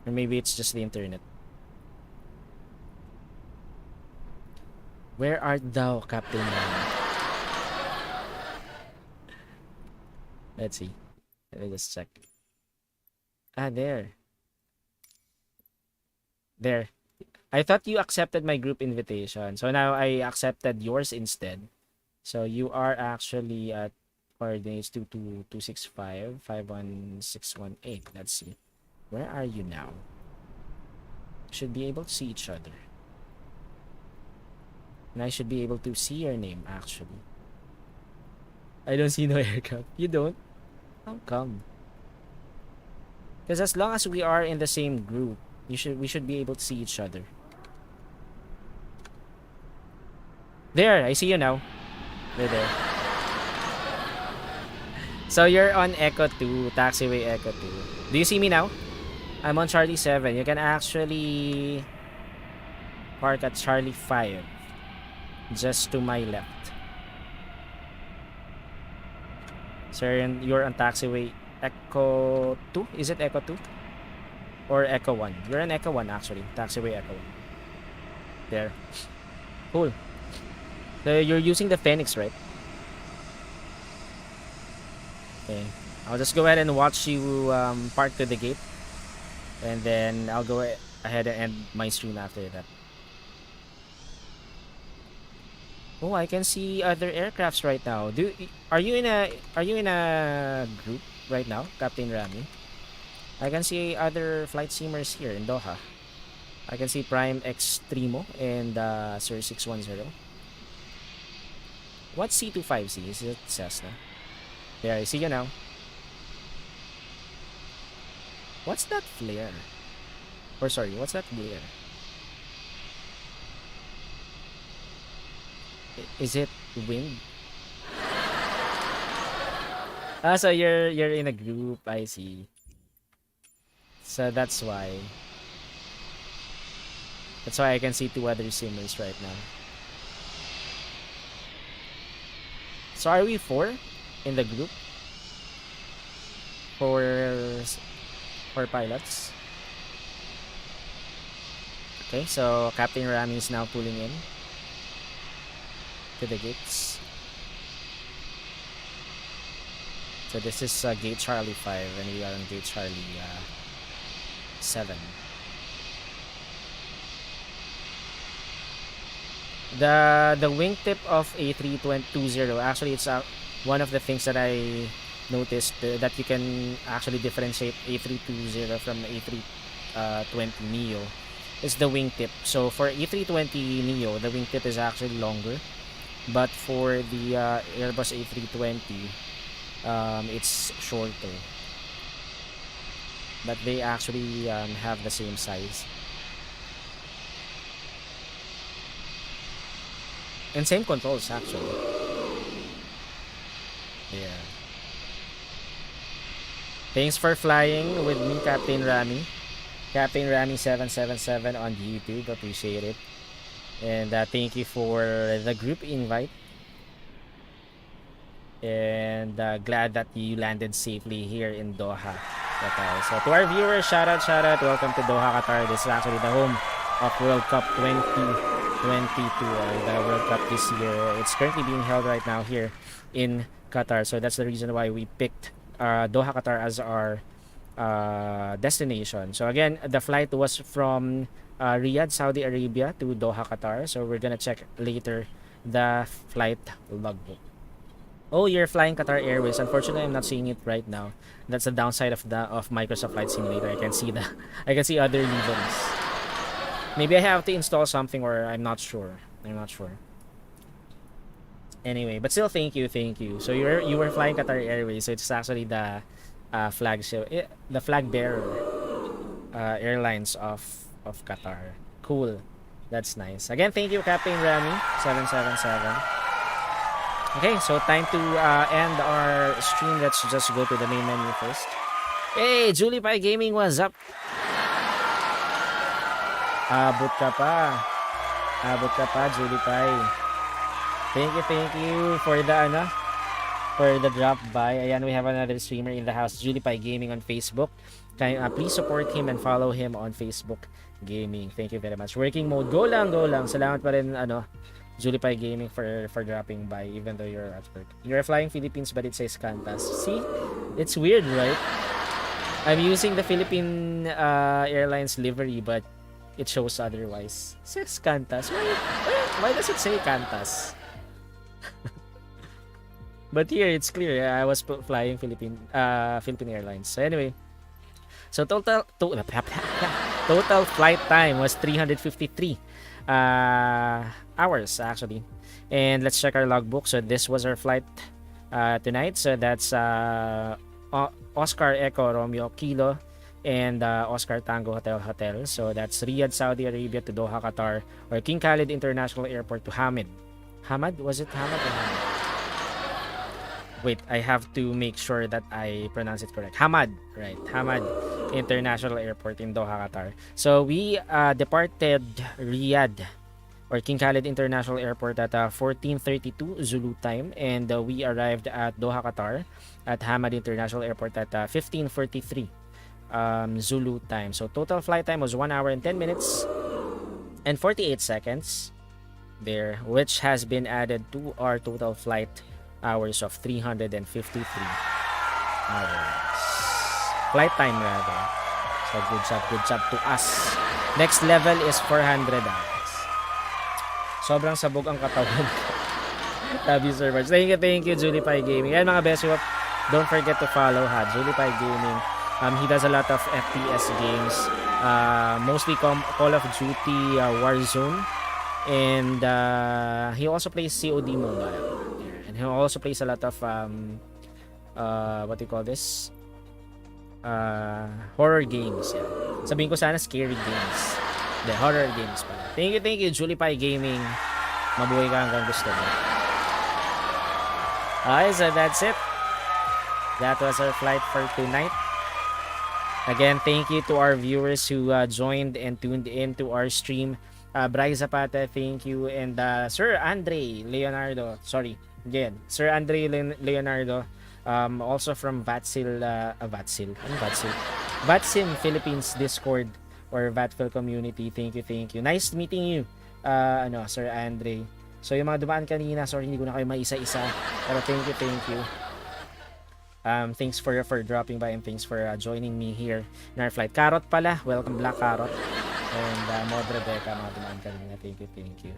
Or maybe it's just the internet. Where art thou, Captain? Let's see. Let me just check. Ah, there. There. I thought you accepted my group invitation. So now I accepted yours instead. So you are actually at coordinates 22265 51618. Let's see. Where are you now? Should be able to see each other. And I should be able to see your name actually. I don't see no aircraft. You don't? How come? Because as long as we are in the same group, we should be able to see each other. There, I see you now. You're there. So you're on Echo 2, taxiway Echo 2. Do you see me now? I'm on Charlie 7. You can actually park at Charlie 5. Just to my left. So you're on taxiway Echo 2? Is it Echo 2? Or Echo 1? You're on Echo 1 actually. Taxiway Echo 1. There. Cool. So you're using the Phoenix, right? Okay. I'll just go ahead and watch you park to the gate. And then I'll go ahead and end my stream after that. Oh, I can see other aircrafts right now. Are you in a group right now, Captain Rami? I can see other flight simmers here in Doha. I can see Prime Extremo and Sir 610. What's C25C? Is it Cessna? There, I see you now. What's that flare? Or sorry, what's that glare? Is it wind? Ah, so you're in a group, I see. So that's why. That's why I can see two other simmers right now. So are we 4 in the group? For pilots? Okay, so Captain Rami is now pulling in to the gates. So this is gate Charlie 5 and we are on gate Charlie 7. The wingtip of A320 actually it's one of the things that I noticed that you can actually differentiate A320 from A320 Neo is the wingtip. So for A320 Neo the wingtip is actually longer, but for the Airbus A320 it's shorter, but they actually have the same size and same controls actually. Yeah. Thanks for flying with me, Captain Rami. Captain Rami 777 on YouTube. Appreciate it. And thank you for the group invite. And glad that you landed safely here in Doha, Qatar. So to our viewers, shout out. Welcome to Doha, Qatar. This is actually the home of World Cup 2022, the World Cup this year. It's currently being held right now here in Qatar. So that's the reason why we picked Doha, Qatar as our destination. So again, the flight was from Riyadh, Saudi Arabia to Doha, Qatar. So we're gonna check later the flight logbook. Oh, you're flying Qatar Airways. Unfortunately, I'm not seeing it right now. That's the downside of Microsoft Flight Simulator. I can see other liveries. Maybe I have to install something, or I'm not sure. Anyway, but still, thank you. So you were flying Qatar Airways. So it's actually the flagship, the flag bearer airlines of Qatar. Cool. That's nice. Again, thank you, Captain Rami 777. Okay, so time to end our stream. Let's just go to the main menu first. Hey, Julie Pai Gaming, what's up? Abot ka pa, Julie Pai. Thank you for the drop by. Ayan, we have another streamer in the house, Julie Pai Gaming on Facebook. Please support him and follow him on Facebook Gaming. Thank you very much. Working mode, go lang. Salamat pa rin, Julie Pai Gaming for dropping by even though you're at work. You're flying Philippines but it says Qantas. See? It's weird, right? I'm using the Philippine Airlines livery but it shows otherwise. It says Qantas. Why does it say Qantas? But here it's clear. I was flying Philippine Airlines. So anyway, so total flight time was 353 hours actually. And let's check our logbook. So this was our flight tonight. So that's Oscar Echo Romeo Kilo and Oscar Tango Hotel. So that's Riyadh, Saudi Arabia to Doha, Qatar, or King Khalid International Airport to Hamid. Hamad? Was it Hamad or Hamad? Wait, I have to make sure that I pronounce it correct. Hamad, right? Hamad International Airport in Doha, Qatar. So we departed Riyadh or King Khalid International Airport at 14:32 Zulu time, and we arrived at Doha, Qatar at Hamad International Airport at 15:43 Zulu time. So total flight time was 1 hour and 10 minutes and 48 seconds there, which has been added to our total flight hours of 353 hours. Flight time rather. So good job to us. Next level is 400 hours. Sobrang sabog ang katawan. Love you so much. Thank you, Julie Pai Gaming. And mga Beshiewap, don't forget to follow Julie Pai Gaming. He does a lot of FPS games, mostly Call of Duty, Warzone, and he also plays COD Mobile. And he also plays a lot of what do you call this? Horror games. Yeah. Sabihin ko sana scary games. The horror games pala. Thank you, Julie Pai Gaming. Mabuhay ka hanggang gusto mo. Okay, so that's it. That was our flight for tonight. Again, thank you to our viewers who joined and tuned in to our stream. Bryce Zapata, thank you. And Sir Andre Leonardo, Sir Andre Leonardo, also from Vatsil, Vatsim Philippines Discord or Vatville community. Thank you. Nice meeting you, Sir Andre. So yung mga dumaan kanina, sorry hindi ko na kayo maisa-isa, pero thank you. Thanks for dropping by, and thanks for joining me here in our flight. Carrot pala, welcome Black Carrot. And Mod Rebecca, mga dumaan kanina. Thank you.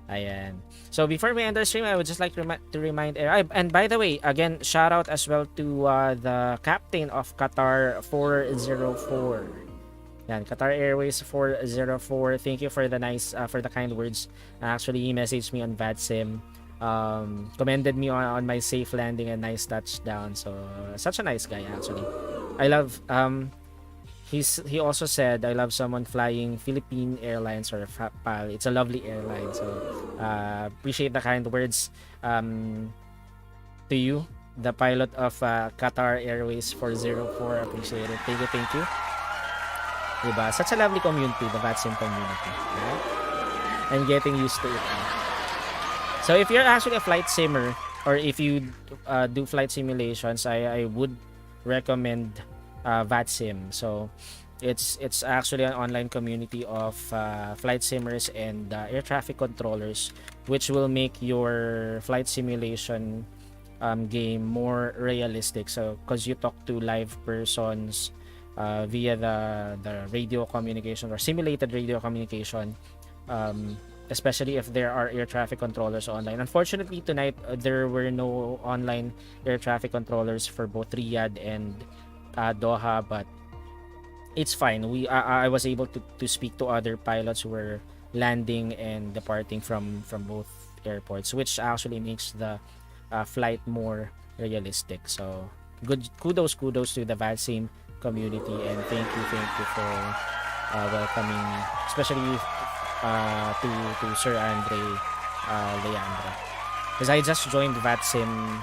Ayan. So before we end our stream, I would just like to remind, and by the way, again, shout out as well to the captain of Qatar 404. Yan, Qatar Airways 404. Thank you for the for the kind words. Actually, he messaged me on VATSIM. Commended me on my safe landing and nice touchdown. So such a nice guy actually. I love he also said, I love someone flying Philippine Airlines or PAL. It's a lovely airline. So appreciate the kind words to you, the pilot of Qatar Airways 404. Appreciate it. Thank you. Diba? Such a lovely community, the VATSIM community. Right? I'm getting used to it now. So if you're actually a flight simmer, or if you do flight simulations, I would recommend VATSIM. So it's actually an online community of flight simmers and air traffic controllers, which will make your flight simulation game more realistic. So because you talk to live persons via the radio communication or simulated radio communication, especially if there are air traffic controllers online. Unfortunately, tonight there were no online air traffic controllers for both Riyadh and Doha, but it's fine. I was able to speak to other pilots who were landing and departing from both airports, which actually makes the flight more realistic. So good kudos to the VATSIM community, and thank you for welcoming me, especially to Sir Andre Leandro, because I just joined VATSIM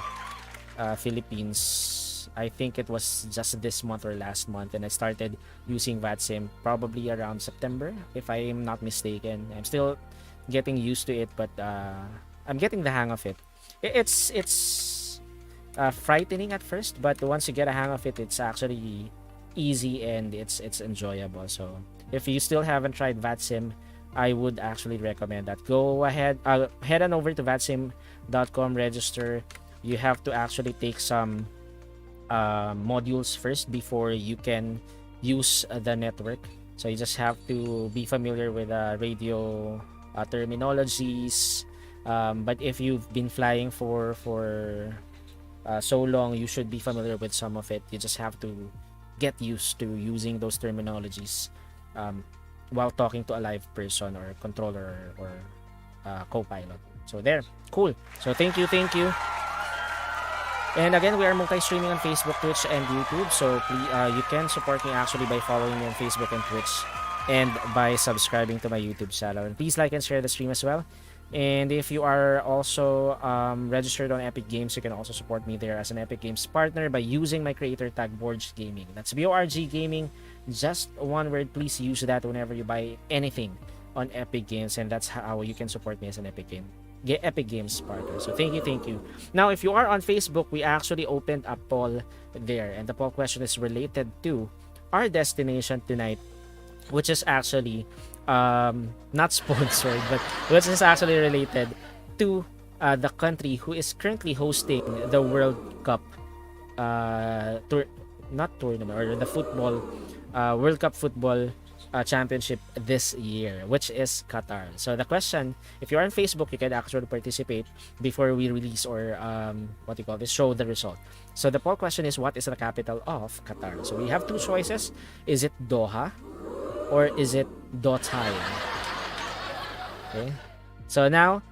Philippines. I think it was just this month or last month, and I started using VATSIM probably around September, if I am not mistaken. I'm still getting used to it, but I'm getting the hang of it. It's frightening at first, but once you get a hang of it, it's actually easy and it's enjoyable. So if you still haven't tried VATSIM, I would actually recommend that. Go ahead, head on over to vatsim.com, register. You have to actually take some modules first before you can use the network. So you just have to be familiar with radio terminologies. But if you've been flying for so long, you should be familiar with some of it. You just have to get used to using those terminologies while talking to a live person or controller or co-pilot. So there, cool. So thank you. And again, we are multi-streaming on Facebook, Twitch, and YouTube. So please, you can support me actually by following me on Facebook and Twitch, and by subscribing to my YouTube channel. And please like and share the stream as well. And if you are also registered on Epic Games, you can also support me there as an Epic Games partner by using my creator tag BORGGAMING. That's BORGGAMING. Just one word. Please use that whenever you buy anything on Epic Games, and that's how you can support me as an Epic Games partner. So thank you. Now, if you are on Facebook, we actually opened a poll there, and the poll question is related to our destination tonight, which is actually not sponsored, but which is actually related to the country who is currently hosting the World Cup tournament, or the football World Cup football championship this year, which is Qatar. So the question, if you're on Facebook, you can actually participate before we release, or show the result. So the poll question is, what is the capital of Qatar? So we have two choices. Is it Doha or is it Doha? Okay. So now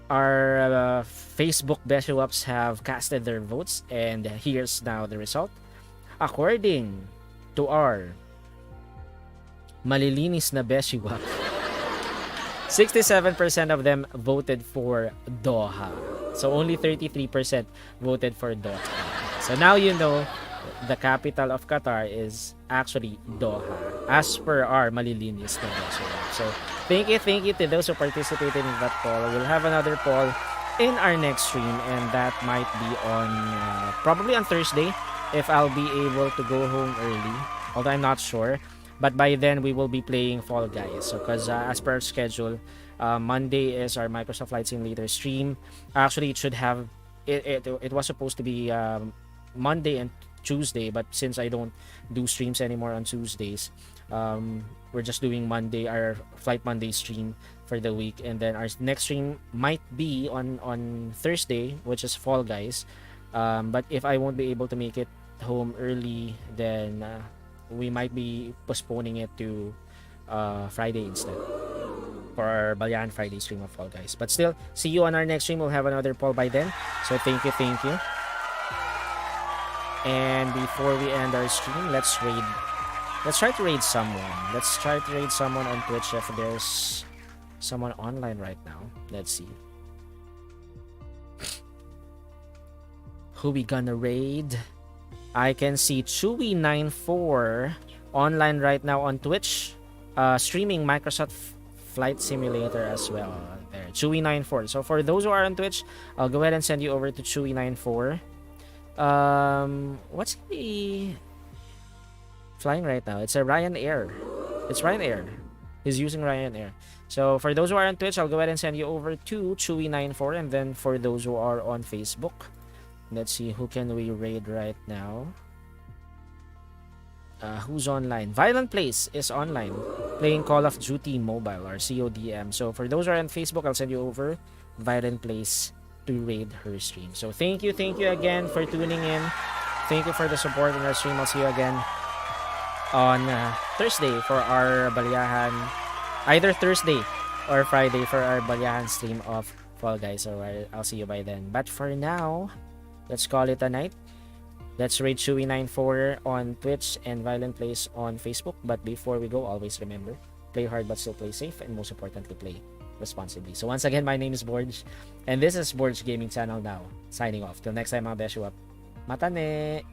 our Facebook Beshiewaps have casted their votes, and here's now the result. According to our malilinis na Beshiewap, 67% of them voted for Doha. So only 33% voted for Doha. So now you know the capital of Qatar is actually Doha, as per our malilinis na Beshiewap. So thank you to those who participated in that poll. We'll have another poll in our next stream, and that might be on probably on Thursday, if I'll be able to go home early, although I'm not sure. But by then we will be playing Fall Guys. So because as per our schedule, Monday is our Microsoft Flight Simulator stream. Actually, it should have it was supposed to be Monday and Tuesday, but since I don't do streams anymore on Tuesdays, we're just doing Monday, our Flight Monday stream for the week, and then our next stream might be on Thursday, which is Fall Guys. But if I won't be able to make it home early, then we might be postponing it to Friday instead, for our Balyahan Friday stream of Fall Guys. But still, see you on our next stream. We'll have another poll by then. So thank you. And before we end our stream, let's try to raid someone. Let's try to raid someone on Twitch if there's someone online right now. Let's see. Who we gonna raid? I can see Chewy94 online right now on Twitch, streaming Microsoft Flight Simulator as well. There, Chewy94. So for those who are on Twitch, I'll go ahead and send you over to Chewy94. What's he flying right now? It's a Ryanair. It's Ryanair. He's using Ryanair. So for those who are on Twitch, I'll go ahead and send you over to Chewy94, and then for those who are on Facebook, let's see, who can we raid right now? Who's online? Violent Place is online, playing Call of Duty Mobile, or CODM. So for those who are on Facebook, I'll send you over Violent Place to raid her stream. So thank you again for tuning in. Thank you for the support in our stream. I'll see you again on Thursday for our Balyahan, either Thursday or Friday for our Balyahan stream of Fall Guys. So I'll see you by then. But for now, let's call it a night. Let's raid Chewy94 on Twitch and Violent Place on Facebook. But before we go, always remember, play hard but still play safe, and most importantly, play responsibly. So once again, my name is Borg, and this is Borg's Gaming Channel now, signing off. Till next time, mga Beshiewap. Matane!